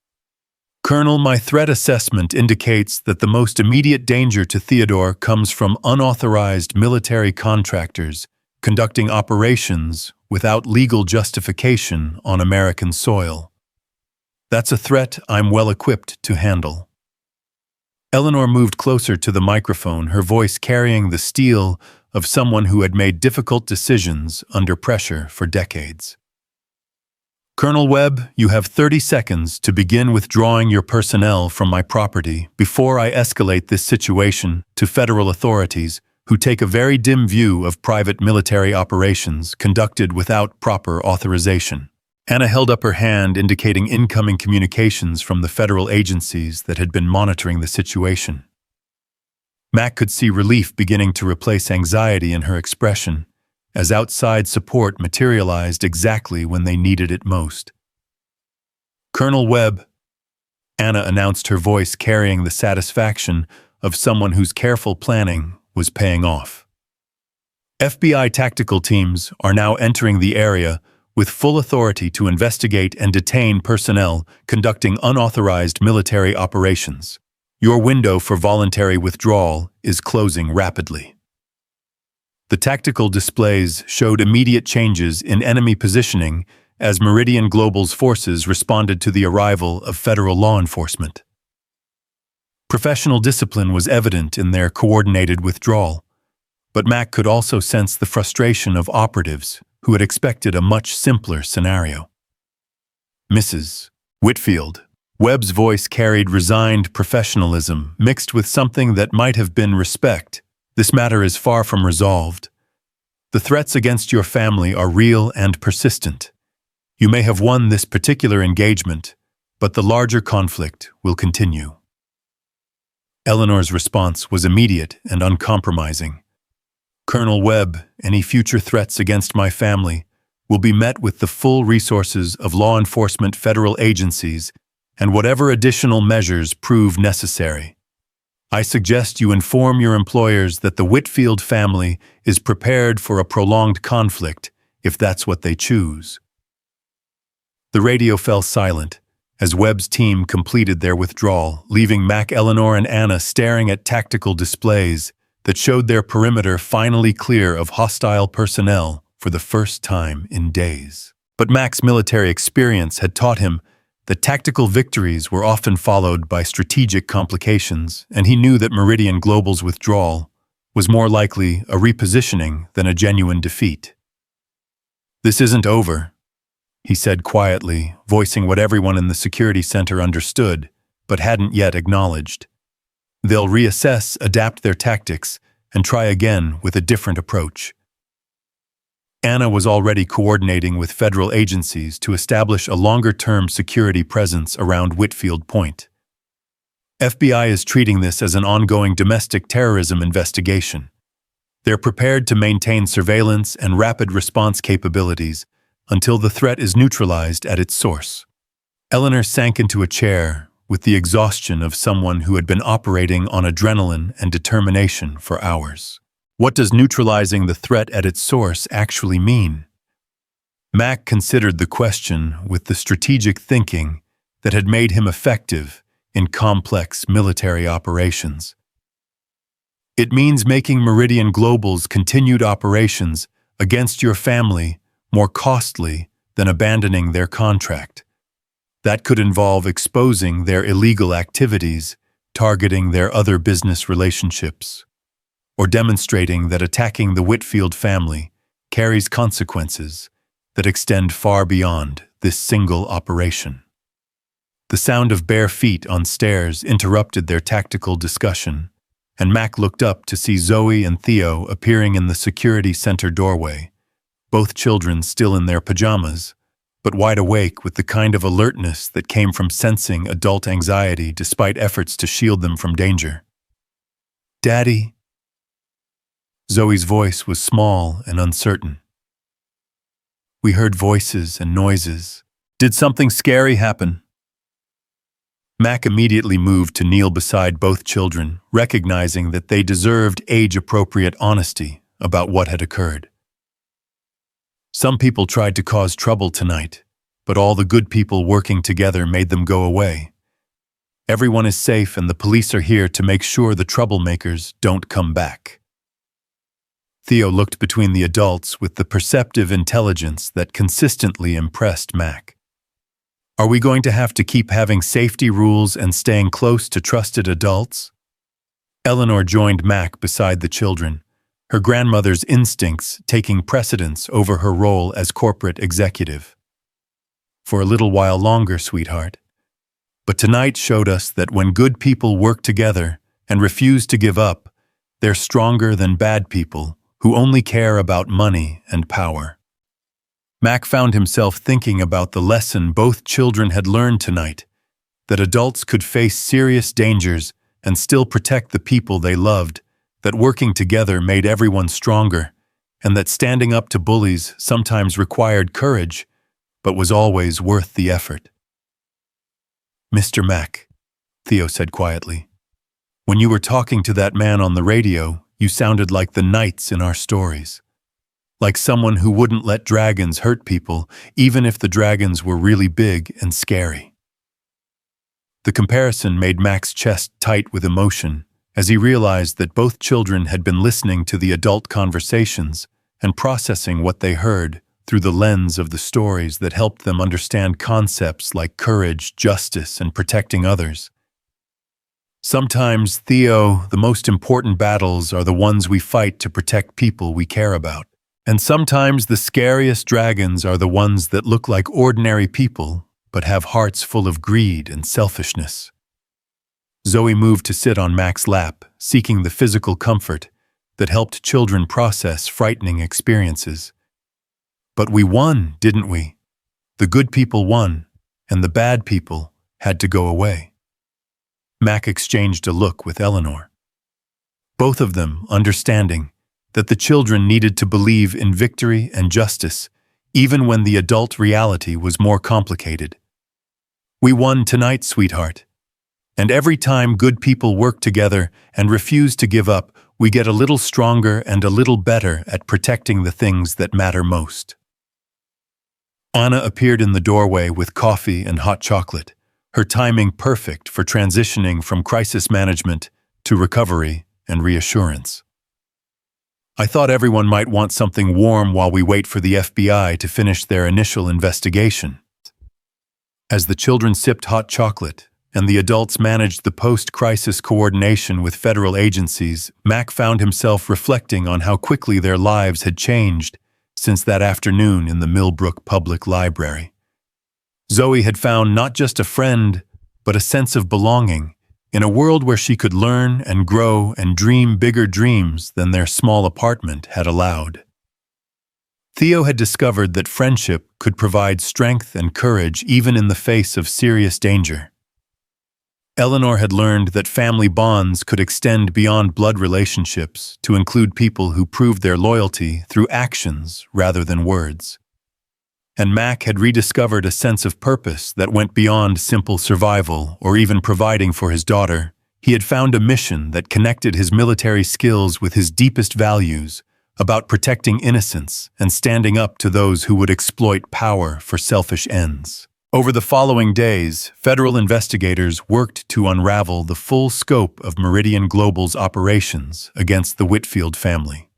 Colonel, my threat assessment indicates that the most immediate danger to Theodore comes from unauthorized military contractors conducting operations without legal justification on American soil. That's a threat I'm well equipped to handle. Eleanor moved closer to the microphone, her voice carrying the steel of someone who had made difficult decisions under pressure for decades. Colonel Webb, you have 30 seconds to begin withdrawing your personnel from my property before I escalate this situation to federal authorities who take a very dim view of private military operations conducted without proper authorization. Anna held up her hand, indicating incoming communications from the federal agencies that had been monitoring the situation. Mac could see relief beginning to replace anxiety in her expression, as outside support materialized exactly when they needed it most. Colonel Webb, Anna announced, her voice carrying the satisfaction of someone whose careful planning was paying off. FBI tactical teams are now entering the area with full authority to investigate and detain personnel conducting unauthorized military operations. Your window for voluntary withdrawal is closing rapidly. The tactical displays showed immediate changes in enemy positioning as Meridian Global's forces responded to the arrival of federal law enforcement. Professional discipline was evident in their coordinated withdrawal, but Mac could also sense the frustration of operatives who had expected a much simpler scenario. Mrs. Whitfield. Webb's voice carried resigned professionalism mixed with something that might have been respect. This matter is far from resolved. The threats against your family are real and persistent. You may have won this particular engagement, but the larger conflict will continue. Eleanor's response was immediate and uncompromising. Colonel Webb, any future threats against my family will be met with the full resources of law enforcement federal agencies and whatever additional measures prove necessary. I suggest you inform your employers that the Whitfield family is prepared for a prolonged conflict if that's what they choose. The radio fell silent as Webb's team completed their withdrawal, leaving Mac, Eleanor, and Anna staring at tactical displays that showed their perimeter finally clear of hostile personnel for the first time in days. But Mac's military experience had taught him that tactical victories were often followed by strategic complications, and he knew that Meridian Global's withdrawal was more likely a repositioning than a genuine defeat. This isn't over, he said quietly, voicing what everyone in the security center understood but hadn't yet acknowledged. They'll reassess, adapt their tactics, and try again with a different approach. Anna was already coordinating with federal agencies to establish a longer-term security presence around Whitfield Point. FBI is treating this as an ongoing domestic terrorism investigation. They're prepared to maintain surveillance and rapid response capabilities until the threat is neutralized at its source. Eleanor sank into a chair with the exhaustion of someone who had been operating on adrenaline and determination for hours. What does neutralizing the threat at its source actually mean? Mac considered the question with the strategic thinking that had made him effective in complex military operations. It means making Meridian Global's continued operations against your family more costly than abandoning their contract. That could involve exposing their illegal activities, targeting their other business relationships, or demonstrating that attacking the Whitfield family carries consequences that extend far beyond this single operation. The sound of bare feet on stairs interrupted their tactical discussion, and Mac looked up to see Zoe and Theo appearing in the security center doorway, both children still in their pajamas, but wide awake with the kind of alertness that came from sensing adult anxiety despite efforts to shield them from danger. "Daddy?" Zoe's voice was small and uncertain. "We heard voices and noises. Did something scary happen?" Mac immediately moved to kneel beside both children, recognizing that they deserved age-appropriate honesty about what had occurred. "Some people tried to cause trouble tonight, but all the good people working together made them go away. Everyone is safe and the police are here to make sure the troublemakers don't come back." Theo looked between the adults with the perceptive intelligence that consistently impressed Mac. "Are we going to have to keep having safety rules and staying close to trusted adults?" Eleanor joined Mac beside the children, her grandmother's instincts taking precedence over her role as corporate executive. "For a little while longer, sweetheart. But tonight showed us that when good people work together and refuse to give up, they're stronger than bad people who only care about money and power." Mac found himself thinking about the lesson both children had learned tonight, that adults could face serious dangers and still protect the people they loved, that working together made everyone stronger, and that standing up to bullies sometimes required courage, but was always worth the effort. "Mr. Mac," Theo said quietly, "when you were talking to that man on the radio, you sounded like the knights in our stories. Like someone who wouldn't let dragons hurt people, even if the dragons were really big and scary." The comparison made Mac's chest tight with emotion as he realized that both children had been listening to the adult conversations and processing what they heard through the lens of the stories that helped them understand concepts like courage, justice, and protecting others. "Sometimes, Theo, the most important battles are the ones we fight to protect people we care about. And sometimes the scariest dragons are the ones that look like ordinary people, but have hearts full of greed and selfishness." Zoe moved to sit on Mac's lap, seeking the physical comfort that helped children process frightening experiences. "But we won, didn't we? The good people won, and the bad people had to go away." Mac exchanged a look with Eleanor, both of them understanding that the children needed to believe in victory and justice, even when the adult reality was more complicated. "We won tonight, sweetheart. And every time good people work together and refuse to give up, we get a little stronger and a little better at protecting the things that matter most." Anna appeared in the doorway with coffee and hot chocolate, her timing perfect for transitioning from crisis management to recovery and reassurance. "I thought everyone might want something warm while we wait for the FBI to finish their initial investigation." As the children sipped hot chocolate and the adults managed the post-crisis coordination with federal agencies, Mac found himself reflecting on how quickly their lives had changed since that afternoon in the Millbrook Public Library. Zoe had found not just a friend, but a sense of belonging in a world where she could learn and grow and dream bigger dreams than their small apartment had allowed. Theo had discovered that friendship could provide strength and courage even in the face of serious danger. Eleanor had learned that family bonds could extend beyond blood relationships to include people who proved their loyalty through actions rather than words. And Mac had rediscovered a sense of purpose that went beyond simple survival or even providing for his daughter. He had found a mission that connected his military skills with his deepest values about protecting innocence and standing up to those who would exploit power for selfish ends. Over the following days, federal investigators worked to unravel the full scope of Meridian Global's operations against the Whitfield family.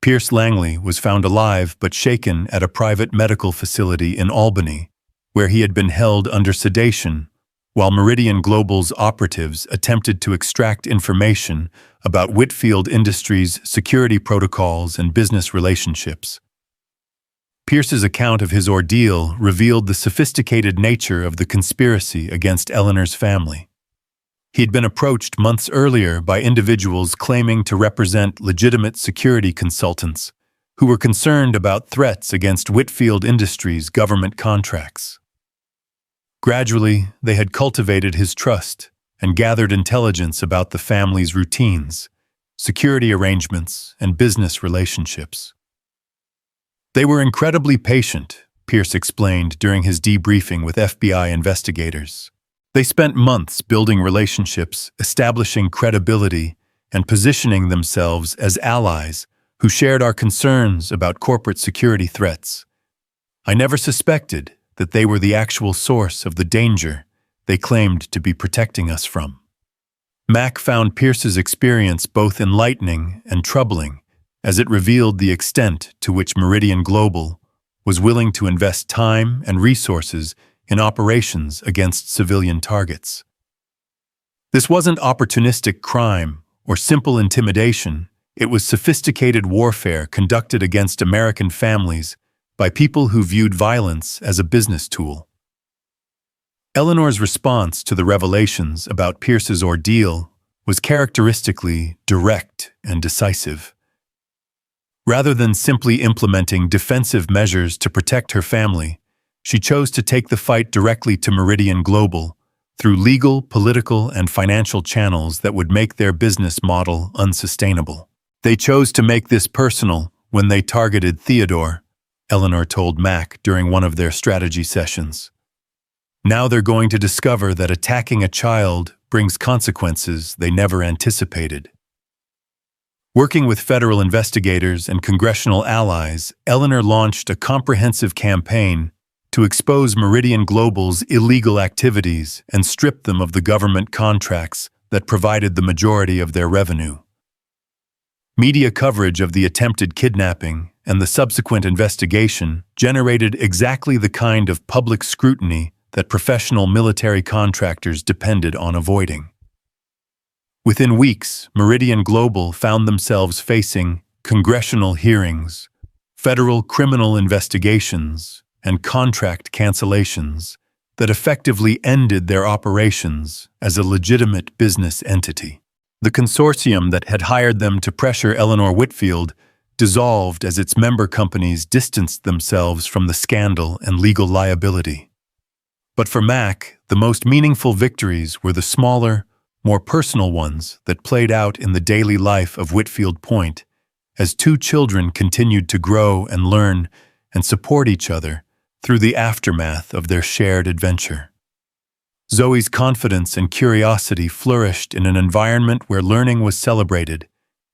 Pierce Langley was found alive but shaken at a private medical facility in Albany, where he had been held under sedation, while Meridian Global's operatives attempted to extract information about Whitfield Industries' security protocols and business relationships. Pierce's account of his ordeal revealed the sophisticated nature of the conspiracy against Eleanor's family. He had been approached months earlier by individuals claiming to represent legitimate security consultants who were concerned about threats against Whitfield Industries' government contracts. Gradually, they had cultivated his trust and gathered intelligence about the family's routines, security arrangements, and business relationships. They were incredibly patient, Pierce explained during his debriefing with FBI investigators. They spent months building relationships, establishing credibility, and positioning themselves as allies who shared our concerns about corporate security threats. I never suspected that they were the actual source of the danger they claimed to be protecting us from. Mac found Pierce's experience both enlightening and troubling, as it revealed the extent to which Meridian Global was willing to invest time and resources in operations against civilian targets. This wasn't opportunistic crime or simple intimidation. It was sophisticated warfare conducted against American families by people who viewed violence as a business tool. Eleanor's response to the revelations about Pierce's ordeal was characteristically direct and decisive. Rather than simply implementing defensive measures to protect her family, she chose to take the fight directly to Meridian Global through legal, political, and financial channels that would make their business model unsustainable. They chose to make this personal when they targeted Theodore, Eleanor told Mac during one of their strategy sessions. Now they're going to discover that attacking a child brings consequences they never anticipated. Working with federal investigators and congressional allies, Eleanor launched a comprehensive campaign to expose Meridian Global's illegal activities and strip them of the government contracts that provided the majority of their revenue. Media coverage of the attempted kidnapping and the subsequent investigation generated exactly the kind of public scrutiny that professional military contractors depended on avoiding. Within weeks, Meridian Global found themselves facing congressional hearings, federal criminal investigations, and contract cancellations that effectively ended their operations as a legitimate business entity. The consortium that had hired them to pressure Eleanor Whitfield dissolved as its member companies distanced themselves from the scandal and legal liability. But for Mac, the most meaningful victories were the smaller, more personal ones that played out in the daily life of Whitfield Point as two children continued to grow and learn and support each other through the aftermath of their shared adventure. Zoe's confidence and curiosity flourished in an environment where learning was celebrated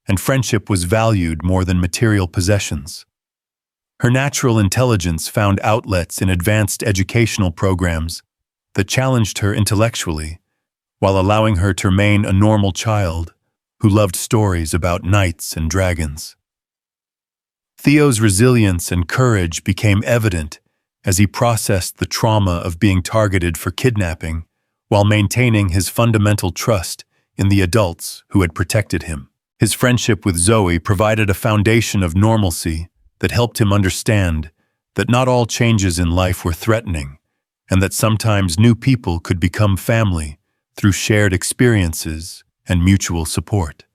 and friendship was valued more than material possessions. Her natural intelligence found outlets in advanced educational programs that challenged her intellectually, while allowing her to remain a normal child who loved stories about knights and dragons. Theo's resilience and courage became evident as he processed the trauma of being targeted for kidnapping while maintaining his fundamental trust in the adults who had protected him. His friendship with Zoe provided a foundation of normalcy that helped him understand that not all changes in life were threatening, and that sometimes new people could become family through shared experiences and mutual support.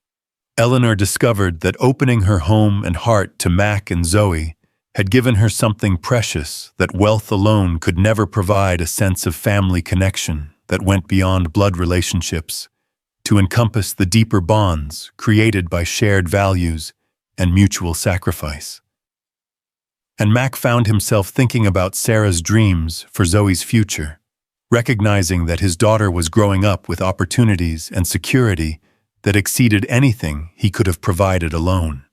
Eleanor discovered that opening her home and heart to Mac and Zoe had given her something precious that wealth alone could never provide, a sense of family connection that went beyond blood relationships to encompass the deeper bonds created by shared values and mutual sacrifice. And Mac found himself thinking about Sarah's dreams for Zoe's future, recognizing that his daughter was growing up with opportunities and security that exceeded anything he could have provided alone.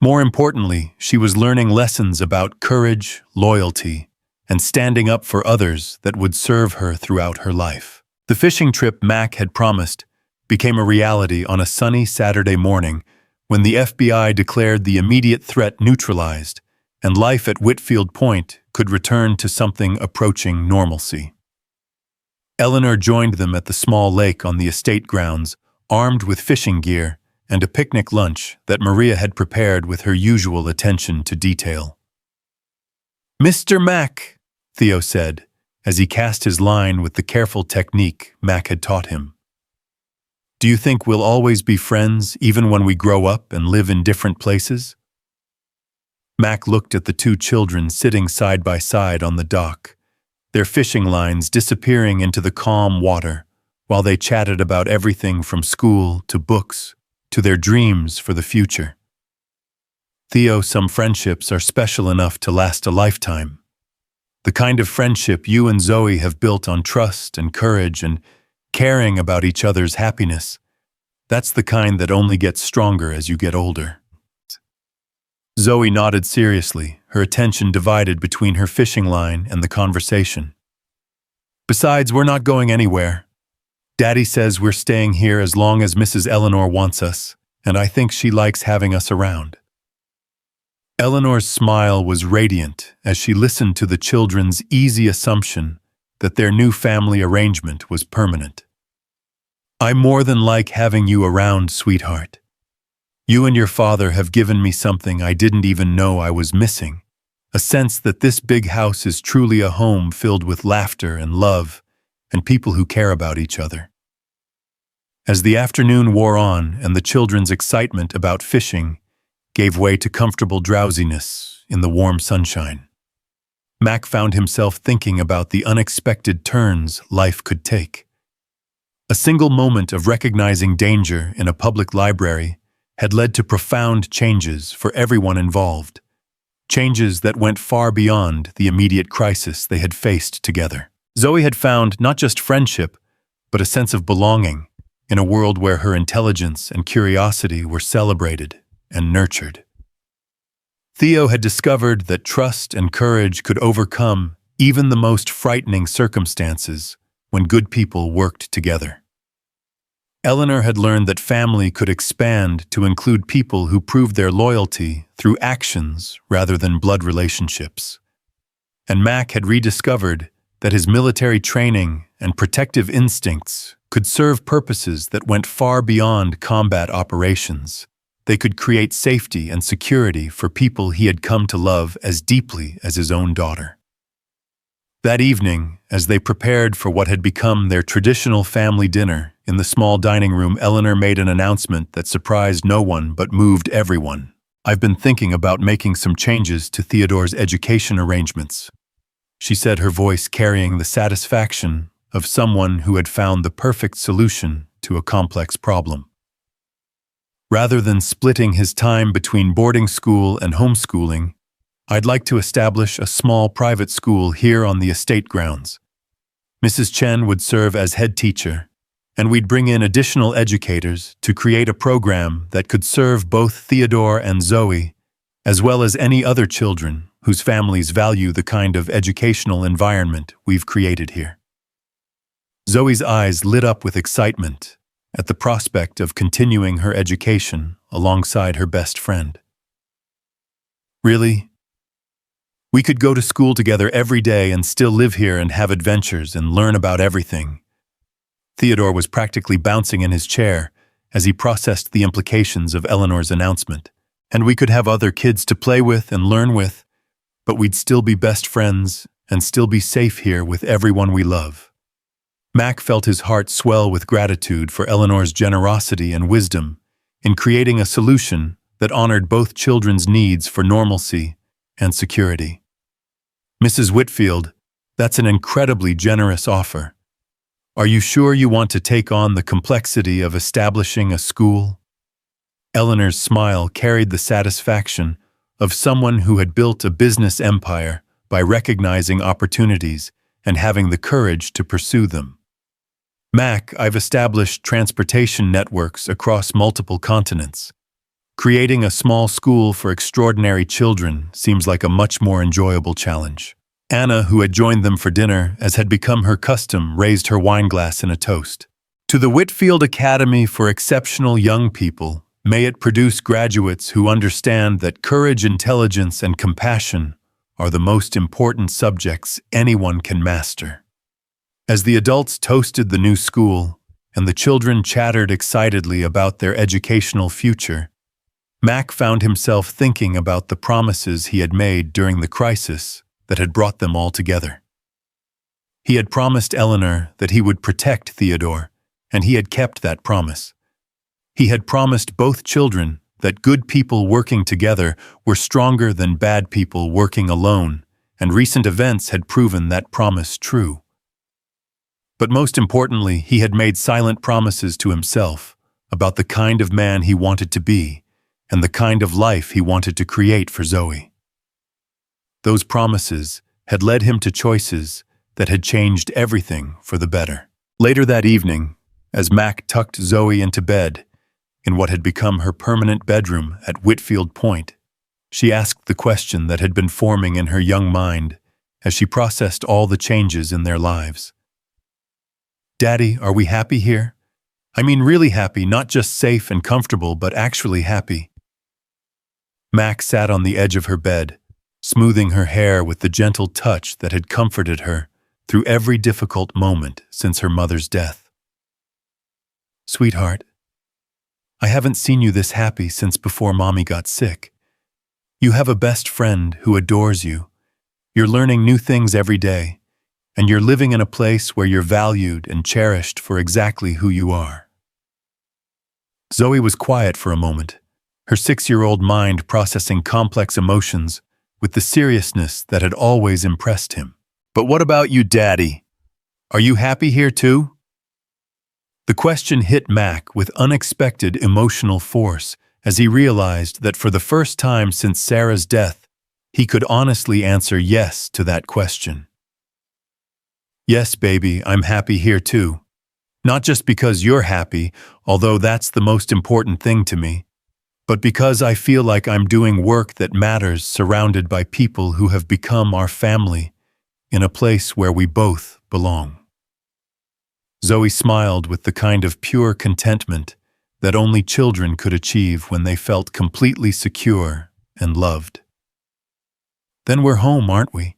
More importantly, she was learning lessons about courage, loyalty, and standing up for others that would serve her throughout her life. The fishing trip Mac had promised became a reality on a sunny Saturday morning when the FBI declared the immediate threat neutralized and life at Whitfield Point could return to something approaching normalcy. Eleanor joined them at the small lake on the estate grounds, armed with fishing gear and a picnic lunch that Maria had prepared with her usual attention to detail. "Mr. Mac," Theo said, as he cast his line with the careful technique Mac had taught him. "Do you think we'll always be friends even when we grow up and live in different places?" Mac looked at the two children sitting side by side on the dock, their fishing lines disappearing into the calm water, while they chatted about everything from school to books to their dreams for the future. "Theo, some friendships are special enough to last a lifetime. The kind of friendship you and Zoe have built on trust and courage and caring about each other's happiness, that's the kind that only gets stronger as you get older." Zoe nodded seriously, her attention divided between her fishing line and the conversation. "Besides, we're not going anywhere. Daddy says we're staying here as long as Mrs. Eleanor wants us, and I think she likes having us around." Eleanor's smile was radiant as she listened to the children's easy assumption that their new family arrangement was permanent. "I more than like having you around, sweetheart. You and your father have given me something I didn't even know I was missing, a sense that this big house is truly a home filled with laughter and love and people who care about each other." As the afternoon wore on and the children's excitement about fishing gave way to comfortable drowsiness in the warm sunshine, Mac found himself thinking about the unexpected turns life could take. A single moment of recognizing danger in a public library had led to profound changes for everyone involved, changes that went far beyond the immediate crisis they had faced together. Zoe had found not just friendship, but a sense of belonging in a world where her intelligence and curiosity were celebrated and nurtured. Theo had discovered that trust and courage could overcome even the most frightening circumstances when good people worked together. Eleanor had learned that family could expand to include people who proved their loyalty through actions rather than blood relationships. And Mac had rediscovered that his military training and protective instincts could serve purposes that went far beyond combat operations. They could create safety and security for people he had come to love as deeply as his own daughter. That evening, as they prepared for what had become their traditional family dinner in the small dining room, Eleanor made an announcement that surprised no one but moved everyone. "I've been thinking about making some changes to Theodore's education arrangements," she said, her voice carrying the satisfaction of someone who had found the perfect solution to a complex problem. "Rather than splitting his time between boarding school and homeschooling, I'd like to establish a small private school here on the estate grounds. Mrs. Chen would serve as head teacher, and we'd bring in additional educators to create a program that could serve both Theodore and Zoe, as well as any other children whose families value the kind of educational environment we've created here." Zoe's eyes lit up with excitement at the prospect of continuing her education alongside her best friend. "Really? We could go to school together every day and still live here and have adventures and learn about everything." Theodore was practically bouncing in his chair as he processed the implications of Eleanor's announcement. "And we could have other kids to play with and learn with, but we'd still be best friends and still be safe here with everyone we love." Mac felt his heart swell with gratitude for Eleanor's generosity and wisdom in creating a solution that honored both children's needs for normalcy and security. "Mrs. Whitfield, that's an incredibly generous offer. Are you sure you want to take on the complexity of establishing a school?" Eleanor's smile carried the satisfaction of someone who had built a business empire by recognizing opportunities and having the courage to pursue them. "Mac, I've established transportation networks across multiple continents. Creating a small school for extraordinary children seems like a much more enjoyable challenge." Anna, who had joined them for dinner, as had become her custom, raised her wineglass in a toast. "To the Whitfield Academy for Exceptional Young People, May it produce graduates who understand that courage, intelligence, and compassion are the most important subjects anyone can master. As the adults toasted the new school and the children chattered excitedly about their educational future, Mac found himself thinking about the promises he had made during the crisis that had brought them all together. He had promised Eleanor that he would protect Theodore, and he had kept that promise. He had promised both children that good people working together were stronger than bad people working alone, and recent events had proven that promise true. But most importantly, he had made silent promises to himself about the kind of man he wanted to be and the kind of life he wanted to create for Zoe. Those promises had led him to choices that had changed everything for the better. Later that evening, as Mac tucked Zoe into bed, in what had become her permanent bedroom at Whitfield Point, she asked the question that had been forming in her young mind as she processed all the changes in their lives. "Daddy, are we happy here? I mean really happy, not just safe and comfortable, but actually happy." Mac sat on the edge of her bed, smoothing her hair with the gentle touch that had comforted her through every difficult moment since her mother's death. "Sweetheart, I haven't seen you this happy since before Mommy got sick. You have a best friend who adores you. You're learning new things every day, and you're living in a place where you're valued and cherished for exactly who you are." Zoe was quiet for a moment, her 6-year-old mind processing complex emotions with the seriousness that had always impressed him. "But what about you, Daddy? Are you happy here too?" The question hit Mac with unexpected emotional force as he realized that for the first time since Sarah's death, he could honestly answer yes to that question. "Yes, baby, I'm happy here too. Not just because you're happy, although that's the most important thing to me, but because I feel like I'm doing work that matters surrounded by people who have become our family in a place where we both belong." Zoe smiled with the kind of pure contentment that only children could achieve when they felt completely secure and loved. "Then we're home, aren't we?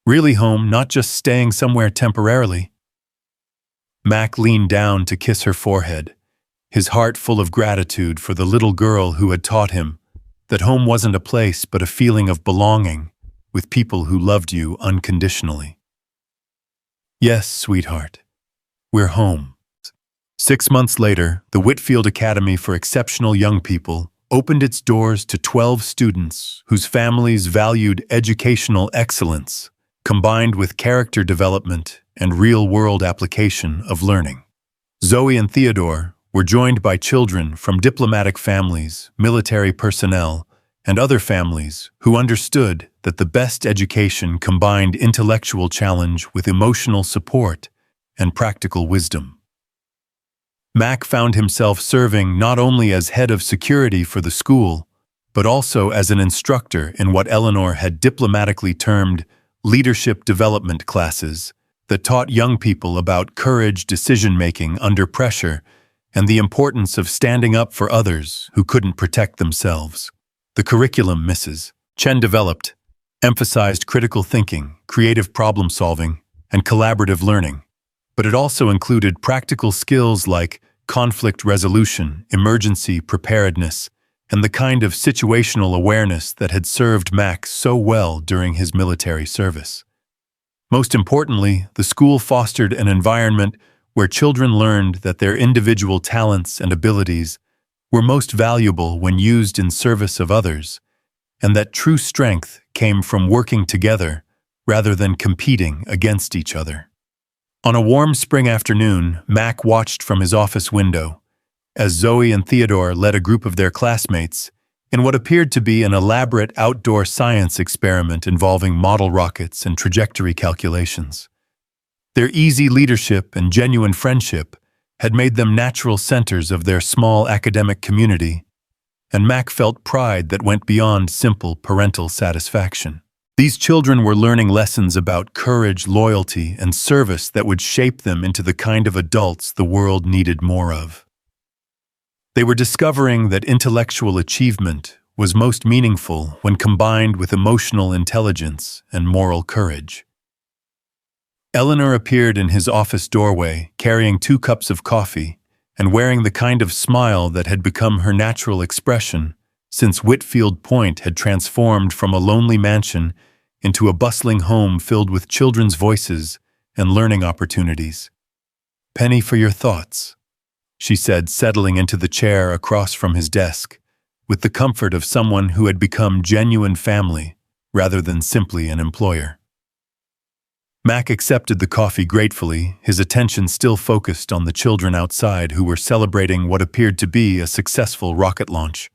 Really home, not just staying somewhere temporarily." Mac leaned down to kiss her forehead, his heart full of gratitude for the little girl who had taught him that home wasn't a place but a feeling of belonging with people who loved you unconditionally. "Yes, sweetheart, we're home." 6 months later, the Whitfield Academy for Exceptional Young People opened its doors to 12 students whose families valued educational excellence, combined with character development and real-world application of learning. Zoe and Theodore were joined by children from diplomatic families, military personnel, and other families who understood that the best education combined intellectual challenge with emotional support and practical wisdom. Mac found himself serving not only as head of security for the school, but also as an instructor in what Eleanor had diplomatically termed leadership development classes that taught young people about courage, decision-making under pressure, and the importance of standing up for others who couldn't protect themselves. The curriculum, Mrs. Chen developed, emphasized critical thinking, creative problem-solving, and collaborative learning, but it also included practical skills like conflict resolution, emergency preparedness, and the kind of situational awareness that had served Mac so well during his military service. Most importantly, the school fostered an environment where children learned that their individual talents and abilities were most valuable when used in service of others, and that true strength came from working together rather than competing against each other. On a warm spring afternoon, Mac watched from his office window as Zoe and Theodore led a group of their classmates in what appeared to be an elaborate outdoor science experiment involving model rockets and trajectory calculations. Their easy leadership and genuine friendship had made them natural centers of their small academic community, and Mac felt pride that went beyond simple parental satisfaction. These children were learning lessons about courage, loyalty, and service that would shape them into the kind of adults the world needed more of. They were discovering that intellectual achievement was most meaningful when combined with emotional intelligence and moral courage. Eleanor appeared in his office doorway, carrying 2 cups of coffee and wearing the kind of smile that had become her natural expression since Whitfield Point had transformed from a lonely mansion into a bustling home filled with children's voices and learning opportunities. "Penny for your thoughts," she said, settling into the chair across from his desk, with the comfort of someone who had become genuine family rather than simply an employer. Mac accepted the coffee gratefully, his attention still focused on the children outside who were celebrating what appeared to be a successful rocket launch.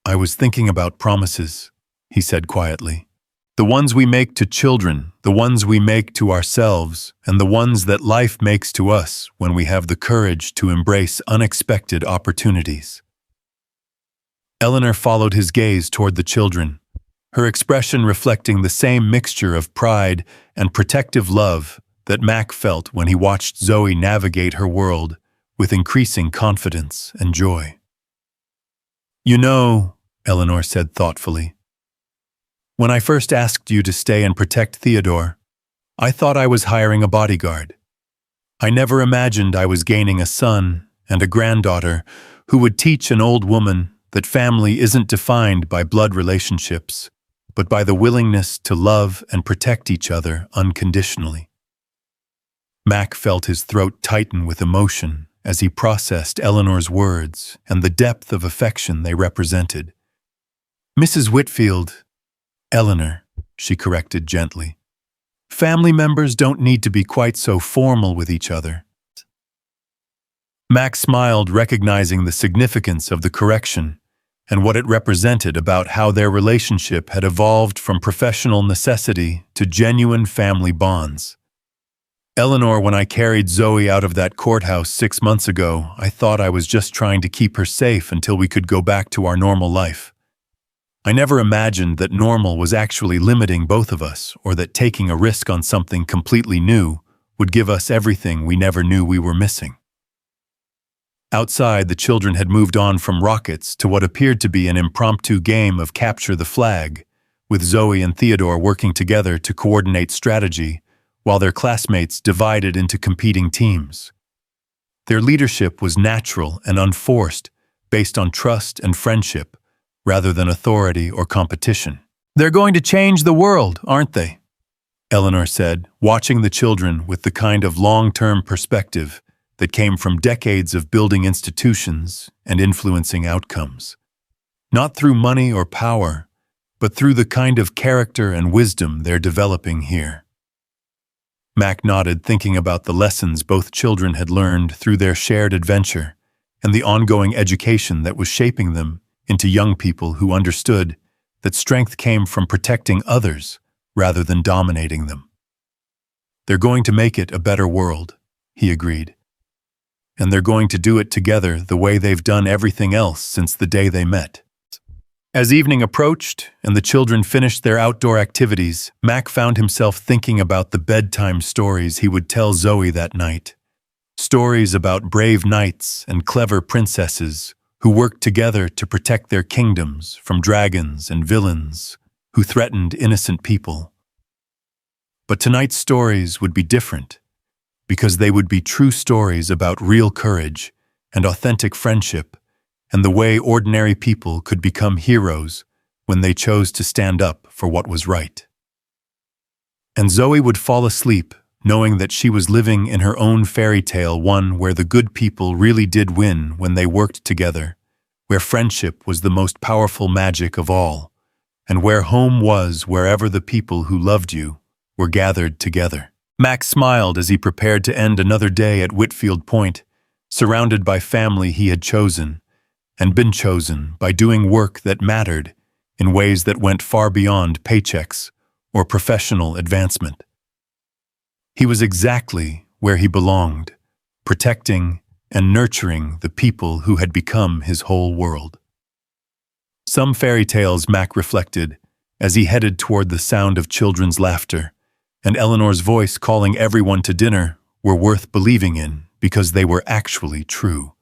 "I was thinking about promises," he said quietly. "The ones we make to children, the ones we make to ourselves, and the ones that life makes to us when we have the courage to embrace unexpected opportunities." Eleanor followed his gaze toward the children, her expression reflecting the same mixture of pride and protective love that Mac felt when he watched Zoe navigate her world with increasing confidence and joy. "You know," Eleanor said thoughtfully, "when I first asked you to stay and protect Theodore, I thought I was hiring a bodyguard. I never imagined I was gaining a son and a granddaughter who would teach an old woman that family isn't defined by blood relationships, but by the willingness to love and protect each other unconditionally." Mac felt his throat tighten with emotion as he processed Eleanor's words and the depth of affection they represented. "Mrs. Whitfield," "Eleanor," she corrected gently. "Family members don't need to be quite so formal with each other." Mac smiled, recognizing the significance of the correction and what it represented about how their relationship had evolved from professional necessity to genuine family bonds. "Eleanor, when I carried Zoe out of that courthouse 6 months ago, I thought I was just trying to keep her safe until we could go back to our normal life. I never imagined that normal was actually limiting both of us, or that taking a risk on something completely new would give us everything we never knew we were missing." Outside, the children had moved on from rockets to what appeared to be an impromptu game of capture the flag, with Zoe and Theodore working together to coordinate strategy, while their classmates divided into competing teams. Their leadership was natural and unforced, based on trust and friendship, rather than authority or competition. "They're going to change the world, aren't they?" Eleanor said, watching the children with the kind of long-term perspective that came from decades of building institutions and influencing outcomes. "Not through money or power, but through the kind of character and wisdom they're developing here." Mac nodded, thinking about the lessons both children had learned through their shared adventure and the ongoing education that was shaping them into young people who understood that strength came from protecting others rather than dominating them. "They're going to make it a better world," he agreed. "And they're going to do it together the way they've done everything else since the day they met." As evening approached and the children finished their outdoor activities, Mac found himself thinking about the bedtime stories he would tell Zoe that night. Stories about brave knights and clever princesses who worked together to protect their kingdoms from dragons and villains who threatened innocent people. But tonight's stories would be different, because they would be true stories about real courage and authentic friendship and the way ordinary people could become heroes when they chose to stand up for what was right. And Zoe would fall asleep knowing that she was living in her own fairy tale, one where the good people really did win when they worked together, where friendship was the most powerful magic of all, and where home was wherever the people who loved you were gathered together. Max smiled as he prepared to end another day at Whitfield Point, surrounded by family he had chosen, and been chosen by doing work that mattered in ways that went far beyond paychecks or professional advancement. He was exactly where he belonged, protecting and nurturing the people who had become his whole world. Some fairy tales, Mac reflected, as he headed toward the sound of children's laughter, and Eleanor's voice calling everyone to dinner, were worth believing in because they were actually true.